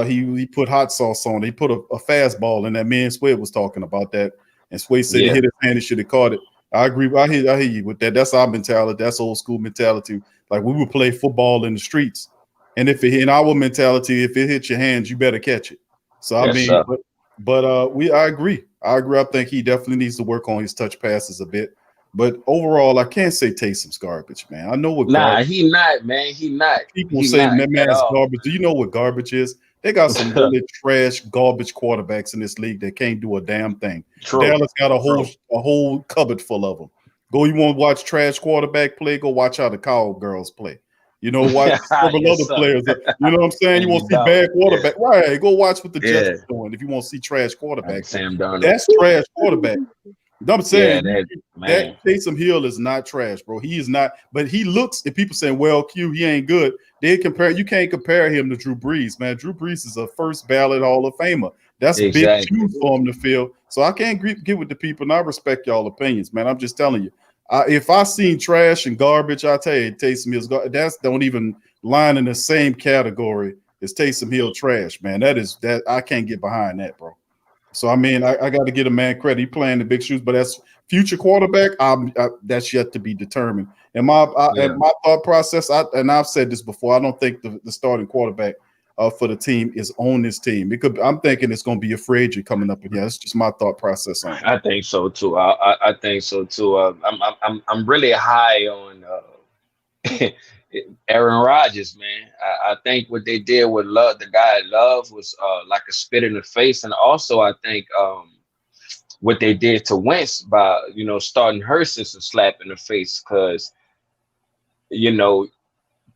He put hot sauce on it. He put a fastball in that. Me and Sway was talking about that. And Sway said he hit his hand, he should have caught it. I agree. I hear you with that. That's our mentality. That's old school mentality. Like, we would play football in the streets. And in our mentality, if it hits your hands, you better catch it. So, I mean, I agree. I think he definitely needs to work on his touch passes a bit. But overall, I can't say Taysom's garbage, man. I know what garbage. He not, man. He not. People say that man's garbage. Do you know what garbage is? They got some really trash, garbage quarterbacks in this league that can't do a damn thing. True. Dallas got a whole cupboard full of them. You want to watch trash quarterback play? Go watch how the Cowgirls play. Watch several other players. You know what I'm saying? You want to see bad quarterback, right? Go watch what the Jets are doing. If you want to see trash quarterbacks, that's trash quarterback. I'm saying that Taysom Hill is not trash, bro. He is not, but he looks. If people saying, "Well, Q, he ain't good," you can't compare him to Drew Brees, man. Drew Brees is a first ballot Hall of Famer. That's big shoes for him to fill. So I can't get with the people, and I respect y'all opinions, man. I'm just telling you. If I seen trash and garbage, I tell you, Taysom Hill's that's don't even line in the same category as Taysom Hill trash, man. That I can't get behind that, bro. So I mean, I got to give a man credit. He playing the big shoes, but as future quarterback, that's yet to be determined. And my thought process, I've said this before, I don't think the starting quarterback for the team is on this team. I'm thinking it's going to be a free agent coming up again. That's just my thought process on it. I think so too. I think so too. I'm really high on Aaron Rodgers, man. I think what they did with Love, the guy Love, was like a spit in the face, and also I think what they did to Wentz by starting Hurst is a slap in the face, because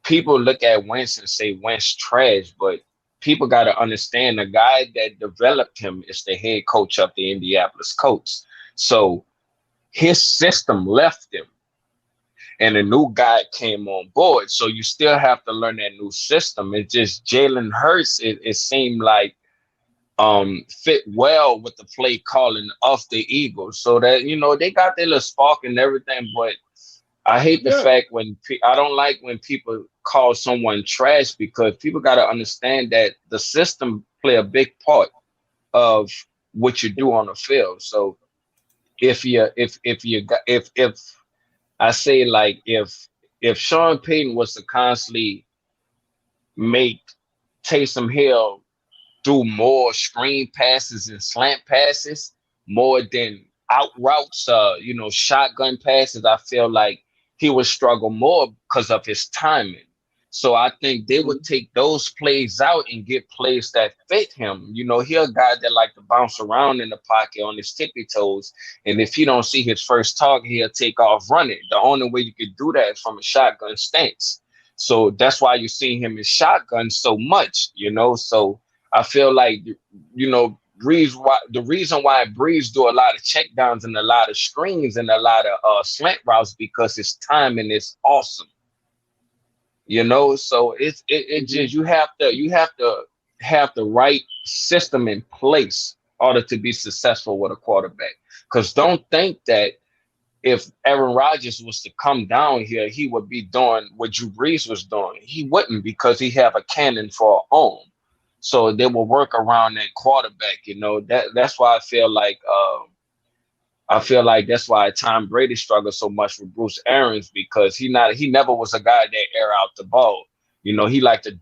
people look at Wentz and say Wentz trash, but people got to understand the guy that developed him is the head coach of the Indianapolis Colts. So his system left him, and a new guy came on board. So you still have to learn that new system. It's just Jalen Hurts, it seemed like fit well with the play calling of the Eagles. So that, they got their little spark and everything, but I hate the fact I don't like when people call someone trash, because people got to understand that the system play a big part of what you do on the field. So if I say, like, if Sean Payton was to constantly make Taysom Hill do more screen passes and slant passes more than out routes, shotgun passes, I feel like he would struggle more because of his timing. So I think they would take those plays out and get plays that fit him. He a guy that like to bounce around in the pocket on his tippy toes. And if he don't see his first target, he'll take off running. The only way you could do that is from a shotgun stance. So that's why you see him in shotgun so much, So I feel like, Breeze, the reason why Breeze do a lot of checkdowns and a lot of screens and a lot of slant routes, because his timing is awesome. So it just, you have to have the right system in place in order to be successful with a quarterback. Because don't think that if Aaron Rodgers was to come down here, he would be doing what Drew Brees was doing. He wouldn't, because he have a cannon for an arm. So they will work around that quarterback. That's why I feel like that's why Tom Brady struggles so much with Bruce Arians, because he never was a guy that air out the ball. He liked to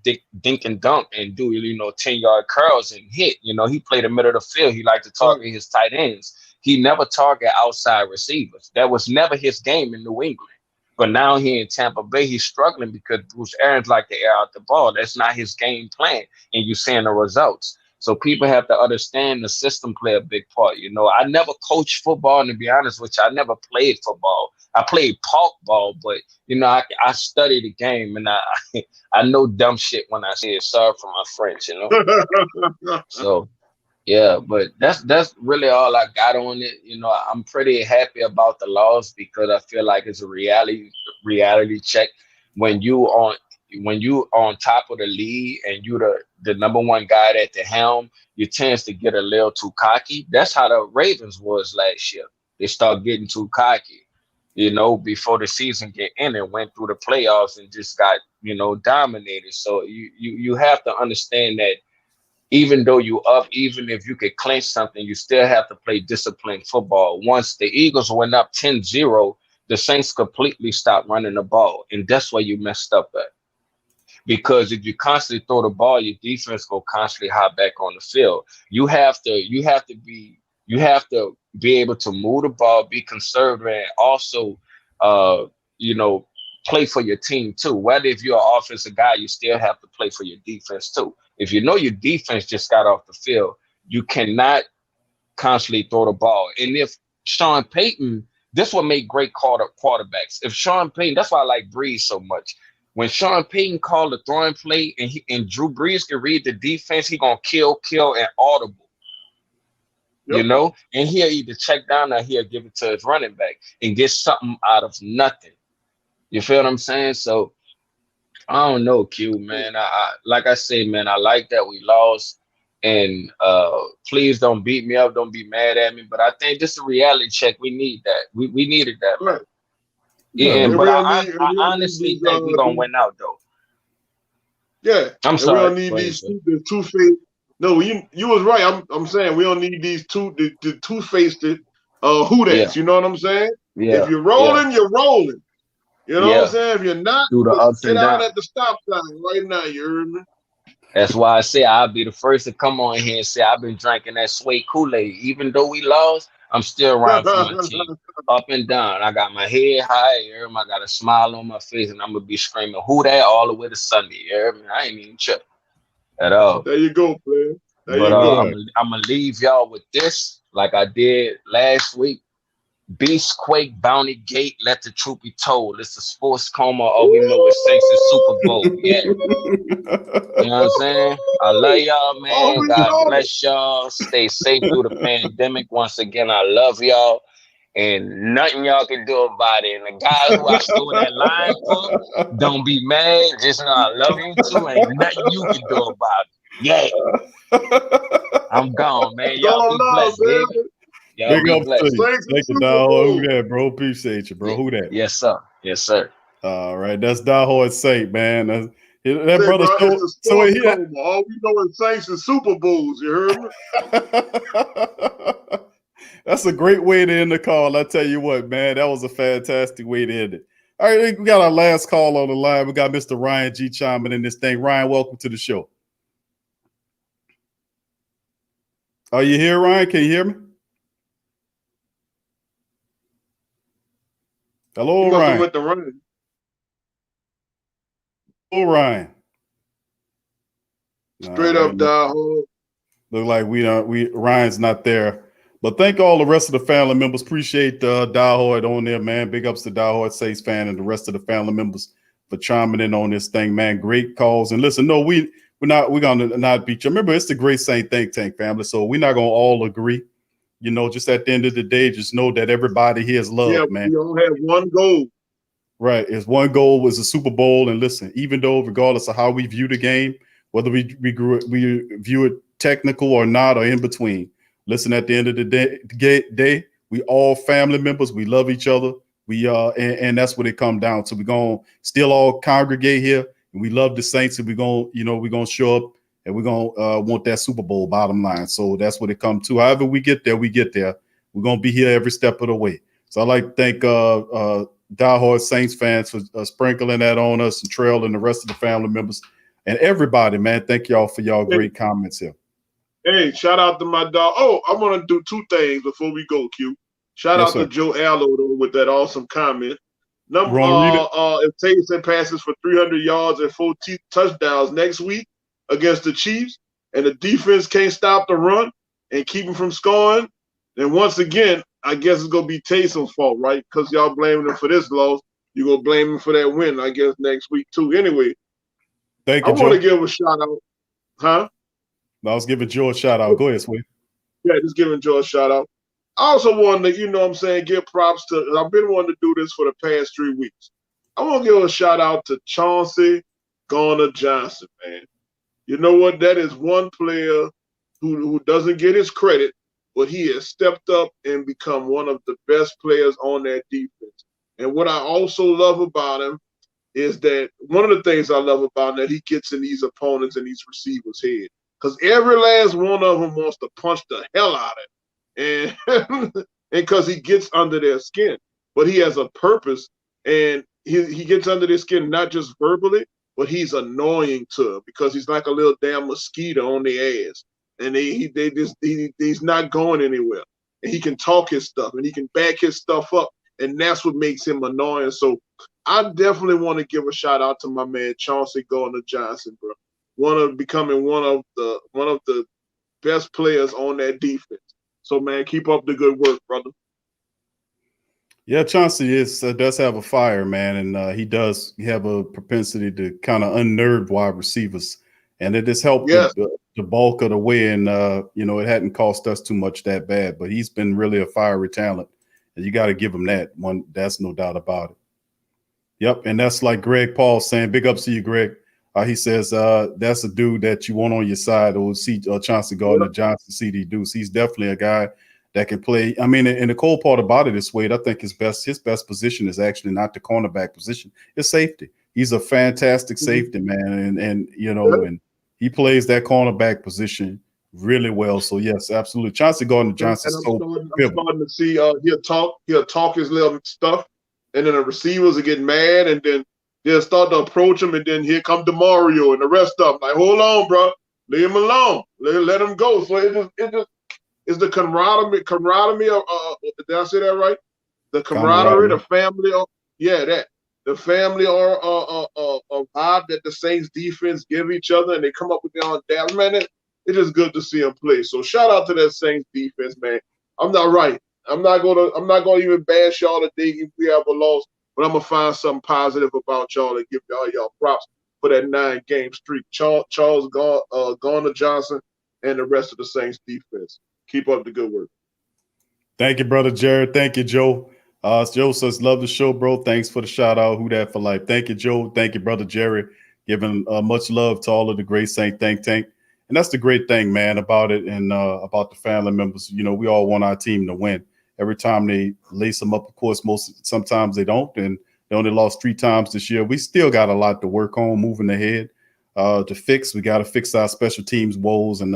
dink and dunk and do 10-yard curls and hit. He played the middle of the field. He liked to target his tight ends. He never target outside receivers. That was never his game in New England. But now here in Tampa Bay, he's struggling because Bruce Arians like to air out the ball. That's not his game plan, and you're seeing the results. So people have to understand the system play a big part. I never coached football, and to be honest with you, I never played football. I played park ball, but I studied the game, and I know dumb shit when I say it. Sorry for my French, So yeah, but that's really all I got on it. I'm pretty happy about the loss, because I feel like it's a reality check when you on top of the league and you the number one guy at the helm. You tend to get a little too cocky. That's how the Ravens was last year. They start getting too cocky, before the season get in, and went through the playoffs and just got dominated. So you have to understand that even though even if you could clinch something, you still have to play disciplined football. Once the Eagles went up 10-0, the Saints completely stopped running the ball. And that's where you messed up at. Because if you constantly throw the ball, your defense will constantly hop back on the field. You have to be able to move the ball, be conservative, and also play for your team too. Whether if you're an offensive guy, you still have to play for your defense too. If your defense just got off the field, you cannot constantly throw the ball. And if Sean Payton, this will make great quarterbacks. If Sean Payton, that's why I like Breeze so much. When Sean Payton called the throwing play and Drew Brees can read the defense, he gonna kill and audible. Yep. And he'll either check down or he'll give it to his running back and get something out of nothing. You feel what I'm saying? So I don't know, Q, man. I like I say, man, I like that we lost. And please don't beat me up. Don't be mad at me. But I think this is a reality check. We need that. We needed that, man. Yeah, but I honestly think we're going to win out, though. Yeah. I'm sorry. We don't need these two-faced. No, you was right. I'm saying we don't need these the two-faced who-dats. You know what I'm saying? Yeah. If you're rolling, you're rolling. You know what I'm saying? If you're not, do the ups sit and out downs. at the stop sign right now. You heard me? That's why I say I'll be the first to come on here and say I've been drinking that Sway Kool-Aid. Even though we lost, I'm still around for my team. Up and down. I got my head high. I got a smile on my face, and I'm going to be screaming, who that, all the way to Sunday. I ain't even tripping at all. There you go, player. There you go. go. I'm going to leave y'all with this like I did last week. Beast, Quake, Bounty Gate, let the truth be told. It's a sports coma. All we know is Saints and Super Bowl. Yeah. You know what I'm saying? I love y'all, man. God bless y'all. Stay safe through the pandemic. Once again, I love y'all. And nothing y'all can do about it. And the guy who I stole that line for, don't be mad. Just know I love you too. Ain't nothing you can do about it. Yeah. I'm gone, man. Go Y'all be love, blessed, baby. man. Y'all Big be up to blessed. you. Saints and Thank you, Super dog. Who Bowl. that, bro? Appreciate you, bro. Who that? Yes, sir. Yes, sir. All right, that's diehard Saint, man. That Say, brother bro, show. it's the So sports he. coma. All we know is Saints and Super Bowls. You heard me? That's a great way to end the call. I tell you what, man, that was a fantastic way to end it. All right, we got our last call on the line. We got Mr. Ryan G chiming in this thing. Ryan, welcome to the show. Are you here, Ryan? Can you hear me? Hello, Ryan. With the running. Hello, Ryan. Straight up, diehard. Look like Ryan's not there. But thank all the rest of the family members. Appreciate diehard on there, man. Big ups to diehard Saints fan and the rest of the family members for chiming in on this thing, man. Great calls. And listen, no, we're gonna not beat you. Remember, it's the Great Saint Think Tank family, so we're not gonna all agree. You know, just at the end of the day, just know that everybody here is loved, man. We all have one goal. Right. It's one goal was the Super Bowl. And listen, even though regardless of how we view the game, whether we view it technical or not or in between, listen, at the end of the day, we all family members. We love each other. And that's what it comes down to. We're gonna still all congregate here, and we love the Saints, and we're gonna show up, and we're gonna want that Super Bowl, bottom line. So that's what it comes to. However we get there, we get there. We're gonna be here every step of the way. So I'd like to thank diehard Saints fans for sprinkling that on us, and Trail and the rest of the family members and everybody, man. Thank y'all for y'all great comments here. Hey, shout out to my dog. Oh, I want to do two things before we go, Q. Shout Yes, out sir. to Joe Allo with that awesome comment. Number Ron, if Taysom passes for 300 yards and 4 touchdowns next week against the Chiefs, and the defense can't stop the run and keep him from scoring, then once again, I guess it's gonna be Taysom's fault, right? Because y'all blaming him for this loss, you're gonna blame him for that win, I guess, next week too. Anyway, thank you, I want to Joe. give a shout out, huh? I was giving Joe a shout out. Go ahead, Sweet. Yeah, just giving Joe a shout out. I also wanted to, give props to, I've been wanting to do this for the past 3 weeks. I want to give a shout out to Chauncey Garner-Johnson, man. You know what? That is one player who doesn't get his credit, but he has stepped up and become one of the best players on that defense. And what I also love about him is that one of the things I love about him that he gets in these opponents and these receivers' head. Because every last one of them wants to punch the hell out of him. And because he gets under their skin. But he has a purpose, and he gets under their skin not just verbally, but he's annoying to them because he's like a little damn mosquito on their ass. And he's not going anywhere. And he can talk his stuff, and he can back his stuff up, and that's what makes him annoying. So I definitely want to give a shout out to my man Chauncey Gardner-Johnson, bro. Becoming one of the best players on that defense. So man, keep up the good work, brother. Yeah, Chauncey does have a fire, man, and he does have a propensity to kind of unnerve wide receivers, and it has helped the bulk of the way. And it hadn't cost us too much that bad, but he's been really a fiery talent, and you got to give him that one. That's no doubt about it. Yep, and that's like Greg Paul saying, "Big ups to you, Greg." He says that's a dude that you want on your side, or see Chauncey Gardner-Johnson, CD Deuce. He's definitely a guy that can play. I mean, and the cool part about it is, Wade, I think his best position is actually not the cornerback position. It's safety. He's a fantastic safety, man, and and he plays that cornerback position really well. So yes, absolutely. Chauncey Gardner-Johnson. I'm starting to see he'll talk his little stuff, and then the receivers will get mad, and then they'll start to approach him, and then here come DeMario and the rest of them. Like, hold on, bro, leave him alone, let him go. So it just is the camaraderie. Did I say that right? The camaraderie, the family. The family are a vibe that the Saints defense give each other, and they come up with their own dab. Man, it's just good to see them play. So shout out to that Saints defense, man. I'm not gonna even bash y'all today if we have a loss, but I'm gonna find something positive about y'all and give y'all props for that 9-game streak. Charles Garner-Johnson and the rest of the Saints defense. Keep up the good work. Thank you, brother Jared. Thank you, Joe. Joe says, love the show, bro. Thanks for the shout out. Who that for life? Thank you, Joe. Thank you, brother Jerry. Giving much love to all of the great Saint Think Tank. And that's the great thing, man, about it and about the family members. You know, we all want our team to win. Every time they lace them up, of course, sometimes they don't. And they only lost 3 times this year. We still got a lot to work on moving ahead to fix. We got to fix our special teams woes. And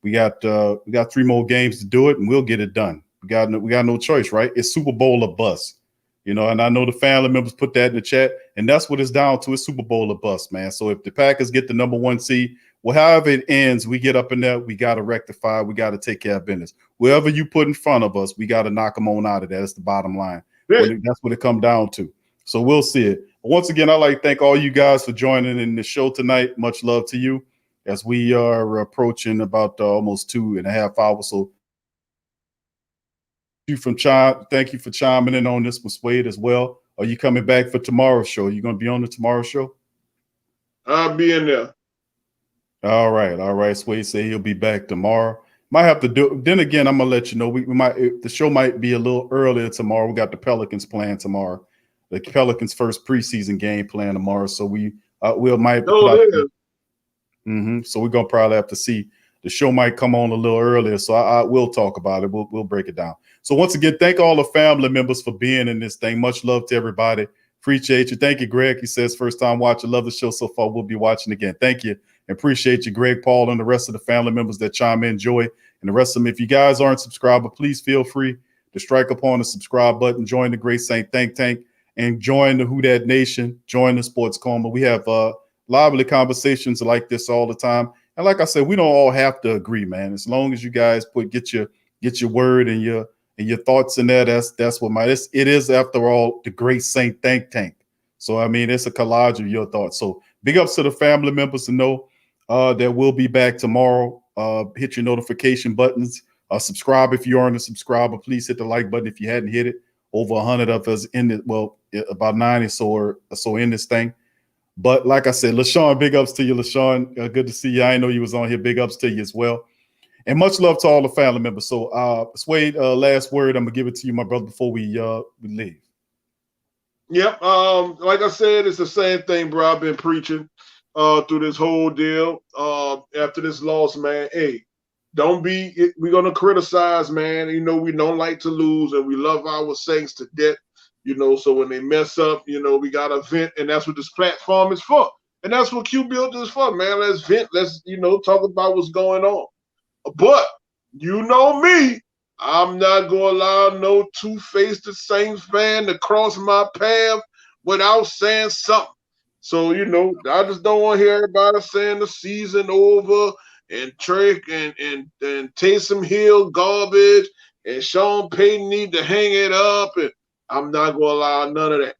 we got 3 more games to do it, and we'll get it done. We got no choice, right? It's Super Bowl or bust. You know, and I know the family members put that in the chat, and that's what it's down to. It's Super Bowl or bust, man. So if the Packers get the number 1 seed, well, however it ends, we get up in there, we got to rectify, we got to take care of business. Wherever you put in front of us, we got to knock them on out of that. That's the bottom line. That's what it comes down to. So we'll see it. Once again, I'd like to thank all you guys for joining in the show tonight. Much love to you as we are approaching about almost 2.5 hours. So thank you for chiming in on this one, Swade, as well. Are you coming back for tomorrow's show? Are you going to be on the tomorrow show? I'll be in there. All right. Swade say he'll be back tomorrow. Might have to do. Then again, I'm gonna let you know. The show might be a little earlier tomorrow. We got the Pelicans playing tomorrow. The Pelicans' first preseason game playing tomorrow. So we'll might. So we're gonna probably have to see. The show might come on a little earlier, so I will talk about it. We'll break it down. So once again, thank all the family members for being in this thing. Much love to everybody. Appreciate you. Thank you, Greg. He says first time watcher. Love the show so far. We'll be watching again. Thank you. Appreciate you, Greg, Paul, and the rest of the family members that chime in, Joy, and the rest of them. If you guys aren't subscribed, please feel free to strike upon the subscribe button, join the Great Saint Think Tank, and join the Who Dat Nation, join the Sports Coma. We have lively conversations like this all the time. And like I said, we don't all have to agree, man. As long as you guys get your word and your thoughts in there, that's what it is, after all, the Great Saint Think Tank. So I mean, it's a collage of your thoughts. So big ups to the family members to know that we'll be back tomorrow. Hit your notification buttons. Subscribe if you aren't a subscriber. Please hit the like button if you hadn't hit it. Over 100 of us in it. Well, about 90 or so in this thing. But like I said, LaShawn, big ups to you, LaShawn. Good to see you. I know you was on here. Big ups to you as well. And much love to all the family members. So, Swade, last word. I'm gonna give it to you, my brother, before we leave. Yep. Like I said, it's the same thing, bro. I've been preaching through this whole deal. After this loss, man, hey, we're gonna criticize, man. You know, we don't like to lose, and we love our Saints to death. You know, so when they mess up, you know, we gotta vent, and that's what this platform is for. And that's what Q Build is for, man. Let's vent. Let's, talk about what's going on. But you know me, I'm not gonna allow no two-faced Saints fan to cross my path without saying something. So, I just don't want to hear everybody saying the season over and Trick and Taysom Hill garbage and Sean Payton need to hang it up, and I'm not gonna allow none of that.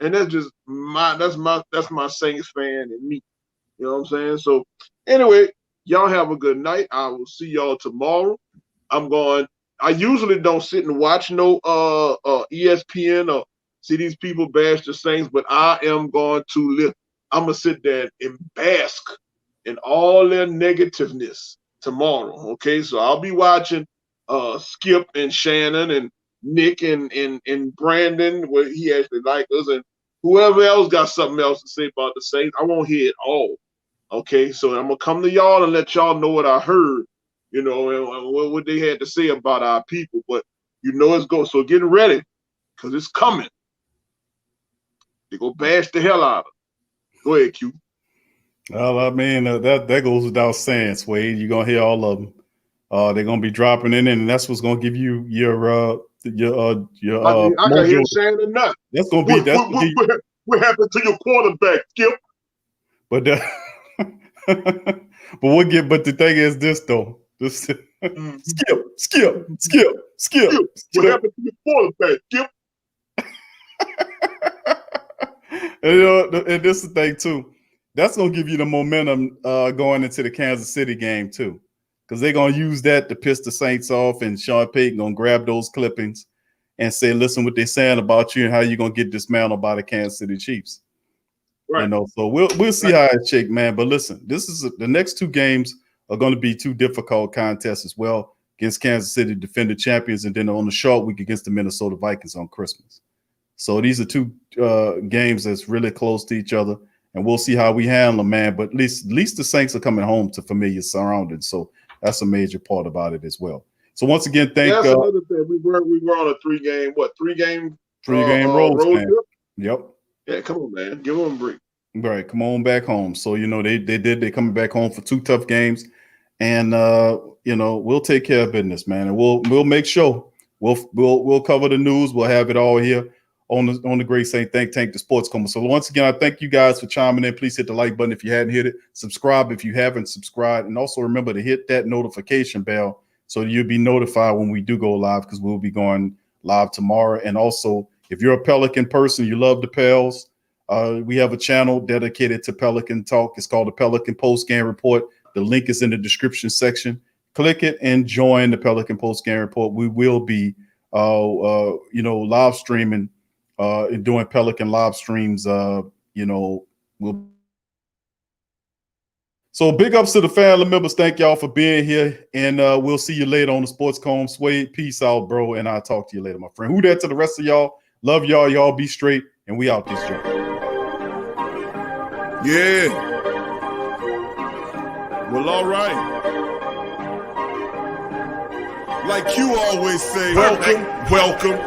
And that's just that's my Saints fan and me. You know what I'm saying? So anyway, y'all have a good night. I will see y'all tomorrow. I usually don't sit and watch no ESPN or see these people bash the Saints, but I am going to I'm gonna sit there and bask in all their negativeness tomorrow. Okay, so I'll be watching Skip and Shannon and Nick and Brandon, where he actually like us, and whoever else got something else to say about the Saints. I won't hear it all. Okay, so I'm gonna come to y'all and let y'all know what I heard, and what they had to say about our people. But it's going. So get ready, because it's coming. They go bash the hell out of it. Go ahead, Q. Well, I mean, that goes without saying, Swade. You're gonna hear all of them. They're gonna be dropping in, and that's what's gonna give you your I can hear Shannon nut. That's gonna be what happened to your quarterback, Skip? But but the thing is this though. Skip. What happened to your quarterback, Skip? And this is the thing too. That's gonna give you the momentum going into the Kansas City game too. Because they're gonna use that to piss the Saints off, and Sean Payton gonna grab those clippings and say, listen what they're saying about you and how you're gonna get dismantled by the Kansas City Chiefs. Right. So we'll see how it shakes, man. But listen, the next 2 games are going to be 2 difficult contests as well, against Kansas City, defending champions, and then on the short week against the Minnesota Vikings on Christmas. So these are 2 games that's really close to each other, and we'll see how we handle them, man. But at least the Saints are coming home to familiar surroundings, so that's a major part about it as well. So once again, that's another thing. We were on a three game road trip. Yep. Yeah, come on, man. Give them a break. Right, come on back home. So they're coming back home for 2 tough games, and we'll take care of business, man, and we'll make sure we'll cover the news. We'll have it all here on the Great Saint Think Tank, the Sports Coma. So once again, I thank you guys for chiming in. Please hit the like button if you hadn't hit it. Subscribe if you haven't subscribed, and also remember to hit that notification bell so you'll be notified when we do go live, because we'll be going live tomorrow. And also, if you're a Pelican person, you love the Pels. We have a channel dedicated to Pelican Talk. It's called the Pelican Post Game Report. The link is in the description section. Click it and join the Pelican Post Game Report. We will be, live streaming and doing Pelican live streams. So big ups to the family members. Thank y'all for being here, and we'll see you later on the Sports Coma. Suede, peace out, bro, and I'll talk to you later, my friend. Who that to the rest of y'all? Love y'all. Y'all be straight, and we out this joint. Yeah. Well, all right. Like you always say, welcome.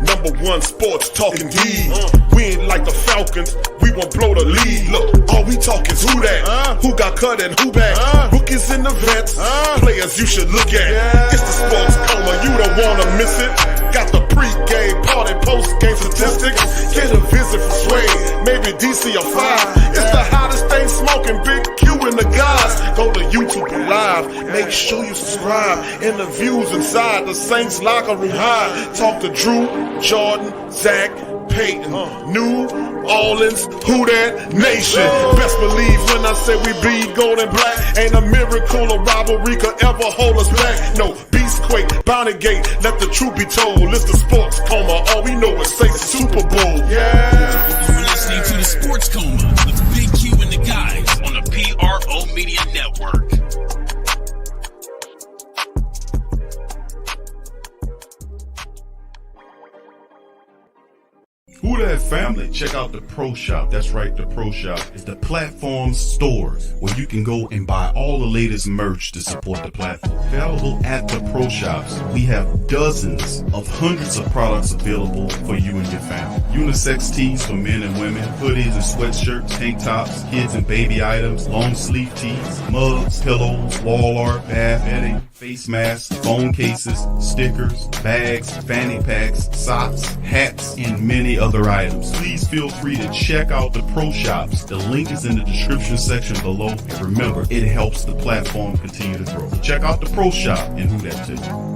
Number one sports talking D. We ain't like the Falcons. We won't blow the lead. Look, all we talk is who that? Who got cut and who back? Rookies in the vets. Players you should look at. It's the Sports Coma. You don't want to miss it. Got the pre-game, party, post-game statistics. Get a visit from Suede, maybe DC or 5. It's the hottest thing smoking, Big Q and the guys. Go to YouTube Live, make sure you subscribe. Interviews inside the Saints locker room high. Talk to Drew, Jordan, Zach, Peyton, New Orleans, who that nation. Best believe when I say we bleed gold and black. Ain't a miracle or rivalry could ever hold us back. No, Beastquake, Bounty Gate, let the truth be told. It's the Sports Coma, all we know is say Super Bowl. Yeah. You're listening to the Sports Coma with Big Q and the guys on the PRO Media Network. Who that family? Check out the Pro Shop. That's right, the Pro Shop is the platform store where you can go and buy all the latest merch to support the platform. Available at the Pro Shops, we have dozens of hundreds of products available for you and your family. Unisex tees for men and women, hoodies and sweatshirts, tank tops, kids and baby items, long sleeve tees, mugs, pillows, wall art, bath bedding, face masks, phone cases, stickers, bags, fanny packs, socks, hats, and many other items. Please feel free to check out the Pro Shops. The link is in the description section below. And remember, it helps the platform continue to grow. Check out the Pro Shop and who that to.